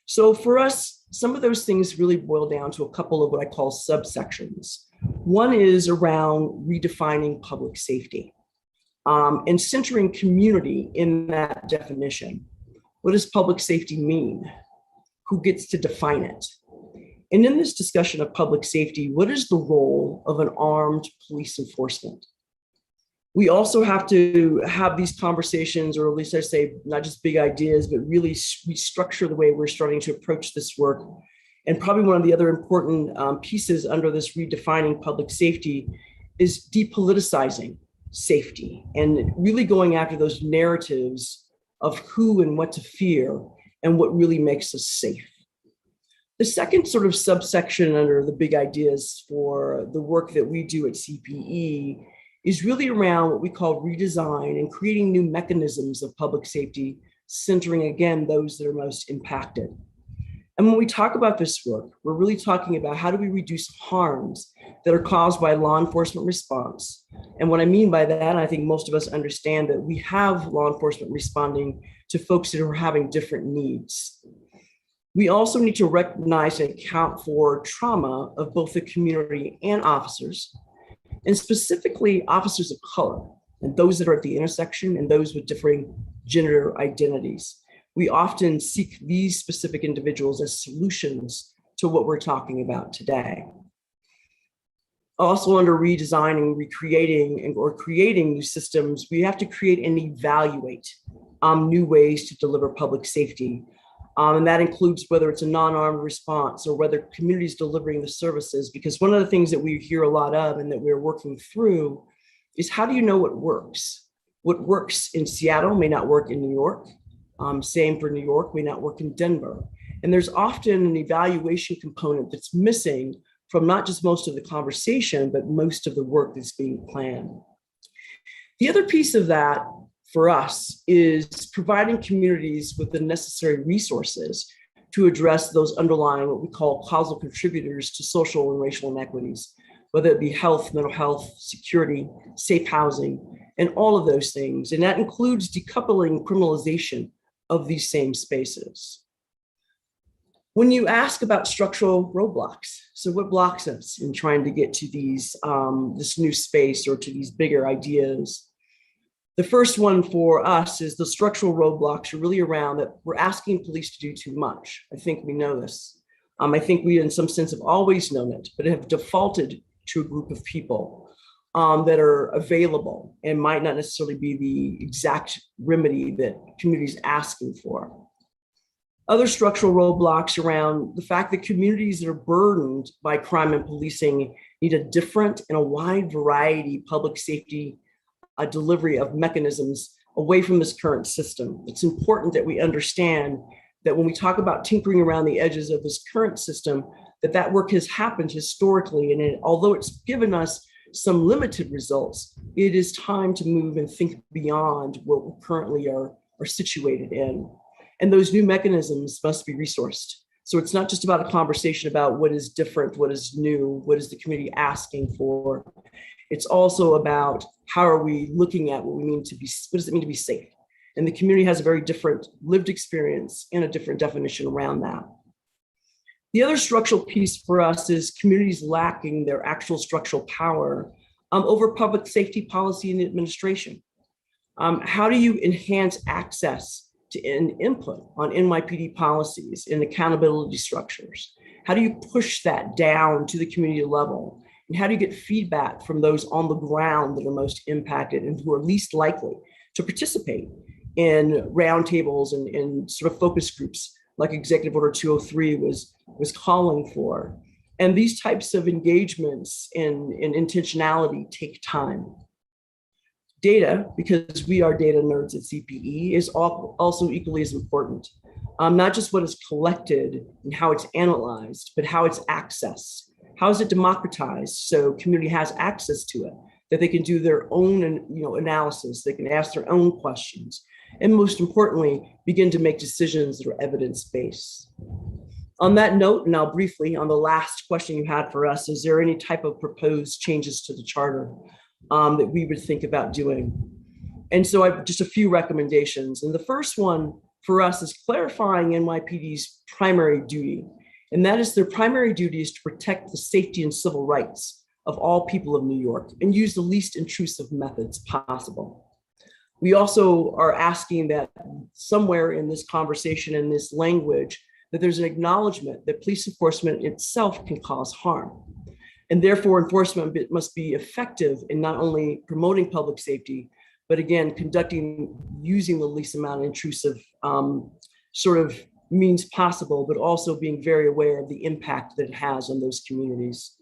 So for us, some of those things really boil down to a couple of what I call subsections. One is around redefining public safety and centering community in that definition. What does public safety mean? Who gets to define it? And in this discussion of public safety, what is the role of an armed police enforcement? We also have to have these conversations, or at least I say, not just big ideas, but really restructure the way we're starting to approach this work. And probably one of the other important pieces under this redefining public safety is depoliticizing safety and really going after those narratives of who and what to fear and what really makes us safe. The second sort of subsection under the big ideas for the work that we do at CPE is really around what we call redesign and creating new mechanisms of public safety, centering again those that are most impacted. And when we talk about this work, we're really talking about how do we reduce harms that are caused by law enforcement response. And what I mean by that, I think most of us understand that we have law enforcement responding to folks that are having different needs. We also need to recognize and account for trauma of both the community and officers, and specifically officers of color, and those that are at the intersection and those with differing gender identities. We often seek these specific individuals as solutions to what we're talking about today. Also under redesigning, recreating, or creating new systems, we have to create and evaluate new ways to deliver public safety. And that includes whether it's a non-armed response or whether communities delivering the services, because one of the things that we hear a lot of and that we're working through is how do you know what works? What works in Seattle may not work in New York. Same for New York, may not work in Denver. And there's often an evaluation component that's missing from not just most of the conversation, but most of the work that's being planned. The other piece of that for us is providing communities with the necessary resources to address those underlying what we call causal contributors to social and racial inequities, whether it be health, mental health, security, safe housing, and all of those things. And that includes decoupling criminalization of these same spaces. When you ask about structural roadblocks, so what blocks us in trying to get to these, this new space or to these bigger ideas? The first one for us is the structural roadblocks are really around that we're asking police to do too much. I think we know this. I think we, in some sense, have always known it, but have defaulted to a group of people that are available and might not necessarily be the exact remedy that communities are asking for. Other structural roadblocks around the fact that communities that are burdened by crime and policing need a different and a wide variety of public safety delivery of mechanisms away from this current system. It's important that we understand that when we talk about tinkering around the edges of this current system, that work has happened historically. And although it's given us some limited results, it is time to move and think beyond what we currently are situated in. And those new mechanisms must be resourced. So it's not just about a conversation about what is different, what is new, what is the community asking for. It's also about how are we looking at what we mean to be, what does it mean to be safe? And the community has a very different lived experience and a different definition around that. The other structural piece for us is communities lacking their actual structural power over public safety policy and administration. How do you enhance access to input on NYPD policies and accountability structures? How do you push that down to the community level? And how do you get feedback from those on the ground that are most impacted and who are least likely to participate in roundtables and sort of focus groups like Executive Order 203 was calling for? And these types of engagements and intentionality take time. Data, because we are data nerds at CPE, is also equally as important. Not just what is collected and how it's analyzed, but how it's accessed. How is it democratized so community has access to it, that they can do their own analysis, they can ask their own questions, and most importantly, begin to make decisions that are evidence-based. On that note, and now briefly on the last question you had for us, is there any type of proposed changes to the charter that we would think about doing? And so I've just a few recommendations. And the first one for us is clarifying NYPD's primary duty. And that is their primary duty is to protect the safety and civil rights of all people of New York and use the least intrusive methods possible. We also are asking that somewhere in this conversation, in this language, that there's an acknowledgement that police enforcement itself can cause harm. And therefore enforcement must be effective in not only promoting public safety, but again, using the least amount of intrusive sort of means possible, but also being very aware of the impact that it has on those communities.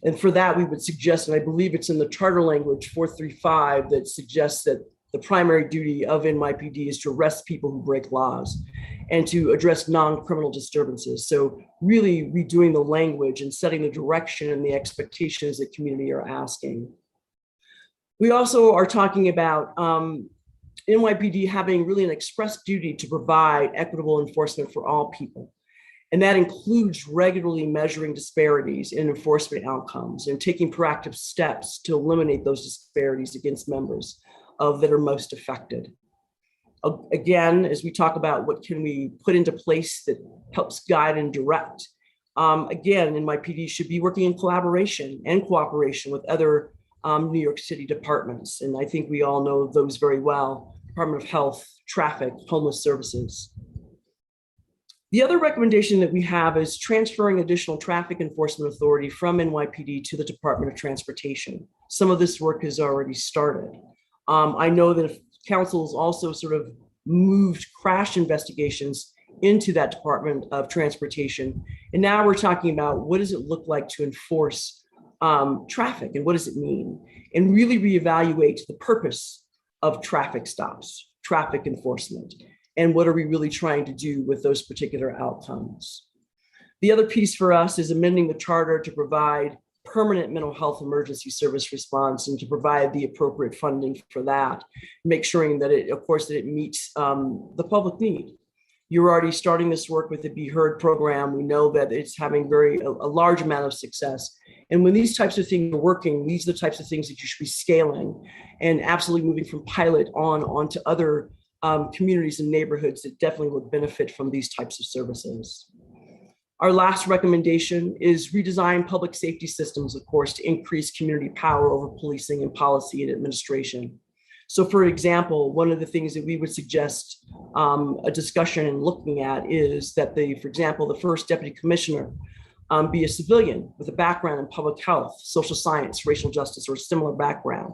And for that, we would suggest, and I believe it's in the charter language 435, that suggests that the primary duty of NYPD is to arrest people who break laws and to address non-criminal disturbances. So really redoing the language and setting the direction and the expectations that community are asking. We also are talking about NYPD having really an express duty to provide equitable enforcement for all people. And that includes regularly measuring disparities in enforcement outcomes and taking proactive steps to eliminate those disparities against members that are most affected. Again, as we talk about what can we put into place that helps guide and direct, again, NYPD should be working in collaboration and cooperation with other New York City departments. And I think we all know those very well: Department of Health, Traffic, Homeless Services. The other recommendation that we have is transferring additional traffic enforcement authority from NYPD to the Department of Transportation. Some of this work has already started. I know that Counsel has also sort of moved crash investigations into that Department of Transportation. And now we're talking about what does it look like to enforce traffic, and what does it mean? And really reevaluate the purpose of traffic stops, traffic enforcement, and what are we really trying to do with those particular outcomes. The other piece for us is amending the charter to provide permanent mental health emergency service response and to provide the appropriate funding for that, make sure that it, of course, that it meets the public need. You're already starting this work with the Be Heard program. We know that it's having a large amount of success. And when these types of things are working, these are the types of things that you should be scaling and absolutely moving from pilot onto other communities and neighborhoods that definitely would benefit from these types of services. Our last recommendation is redesign public safety systems, of course, to increase community power over policing and policy and administration. So for example, one of the things that we would suggest a discussion and looking at is that for example, the first deputy commissioner be a civilian with a background in public health, social science, racial justice, or a similar background.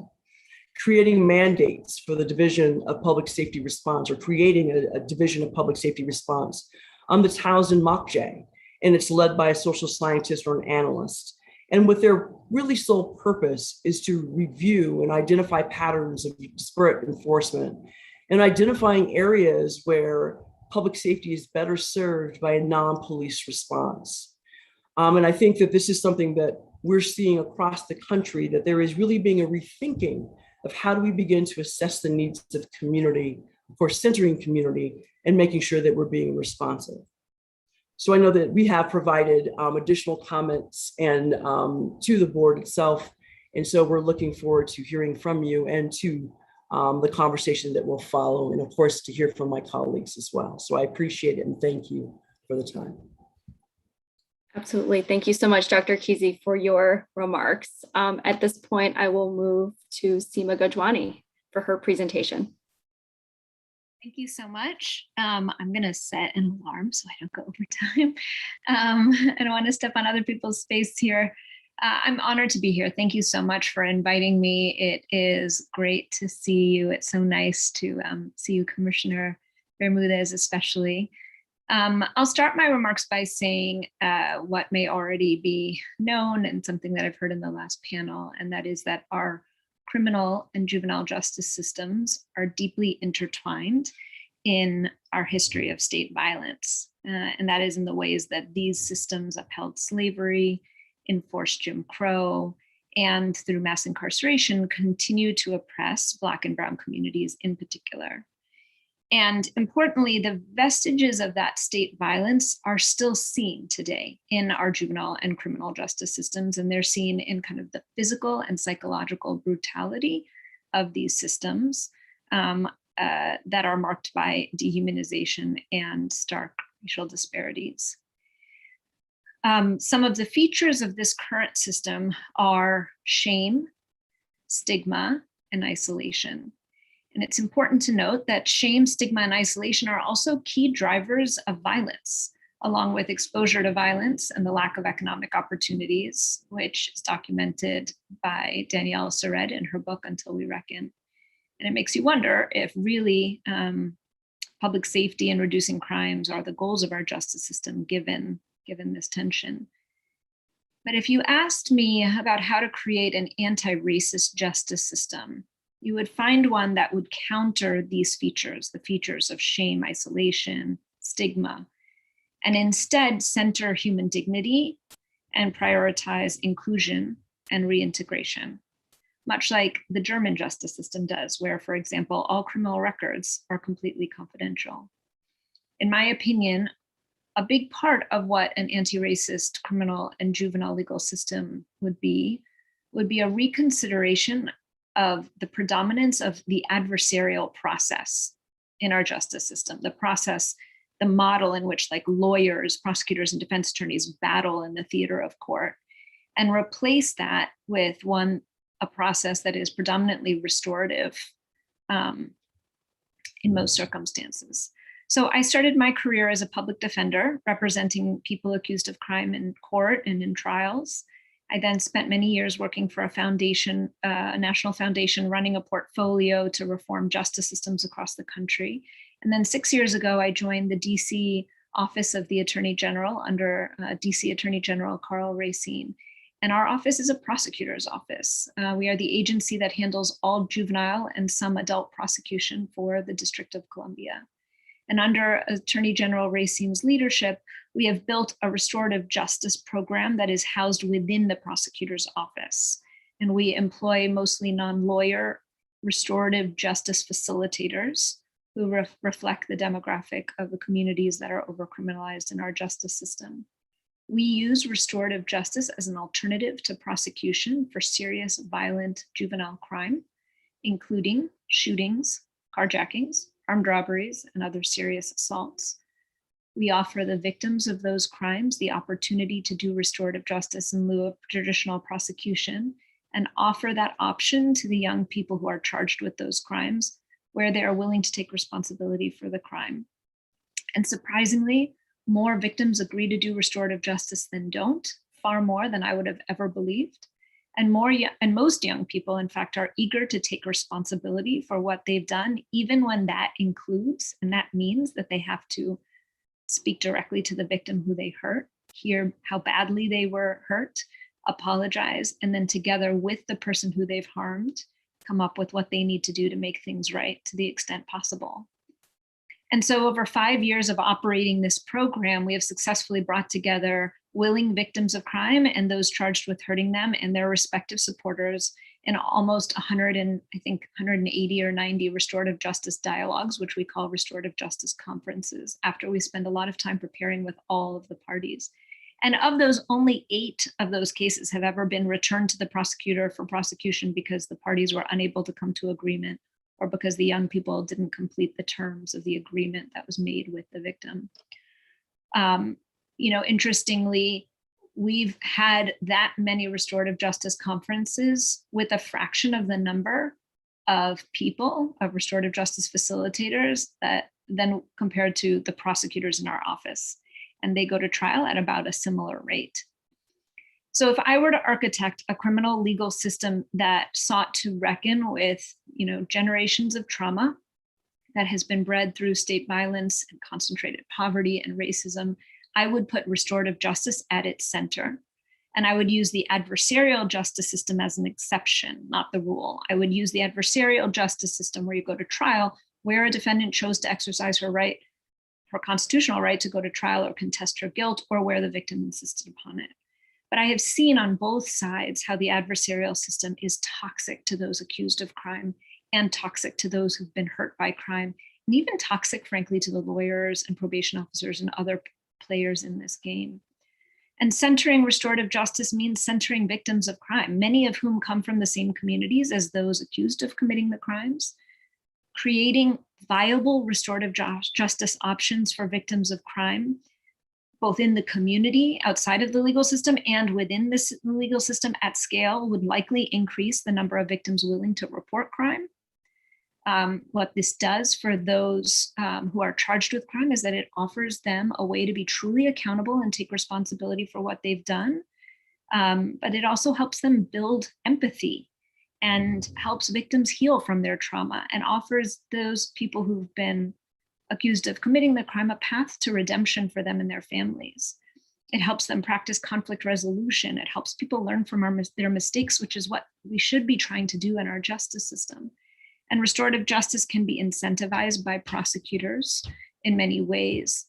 Creating mandates for the Division of Public Safety Response, or creating a Division of Public Safety Response that's housed in MOCJ, and it's led by a social scientist or an analyst. And what their really sole purpose is to review and identify patterns of disparate enforcement and identifying areas where public safety is better served by a non-police response. And I think that this is something that we're seeing across the country, that there is really being a rethinking of how do we begin to assess the needs of community, of course, centering community and making sure that we're being responsive. So I know that we have provided additional comments and to the board itself. And so we're looking forward to hearing from you and to the conversation that will follow, and of course, to hear from my colleagues as well. So I appreciate it and thank you for the time. Absolutely. Thank you so much, Dr. Keesee, for your remarks. At this point, I will move to Seema Gajwani for her presentation. Thank you so much. I'm going to set an alarm so I don't go over time. I don't want to step on other people's space here. I'm honored to be here. Thank you so much for inviting me. It is great to see you. It's so nice to see you, Commissioner Bermudez, especially. I'll start my remarks by saying what may already be known and something that I've heard in the last panel, and that is that our criminal and juvenile justice systems are deeply intertwined in our history of state violence. And that is in the ways that these systems upheld slavery, enforced Jim Crow, and through mass incarceration, continue to oppress Black and Brown communities in particular. And importantly, the vestiges of that state violence are still seen today in our juvenile and criminal justice systems. And they're seen in kind of the physical and psychological brutality of these systems that are marked by dehumanization and stark racial disparities. Some of the features of this current system are shame, stigma, and isolation. And it's important to note that shame, stigma, and isolation are also key drivers of violence, along with exposure to violence and the lack of economic opportunities, which is documented by Danielle Surratt in her book, Until We Reckon. And it makes you wonder if really public safety and reducing crimes are the goals of our justice system, given this tension. But if you asked me about how to create an anti-racist justice system, you would find one that would counter these features, the features of shame, isolation, stigma, and instead center human dignity and prioritize inclusion and reintegration, much like the German justice system does, where, for example, all criminal records are completely confidential. In my opinion, a big part of what an anti-racist criminal and juvenile legal system would be a reconsideration of the predominance of the adversarial process in our justice system, the process, the model in which like lawyers, prosecutors, and defense attorneys battle in the theater of court, and replace that with a process that is predominantly restorative in most circumstances. So I started my career as a public defender, representing people accused of crime in court and in trials. I then spent many years working for a foundation, a national foundation, running a portfolio to reform justice systems across the country. And then 6 years ago, I joined the DC Office of the Attorney General under DC Attorney General Karl Racine. And our office is a prosecutor's office. We are the agency that handles all juvenile and some adult prosecution for the District of Columbia. And under Attorney General Racine's leadership, we have built a restorative justice program that is housed within the prosecutor's office. And we employ mostly non-lawyer restorative justice facilitators who reflect the demographic of the communities that are overcriminalized in our justice system. We use restorative justice as an alternative to prosecution for serious violent juvenile crime, including shootings, carjackings, armed robberies, and other serious assaults. We offer the victims of those crimes the opportunity to do restorative justice in lieu of traditional prosecution, and offer that option to the young people who are charged with those crimes, where they are willing to take responsibility for the crime. And surprisingly, more victims agree to do restorative justice than don't, far more than I would have ever believed. And most young people, in fact, are eager to take responsibility for what they've done, even when that includes, and that means that they have to speak directly to the victim who they hurt, hear how badly they were hurt, apologize, and then together with the person who they've harmed, come up with what they need to do to make things right to the extent possible. And so over 5 years of operating this program, we have successfully brought together willing victims of crime and those charged with hurting them and their respective supporters in almost 180 or 90 restorative justice dialogues, which we call restorative justice conferences, after we spend a lot of time preparing with all of the parties. And of those, only 8 of those cases have ever been returned to the prosecutor for prosecution because the parties were unable to come to agreement or because the young people didn't complete the terms of the agreement that was made with the victim. Interestingly, we've had that many restorative justice conferences with a fraction of the number of people, of restorative justice facilitators, that then compared to the prosecutors in our office. And they go to trial at about a similar rate. So if I were to architect a criminal legal system that sought to reckon with, generations of trauma that has been bred through state violence and concentrated poverty and racism, I would put restorative justice at its center. And I would use the adversarial justice system as an exception, not the rule. I would use the adversarial justice system where you go to trial, where a defendant chose to exercise her constitutional right to go to trial or contest her guilt, or where the victim insisted upon it. But I have seen on both sides how the adversarial system is toxic to those accused of crime and toxic to those who've been hurt by crime, and even toxic, frankly, to the lawyers and probation officers and other players in this game. And centering restorative justice means centering victims of crime, many of whom come from the same communities as those accused of committing the crimes, creating viable restorative justice options for victims of crime, both in the community, outside of the legal system, and within this legal system at scale, would likely increase the number of victims willing to report crime. What this does for those who are charged with crime is that it offers them a way to be truly accountable and take responsibility for what they've done. But it also helps them build empathy and helps victims heal from their trauma, and offers those people who've been accused of committing the crime a path to redemption for them and their families. It helps them practice conflict resolution. It helps people learn from their mistakes, which is what we should be trying to do in our justice system. And restorative justice can be incentivized by prosecutors in many ways.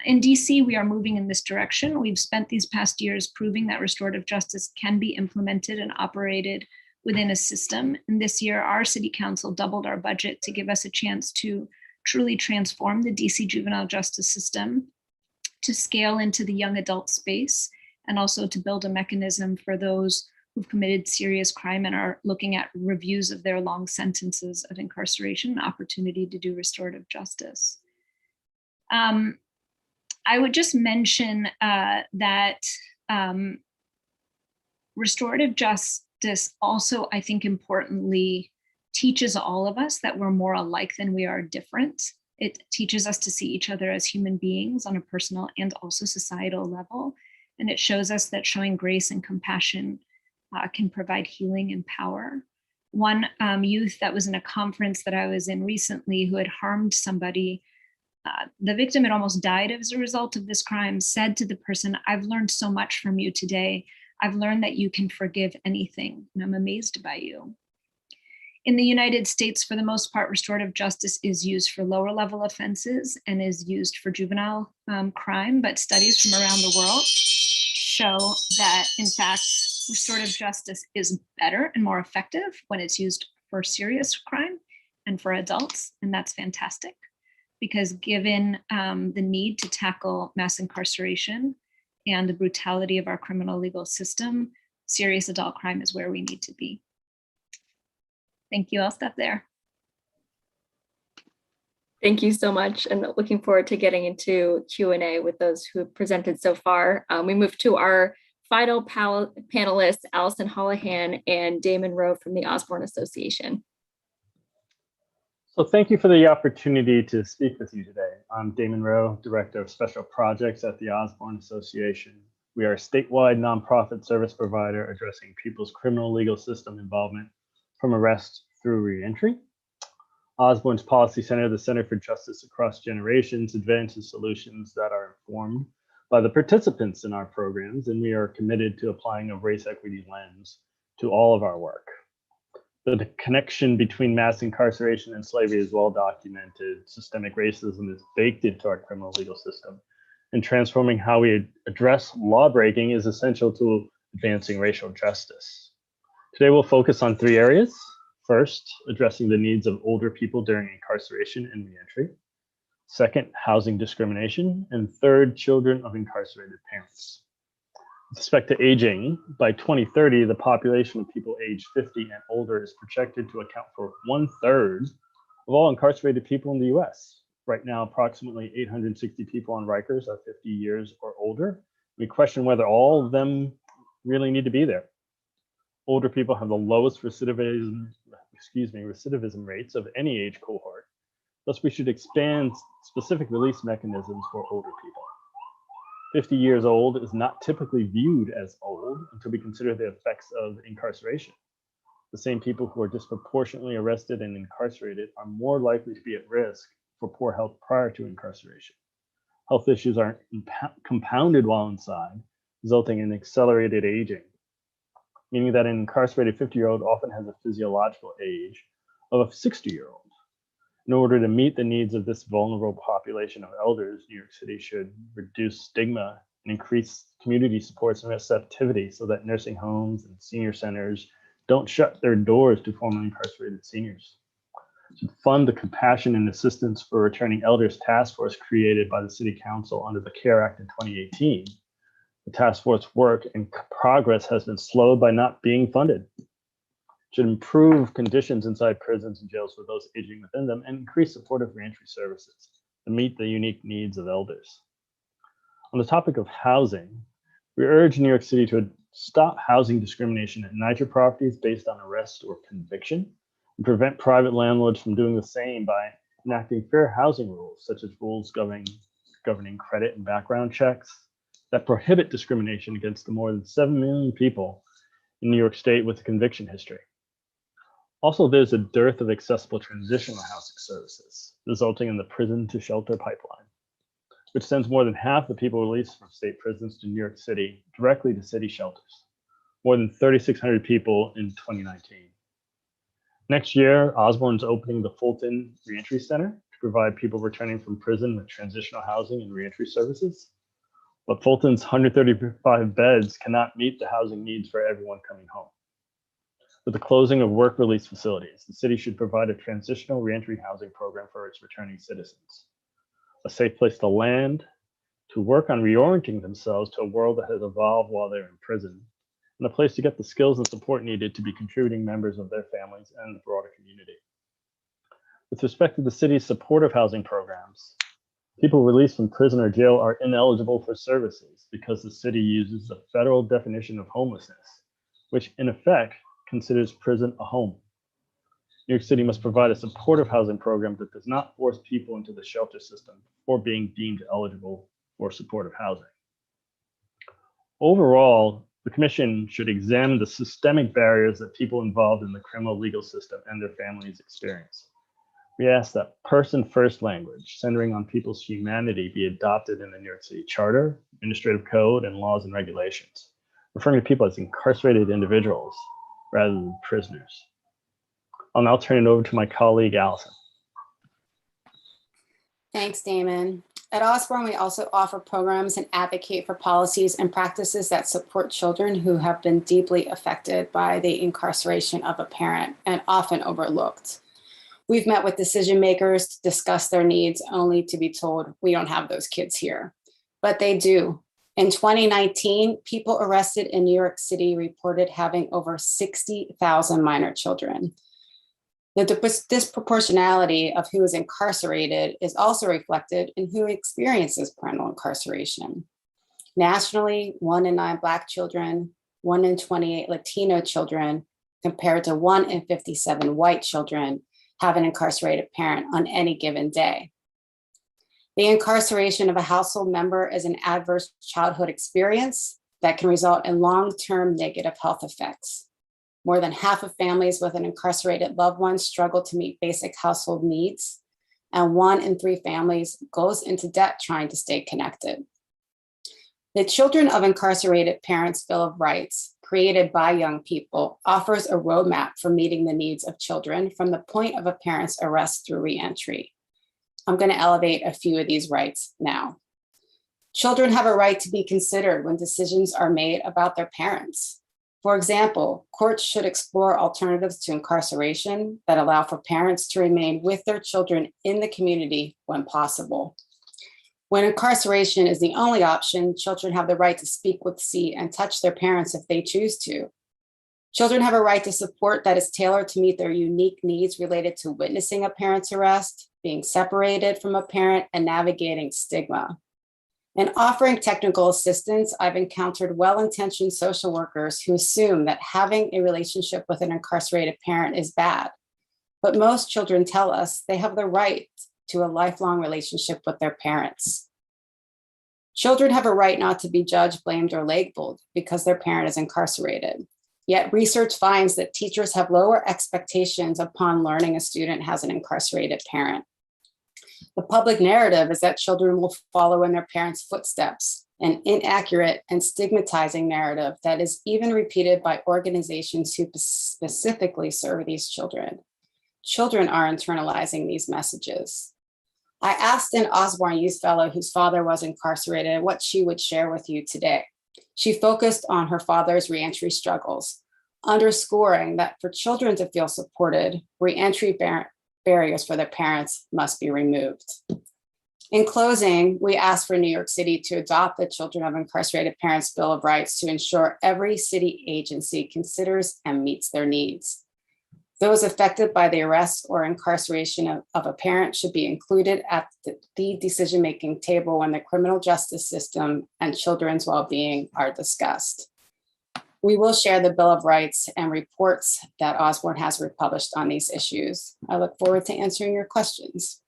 In DC, we are moving in this direction. We've spent these past years proving that restorative justice can be implemented and operated within a system. And this year, our city council doubled our budget to give us a chance to truly transform the DC juvenile justice system, to scale into the young adult space, and also to build a mechanism for those who've committed serious crime and are looking at reviews of their long sentences of incarceration, an opportunity to do restorative justice. I would just mention that restorative justice also, I think importantly, teaches all of us that we're more alike than we are different. It teaches us to see each other as human beings on a personal and also societal level. And it shows us that showing grace and compassion can provide healing and power. One youth that was in a conference that I was in recently who had harmed somebody, the victim had almost died as a result of this crime, said to the person, "I've learned so much from you today. I've learned that you can forgive anything, and I'm amazed by you." In the United States, for the most part, restorative justice is used for lower level offenses and is used for juvenile crime, but studies from around the world show that, in fact, restorative justice is better and more effective when it's used for serious crime and for adults, and that's fantastic. Because given the need to tackle mass incarceration and the brutality of our criminal legal system, serious adult crime is where we need to be. Thank you. I'll stop there. Thank you so much, and looking forward to getting into Q&A with those who have presented so far. We move to our final panelists, Allison Hollihan and Damon Rowe from the Osborne Association. So thank you for the opportunity to speak with you today. I'm Damon Rowe, Director of Special Projects at the Osborne Association. We are a statewide nonprofit service provider addressing people's criminal legal system involvement from arrest through reentry. Osborne's Policy Center, the Center for Justice Across Generations, advances solutions that are informed by the participants in our programs, and we are committed to applying a race equity lens to all of our work. The connection between mass incarceration and slavery is well documented. Systemic racism is baked into our criminal legal system, and transforming how we address lawbreaking is essential to advancing racial justice. Today, we'll focus on 3 areas. First, addressing the needs of older people during incarceration and reentry. Second, housing discrimination. And third, children of incarcerated parents. With respect to aging, by 2030, the population of people aged 50 and older is projected to account for 1/3 of all incarcerated people in the US. Right now, approximately 860 people on Rikers are 50 years or older. We question whether all of them really need to be there. Older people have the lowest recidivism rates of any age cohort. Thus, we should expand specific release mechanisms for older people. 50 years old is not typically viewed as old until we consider the effects of incarceration. The same people who are disproportionately arrested and incarcerated are more likely to be at risk for poor health prior to incarceration. Health issues are compounded while inside, resulting in accelerated aging, meaning that an incarcerated 50-year-old often has a physiological age of a 60-year-old. In order to meet the needs of this vulnerable population of elders, New York City should reduce stigma and increase community supports and receptivity so that nursing homes and senior centers don't shut their doors to formerly incarcerated seniors. Should fund the Compassion and Assistance for Returning Elders Task Force created by the City Council under the CARE Act in 2018. The task force work and progress has been slowed by not being funded. Should improve conditions inside prisons and jails for those aging within them and increase supportive reentry services to meet the unique needs of elders. On the topic of housing, we urge New York City to stop housing discrimination at NYCHA properties based on arrest or conviction and prevent private landlords from doing the same by enacting fair housing rules, such as rules governing credit and background checks that prohibit discrimination against the more than 7 million people in New York State with a conviction history. Also, there's a dearth of accessible transitional housing services, resulting in the prison to shelter pipeline. which sends more than half the people released from state prisons to New York City directly to city shelters, more than 3,600 people in 2019. Next year, Osborne's opening the Fulton Reentry Center to provide people returning from prison with transitional housing and reentry services. But Fulton's 135 beds cannot meet the housing needs for everyone coming home. With the closing of work release facilities, the city should provide a transitional reentry housing program for its returning citizens. A safe place to land, to work on reorienting themselves to a world that has evolved while they're in prison, and a place to get the skills and support needed to be contributing members of their families and the broader community. With respect to the city's supportive housing programs, people released from prison or jail are ineligible for services because the city uses the federal definition of homelessness, which in effect considers prison a home. New York City must provide a supportive housing program that does not force people into the shelter system before being deemed eligible for supportive housing. Overall, the Commission should examine the systemic barriers that people involved in the criminal legal system and their families experience. We ask that person-first language centering on people's humanity be adopted in the New York City Charter, Administrative Code, and laws and regulations, referring to people as incarcerated individuals rather than prisoners. I'll now turn it over to my colleague, Allison. Thanks, Damon. At Osborne, we also offer programs and advocate for policies and practices that support children who have been deeply affected by the incarceration of a parent and often overlooked. We've met with decision makers to discuss their needs only to be told we don't have those kids here, but they do. In 2019, people arrested in New York City reported having over 60,000 minor children. The disproportionality of who is incarcerated is also reflected in who experiences parental incarceration. Nationally, 1 in 9 Black children, 1 in 28 Latino children, compared to 1 in 57 white children have an incarcerated parent on any given day. The incarceration of a household member is an adverse childhood experience that can result in long-term negative health effects. More than half of families with an incarcerated loved one struggle to meet basic household needs, and 1 in 3 families goes into debt trying to stay connected. The Children of Incarcerated Parents Bill of Rights, created by young people, offers a roadmap for meeting the needs of children from the point of a parent's arrest through reentry. I'm going to elevate a few of these rights now. Children have a right to be considered when decisions are made about their parents. For example, courts should explore alternatives to incarceration that allow for parents to remain with their children in the community when possible. When incarceration is the only option, children have the right to speak with, see, and touch their parents if they choose to. Children have a right to support that is tailored to meet their unique needs related to witnessing a parent's arrest, being separated from a parent, and navigating stigma. In offering technical assistance, I've encountered well-intentioned social workers who assume that having a relationship with an incarcerated parent is bad. But most children tell us they have the right to a lifelong relationship with their parents. Children have a right not to be judged, blamed, or labeled because their parent is incarcerated. Yet research finds that teachers have lower expectations upon learning a student has an incarcerated parent. The public narrative is that children will follow in their parents' footsteps, an inaccurate and stigmatizing narrative that is even repeated by organizations who specifically serve these children. Children are internalizing these messages. I asked an Osborne Youth Fellow whose father was incarcerated what she would share with you today. She focused on her father's reentry struggles, underscoring that for children to feel supported, reentry barriers for their parents must be removed. In closing, we ask for New York City to adopt the Children of Incarcerated Parents Bill of Rights to ensure every city agency considers and meets their needs. Those affected by the arrest or incarceration of a parent should be included at the decision-making table when the criminal justice system and children's well-being are discussed. We will share the Bill of Rights and reports that Osborne has republished on these issues. I look forward to answering your questions.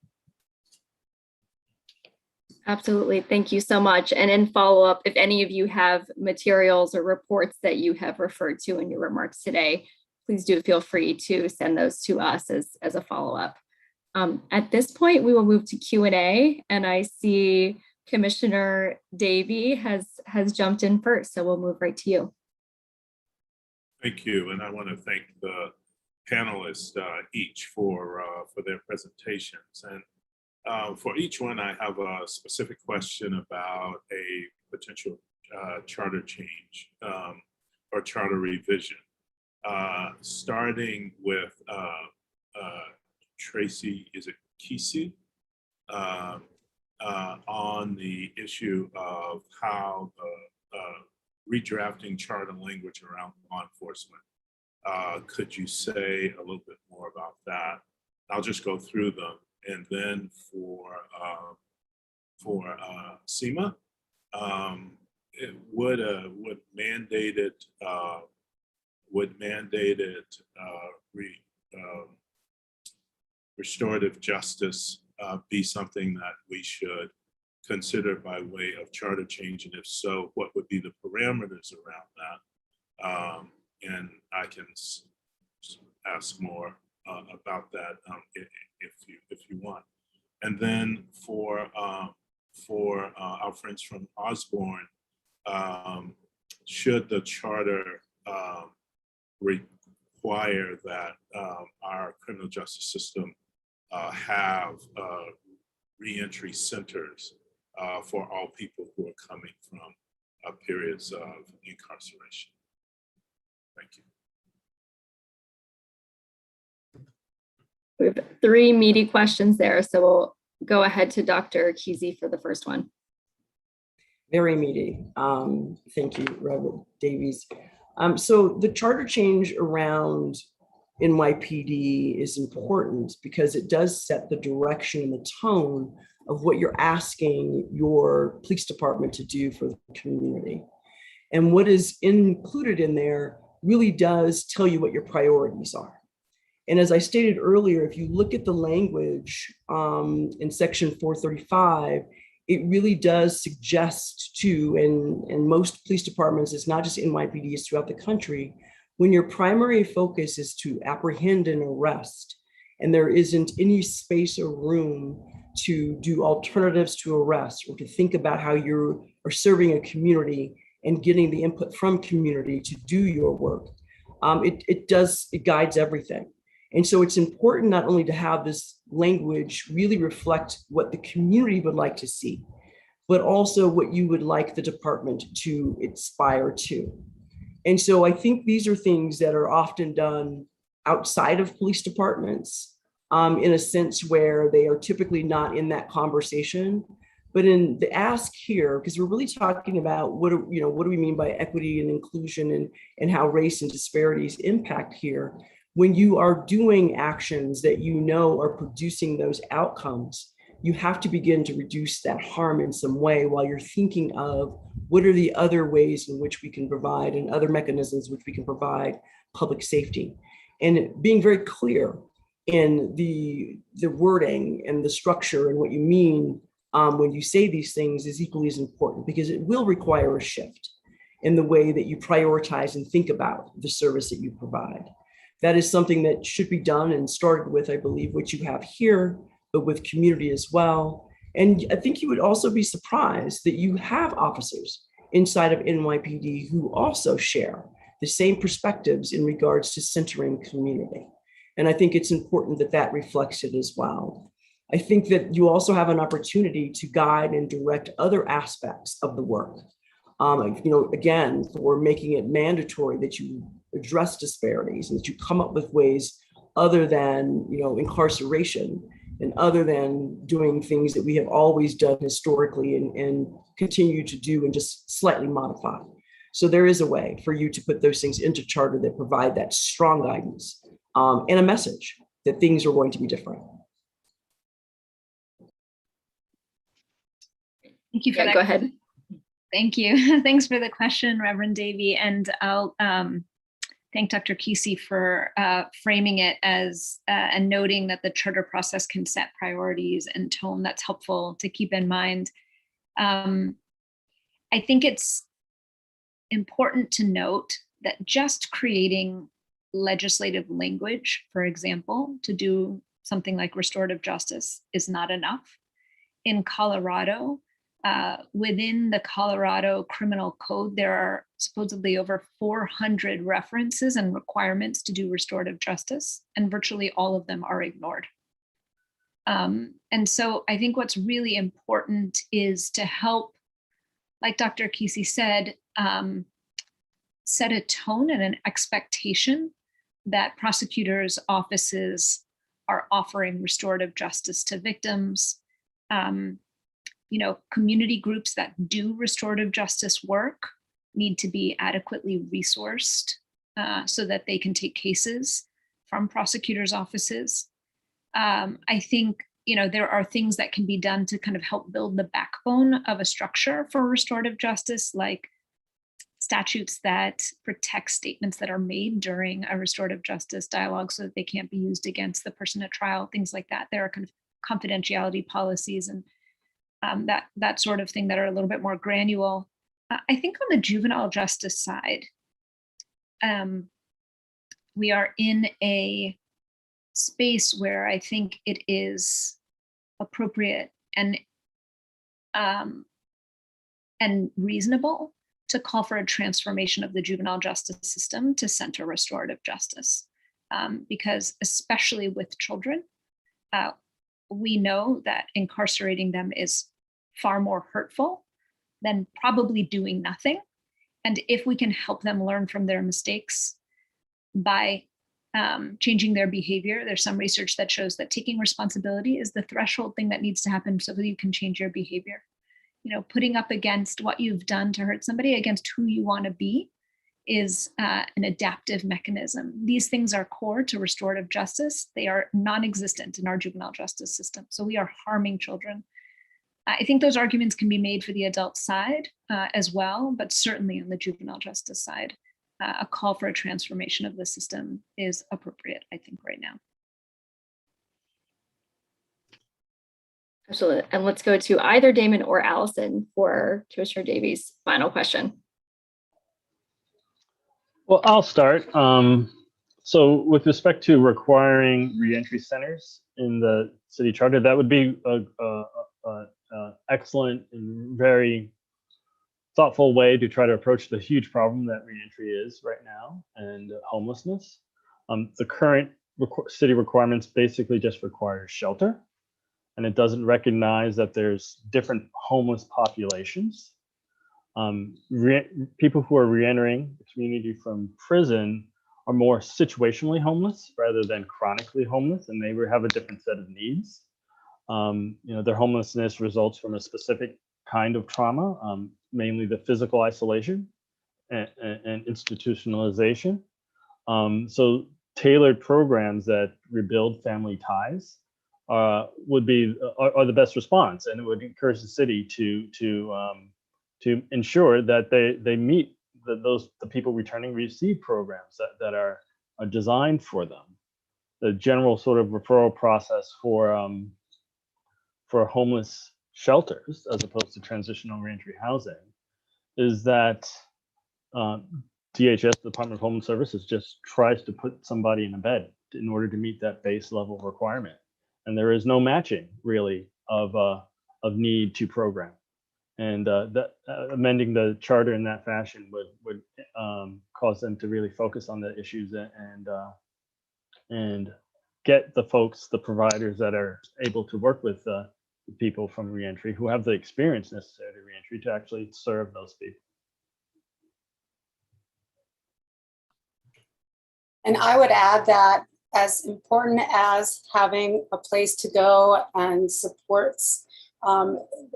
Absolutely. Thank you so much. And in follow-up, if any of you have materials or reports that you have referred to in your remarks today, please do feel free to send those to us as a follow-up. At this point, we will move to Q&A, and I see Commissioner Davey has jumped in first, so we'll move right to you. Thank you, and I want to thank the panelists each for their presentations. And for each one, I have a specific question about a potential charter change or charter revision. Starting with Tracie, is it Keesee? On the issue of how the redrafting charter language around law enforcement. Could you say a little bit more about that? I'll just go through them. And then for Seema, would mandated restorative justice be something that we should consider by way of charter change? And if so, what would be the parameters around that? And I can ask more about that if you want. And then for our friends from Osborne, should the charter require that our criminal justice system have reentry centers for all people who are coming from periods of incarceration? Thank you. We have 3 meaty questions there, so we'll go ahead to Dr. Keesee for the first one. Very meaty. Thank you, Reverend Davies. So the charter change around NYPD is important because it does set the direction and the tone of what you're asking your police department to do for the community. And what is included in there really does tell you what your priorities are. And as I stated earlier, if you look at the language in section 435, it really does suggest to, and most police departments, it's not just NYPD, it's throughout the country, when your primary focus is to apprehend and arrest, and there isn't any space or room to do alternatives to arrest or to think about how you are serving a community and getting the input from community to do your work, it guides everything. And so it's important not only to have this language really reflect what the community would like to see, but also what you would like the department to aspire to. And so I think these are things that are often done outside of police departments in a sense where they are typically not in that conversation. But in the ask here, because we're really talking about what do we mean by equity and inclusion and how race and disparities impact here. When you are doing actions that you know are producing those outcomes, you have to begin to reduce that harm in some way while you're thinking of what are the other ways in which we can provide and other mechanisms which we can provide public safety. And being very clear in the wording and the structure and what you mean when you say these things is equally as important, because it will require a shift in the way that you prioritize and think about the service that you provide. That is something that should be done and started with, I believe, what you have here, but with community as well. And I think you would also be surprised that you have officers inside of NYPD who also share the same perspectives in regards to centering community. And I think it's important that that reflects it as well. I think that you also have an opportunity to guide and direct other aspects of the work. Again, for making it mandatory that you address disparities and that you come up with ways other than, incarceration and other than doing things that we have always done historically and continue to do and just slightly modify. So there is a way for you to put those things into charter that provide that strong guidance and a message that things are going to be different. Thank you for that. Go ahead. Thank you. Thanks for the question, Reverend Davey. And I'll thank Dr. Keesee for framing it as and noting that the charter process can set priorities and tone. That's helpful to keep in mind. I think it's important to note that just creating legislative language, for example, to do something like restorative justice is not enough. In Colorado, Within the Colorado Criminal Code, there are supposedly over 400 references and requirements to do restorative justice, and virtually all of them are ignored. And so I think what's really important is to help, like Dr. Keesee said, set a tone and an expectation that prosecutors' offices are offering restorative justice to victims. Community groups that do restorative justice work need to be adequately resourced so that they can take cases from prosecutors' offices. I think, there are things that can be done to kind of help build the backbone of a structure for restorative justice, like statutes that protect statements that are made during a restorative justice dialogue so that they can't be used against the person at trial, things like that. There are kind of confidentiality policies and that sort of thing that are a little bit more granular. I think on the juvenile justice side, we are in a space where I think it is appropriate and reasonable to call for a transformation of the juvenile justice system to center restorative justice. Because especially with children, we know that incarcerating them is far more hurtful than probably doing nothing. And if we can help them learn from their mistakes by changing their behavior, there's some research that shows that taking responsibility is the threshold thing that needs to happen so that you can change your behavior. Putting up against what you've done to hurt somebody against who you want to be is an adaptive mechanism. These things are core to restorative justice. They are non-existent in our juvenile justice system. So we are harming children. I think those arguments can be made for the adult side as well, but certainly on the juvenile justice side, a call for a transformation of the system is appropriate, I think, right now. Absolutely. And let's go to either Damon or Allison for Commissioner Davies' final question. Well, I'll start. So with respect to requiring reentry centers in the city charter, that would be a excellent and very thoughtful way to try to approach the huge problem that reentry is right now and homelessness. The current city requirements basically just require shelter, and it doesn't recognize that there's different homeless populations. People who are reentering the community from prison are more situationally homeless rather than chronically homeless, and they have a different set of needs. Their homelessness results from a specific kind of trauma, mainly the physical isolation and institutionalization. So tailored programs that rebuild family ties are the best response, and it would encourage the city to ensure that they meet the people returning receive programs that are designed for them. The general sort of referral process for homeless shelters, as opposed to transitional reentry housing, is that DHS, Department of Homeland Services, just tries to put somebody in a bed in order to meet that base level requirement, and there is no matching really of need to program. And amending the charter in that fashion would cause them to really focus on the issues and get the providers that are able to work with people from reentry who have the experience necessary to reentry to actually serve those people. And I would add that as important as having a place to go and supports,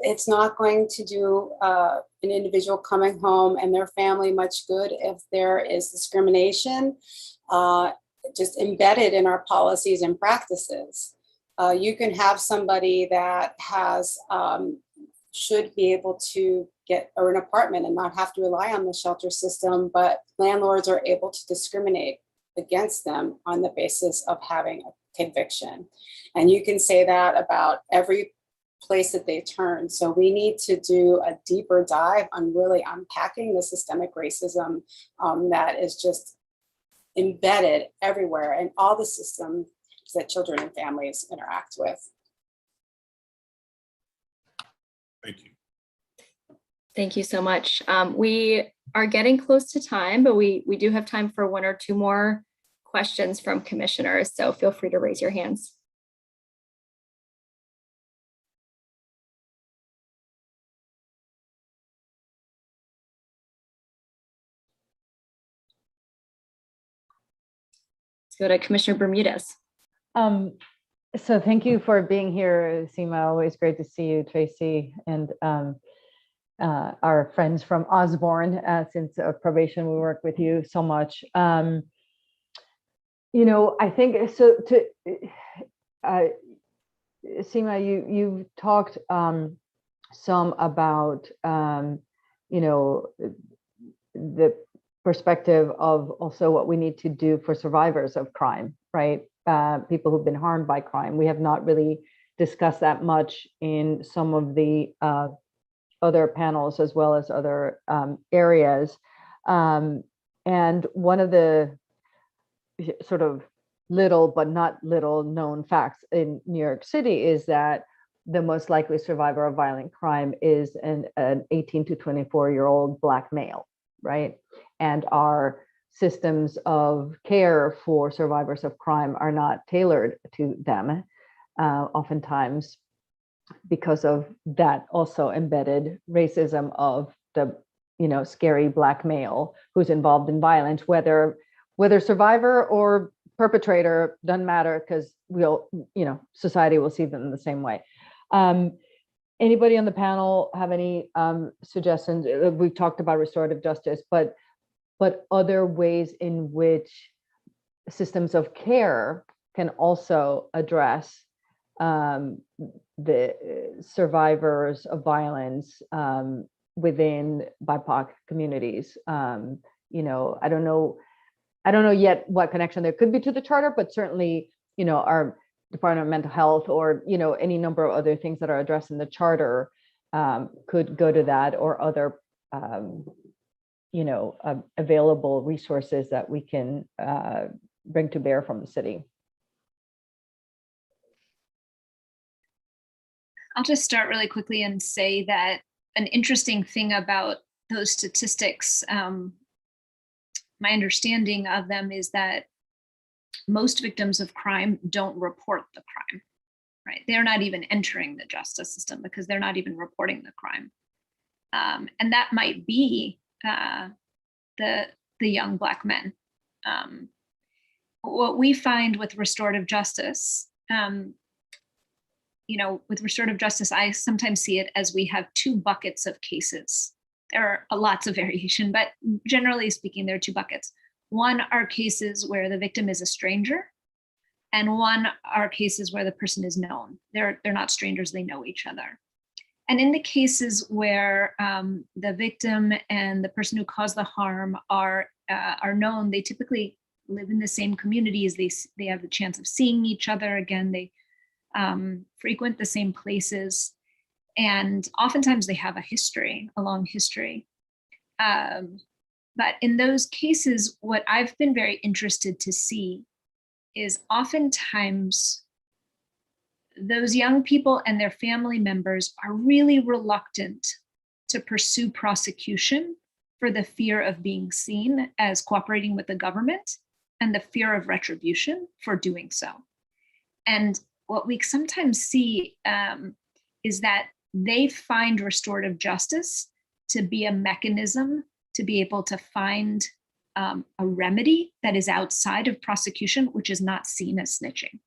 it's not going to do an individual coming home and their family much good if there is discrimination just embedded in our policies and practices. You can have somebody that should be able to get an apartment and not have to rely on the shelter system, but landlords are able to discriminate against them on the basis of having a conviction. And you can say that about every place that they turn. So we need to do a deeper dive on really unpacking the systemic racism that is just embedded everywhere in all the systems that children and families interact with. Thank you. Thank you so much. We are getting close to time, but we do have time for one or two more questions from commissioners. So feel free to raise your hands. Let's go to Commissioner Bermudez. So thank you for being here, Seema. Always great to see you, Tracie, and our friends from Osborne. Since probation, we work with you so much. You know, I think so. Seema, you've talked some about you know, the perspective of also what we need to do for survivors of crime, right? People who've been harmed by crime. We have not really discussed that much in some of the other panels as well as other areas. And one of the sort of little but not little known facts in New York City is that the most likely survivor of violent crime is an 18 to 24-year-old Black male, right? And our systems of care for survivors of crime are not tailored to them, oftentimes because of that also embedded racism of the, you know, scary Black male who's involved in violence, whether survivor or perpetrator, doesn't matter, because we'll, you know, society will see them in the same way. Anybody on the panel have any suggestions? We've talked about restorative justice, but other ways in which systems of care can also address the survivors of violence within BIPOC communities. You know, I don't know yet what connection there could be to the charter, but certainly, you know, our Department of Mental Health or, you know, any number of other things that are addressed in the charter could go to that, or other you know, available resources that we can bring to bear from the city. I'll just start really quickly and say that an interesting thing about those statistics, my understanding of them is that most victims of crime don't report the crime, right? They're not even entering the justice system because they're not even reporting the crime. And that might be the young Black men. What we find with restorative justice, you know, with restorative justice, I sometimes see it as we have two buckets of cases. There are lots of variation, but generally speaking, there are two buckets. One are cases where the victim is a stranger, and one are cases where the person is known. They're not strangers, they know each other. And in the cases where the victim and the person who caused the harm are known, they typically live in the same communities. They have the chance of seeing each other again. They frequent the same places, and oftentimes they have a long history. But in those cases, what I've been very interested to see is oftentimes those young people and their family members are really reluctant to pursue prosecution for the fear of being seen as cooperating with the government and the fear of retribution for doing so. And what we sometimes see is that they find restorative justice to be a mechanism to be able to find a remedy that is outside of prosecution, which is not seen as snitching.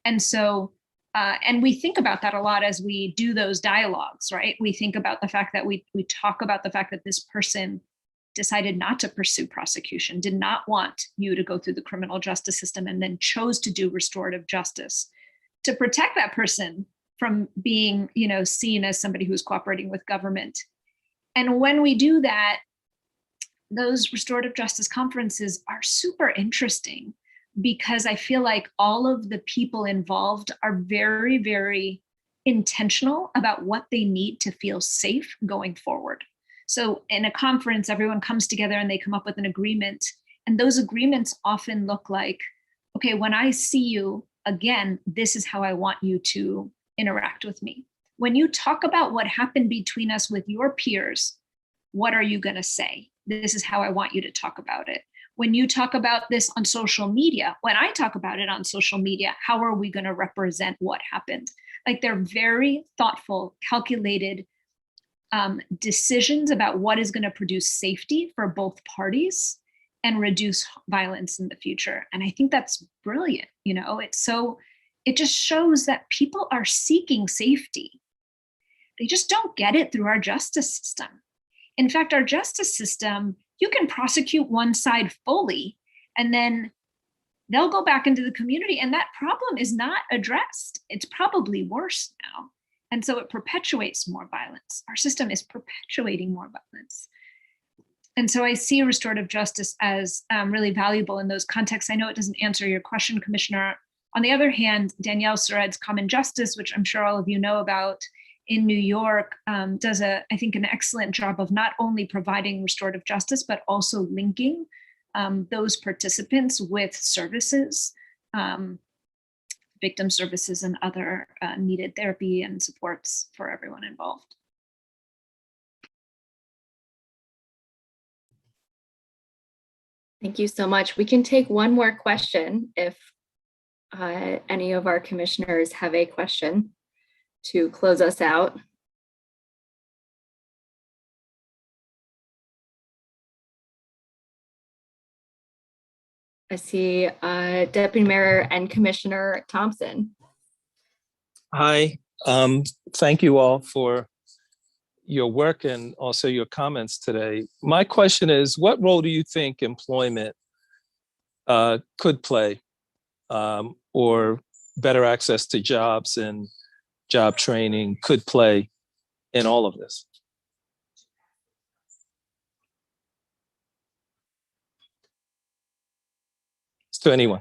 And so, and we think about that a lot as we do those dialogues, right? We think about the fact that we talk about the fact that this person decided not to pursue prosecution, did not want you to go through the criminal justice system, and then chose to do restorative justice to protect that person from being, you know, seen as somebody who's cooperating with government. And when we do that, those restorative justice conferences are super interesting because I feel like all of the people involved are very, very intentional about what they need to feel safe going forward. So in a conference, everyone comes together and they come up with an agreement. And those agreements often look like, okay, when I see you again, this is how I want you to interact with me. When you talk about what happened between us with your peers, what are you going to say? This is how I want you to talk about it. When you talk about this on social media, when I talk about it on social media, how are we going to represent what happened? Like, they're very thoughtful, calculated decisions about what is going to produce safety for both parties and reduce violence in the future. And I think that's brilliant. You know, it just shows that people are seeking safety. They just don't get it through our justice system. In fact, our justice system, you can prosecute one side fully, and then they'll go back into the community, and that problem is not addressed. It's probably worse now. And so it perpetuates more violence. Our system is perpetuating more violence. And so I see restorative justice as really valuable in those contexts. I know it doesn't answer your question, Commissioner. On the other hand, Danielle Sured's Common Justice, which I'm sure all of you know about, in New York, does I think an excellent job of not only providing restorative justice, but also linking those participants with services, victim services and other needed therapy and supports for everyone involved. Thank you so much. We can take one more question if any of our commissioners have a question to close us out. I see Deputy Mayor and Commissioner Thompson. Hi, thank you all for your work and also your comments today. My question is, what role do you think employment could play, or better access to jobs and job training could play in all of this? To anyone.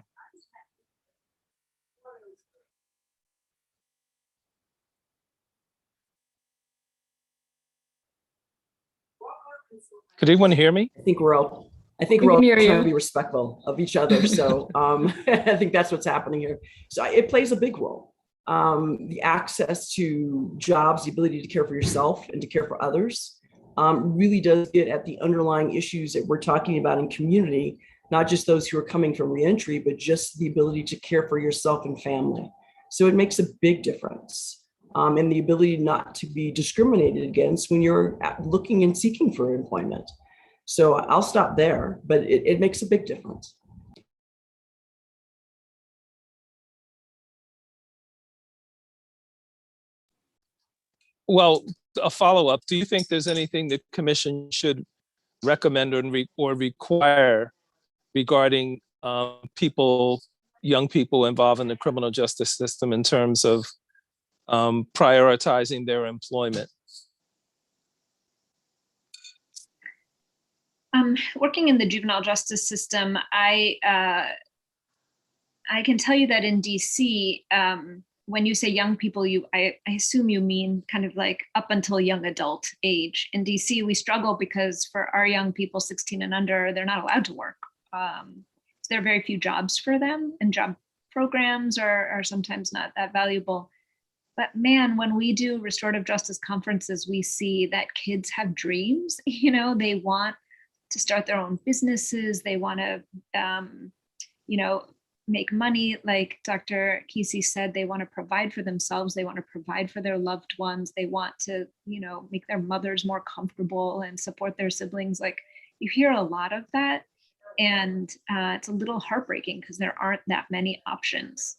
Could anyone hear me? I think we're all trying to be respectful of each other. So I think that's what's happening here. So it plays a big role. The access to jobs, the ability to care for yourself and to care for others really does get at the underlying issues that we're talking about in community, not just those who are coming from reentry, but just the ability to care for yourself and family. So it makes a big difference. And the ability not to be discriminated against when you're looking and seeking for employment. So I'll stop there, but it makes a big difference. Well, a follow-up, do you think there's anything the commission should recommend or require regarding young people involved in the criminal justice system in terms of prioritizing their employment? Working in the juvenile justice system, I can tell you that in DC, when you say young people, I assume you mean kind of like up until young adult age. In DC, we struggle because for our young people 16 and under, they're not allowed to work. So there are very few jobs for them, and job programs are sometimes not that valuable. But man, when we do restorative justice conferences, we see that kids have dreams. You know, they want to start their own businesses. They want to, make money. Like Dr. Keesee said, they want to provide for themselves. They want to provide for their loved ones. They want to, make their mothers more comfortable and support their siblings. Like, you hear a lot of that. And it's a little heartbreaking because there aren't that many options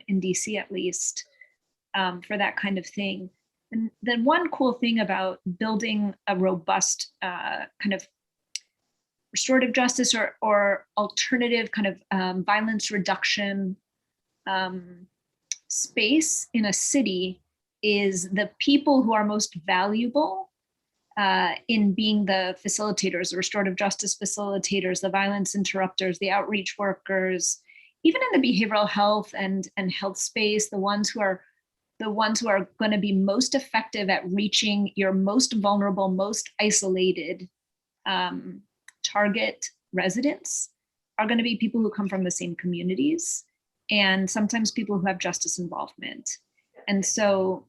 in DC, at least, for that kind of thing. And then one cool thing about building a robust kind of restorative justice or alternative kind of violence reduction space in a city is the people who are most valuable in being the facilitators, the restorative justice facilitators, the violence interrupters, the outreach workers, even in the behavioral health and health space, the ones who are going to be most effective at reaching your most vulnerable, most isolated target residents are going to be people who come from the same communities, and sometimes people who have justice involvement. And so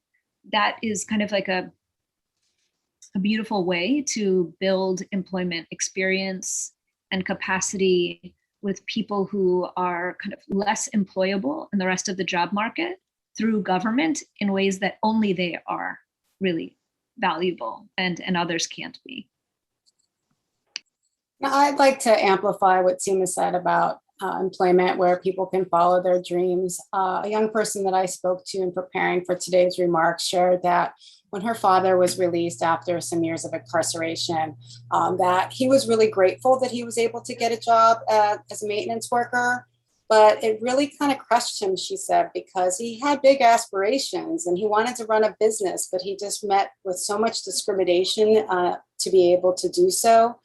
that is kind of like a beautiful way to build employment experience and capacity with people who are kind of less employable in the rest of the job market through government in ways that only they are really valuable and others can't be. Now, I'd like to amplify what Seema said about employment where people can follow their dreams. A young person that I spoke to in preparing for today's remarks shared that when her father was released after some years of incarceration, that he was really grateful that he was able to get a job as a maintenance worker. But it really kind of crushed him, she said, because he had big aspirations and he wanted to run a business, but he just met with so much discrimination to be able to do so.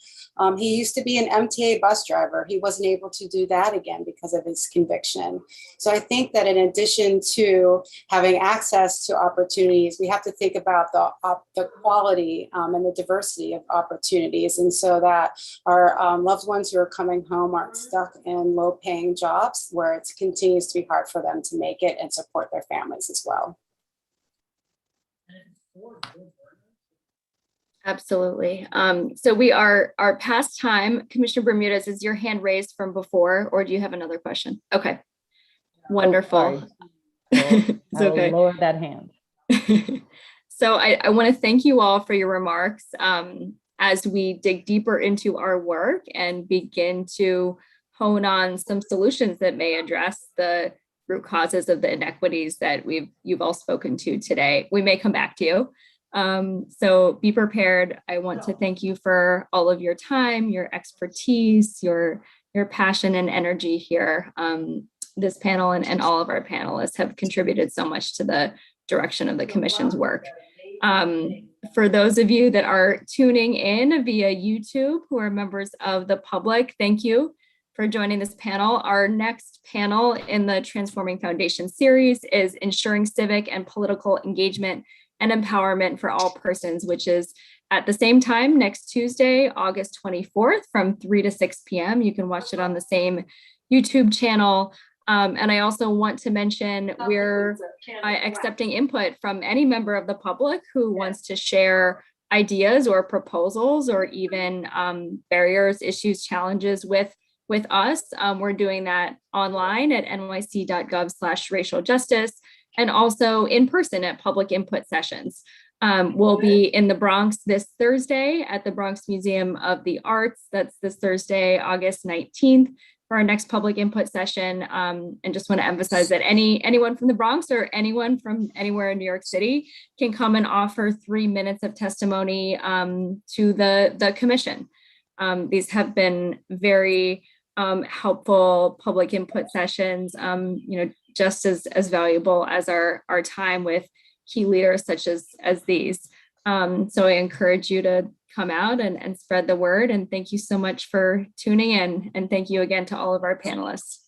He used to be an MTA bus driver. He wasn't able to do that again because of his conviction. So I think that in addition to having access to opportunities, we have to think about the quality and the diversity of opportunities, and so that our loved ones who are coming home aren't stuck in low-paying jobs where it continues to be hard for them to make it and support their families as well. Absolutely. So we are past time. Commissioner Bermudez, is your hand raised from before, or do you have another question? Okay, wonderful. It's okay. I'll lower that hand. So I want to thank you all for your remarks as we dig deeper into our work and begin to hone on some solutions that may address the root causes of the inequities that you've all spoken to today. We may come back to you. So be prepared. I want to thank you for all of your time, your expertise, your passion and energy here. This panel and all of our panelists have contributed so much to the direction of the commission's work. For those of you that are tuning in via YouTube, who are members of the public, thank you for joining this panel. Our next panel in the Transforming Foundation series is Ensuring Civic and Political Engagement and Empowerment for All Persons, which is at the same time next Tuesday, August 24th from 3 to 6 p.m. You can watch it on the same YouTube channel. And I also want to mention we're accepting input from any member of the public who wants to share ideas or proposals or even barriers, issues, challenges with us. We're doing that online at nyc.gov/racial justice. And also in person at public input sessions. We'll be in the Bronx this Thursday at the Bronx Museum of the Arts. That's this Thursday, August 19th for our next public input session. And just want to emphasize that anyone from the Bronx or anyone from anywhere in New York City can come and offer 3 minutes of testimony to the commission. These have been very helpful public input sessions, just as valuable as our time with key leaders such as these. So I encourage you to come out and spread the word. And thank you so much for tuning in. And thank you again to all of our panelists.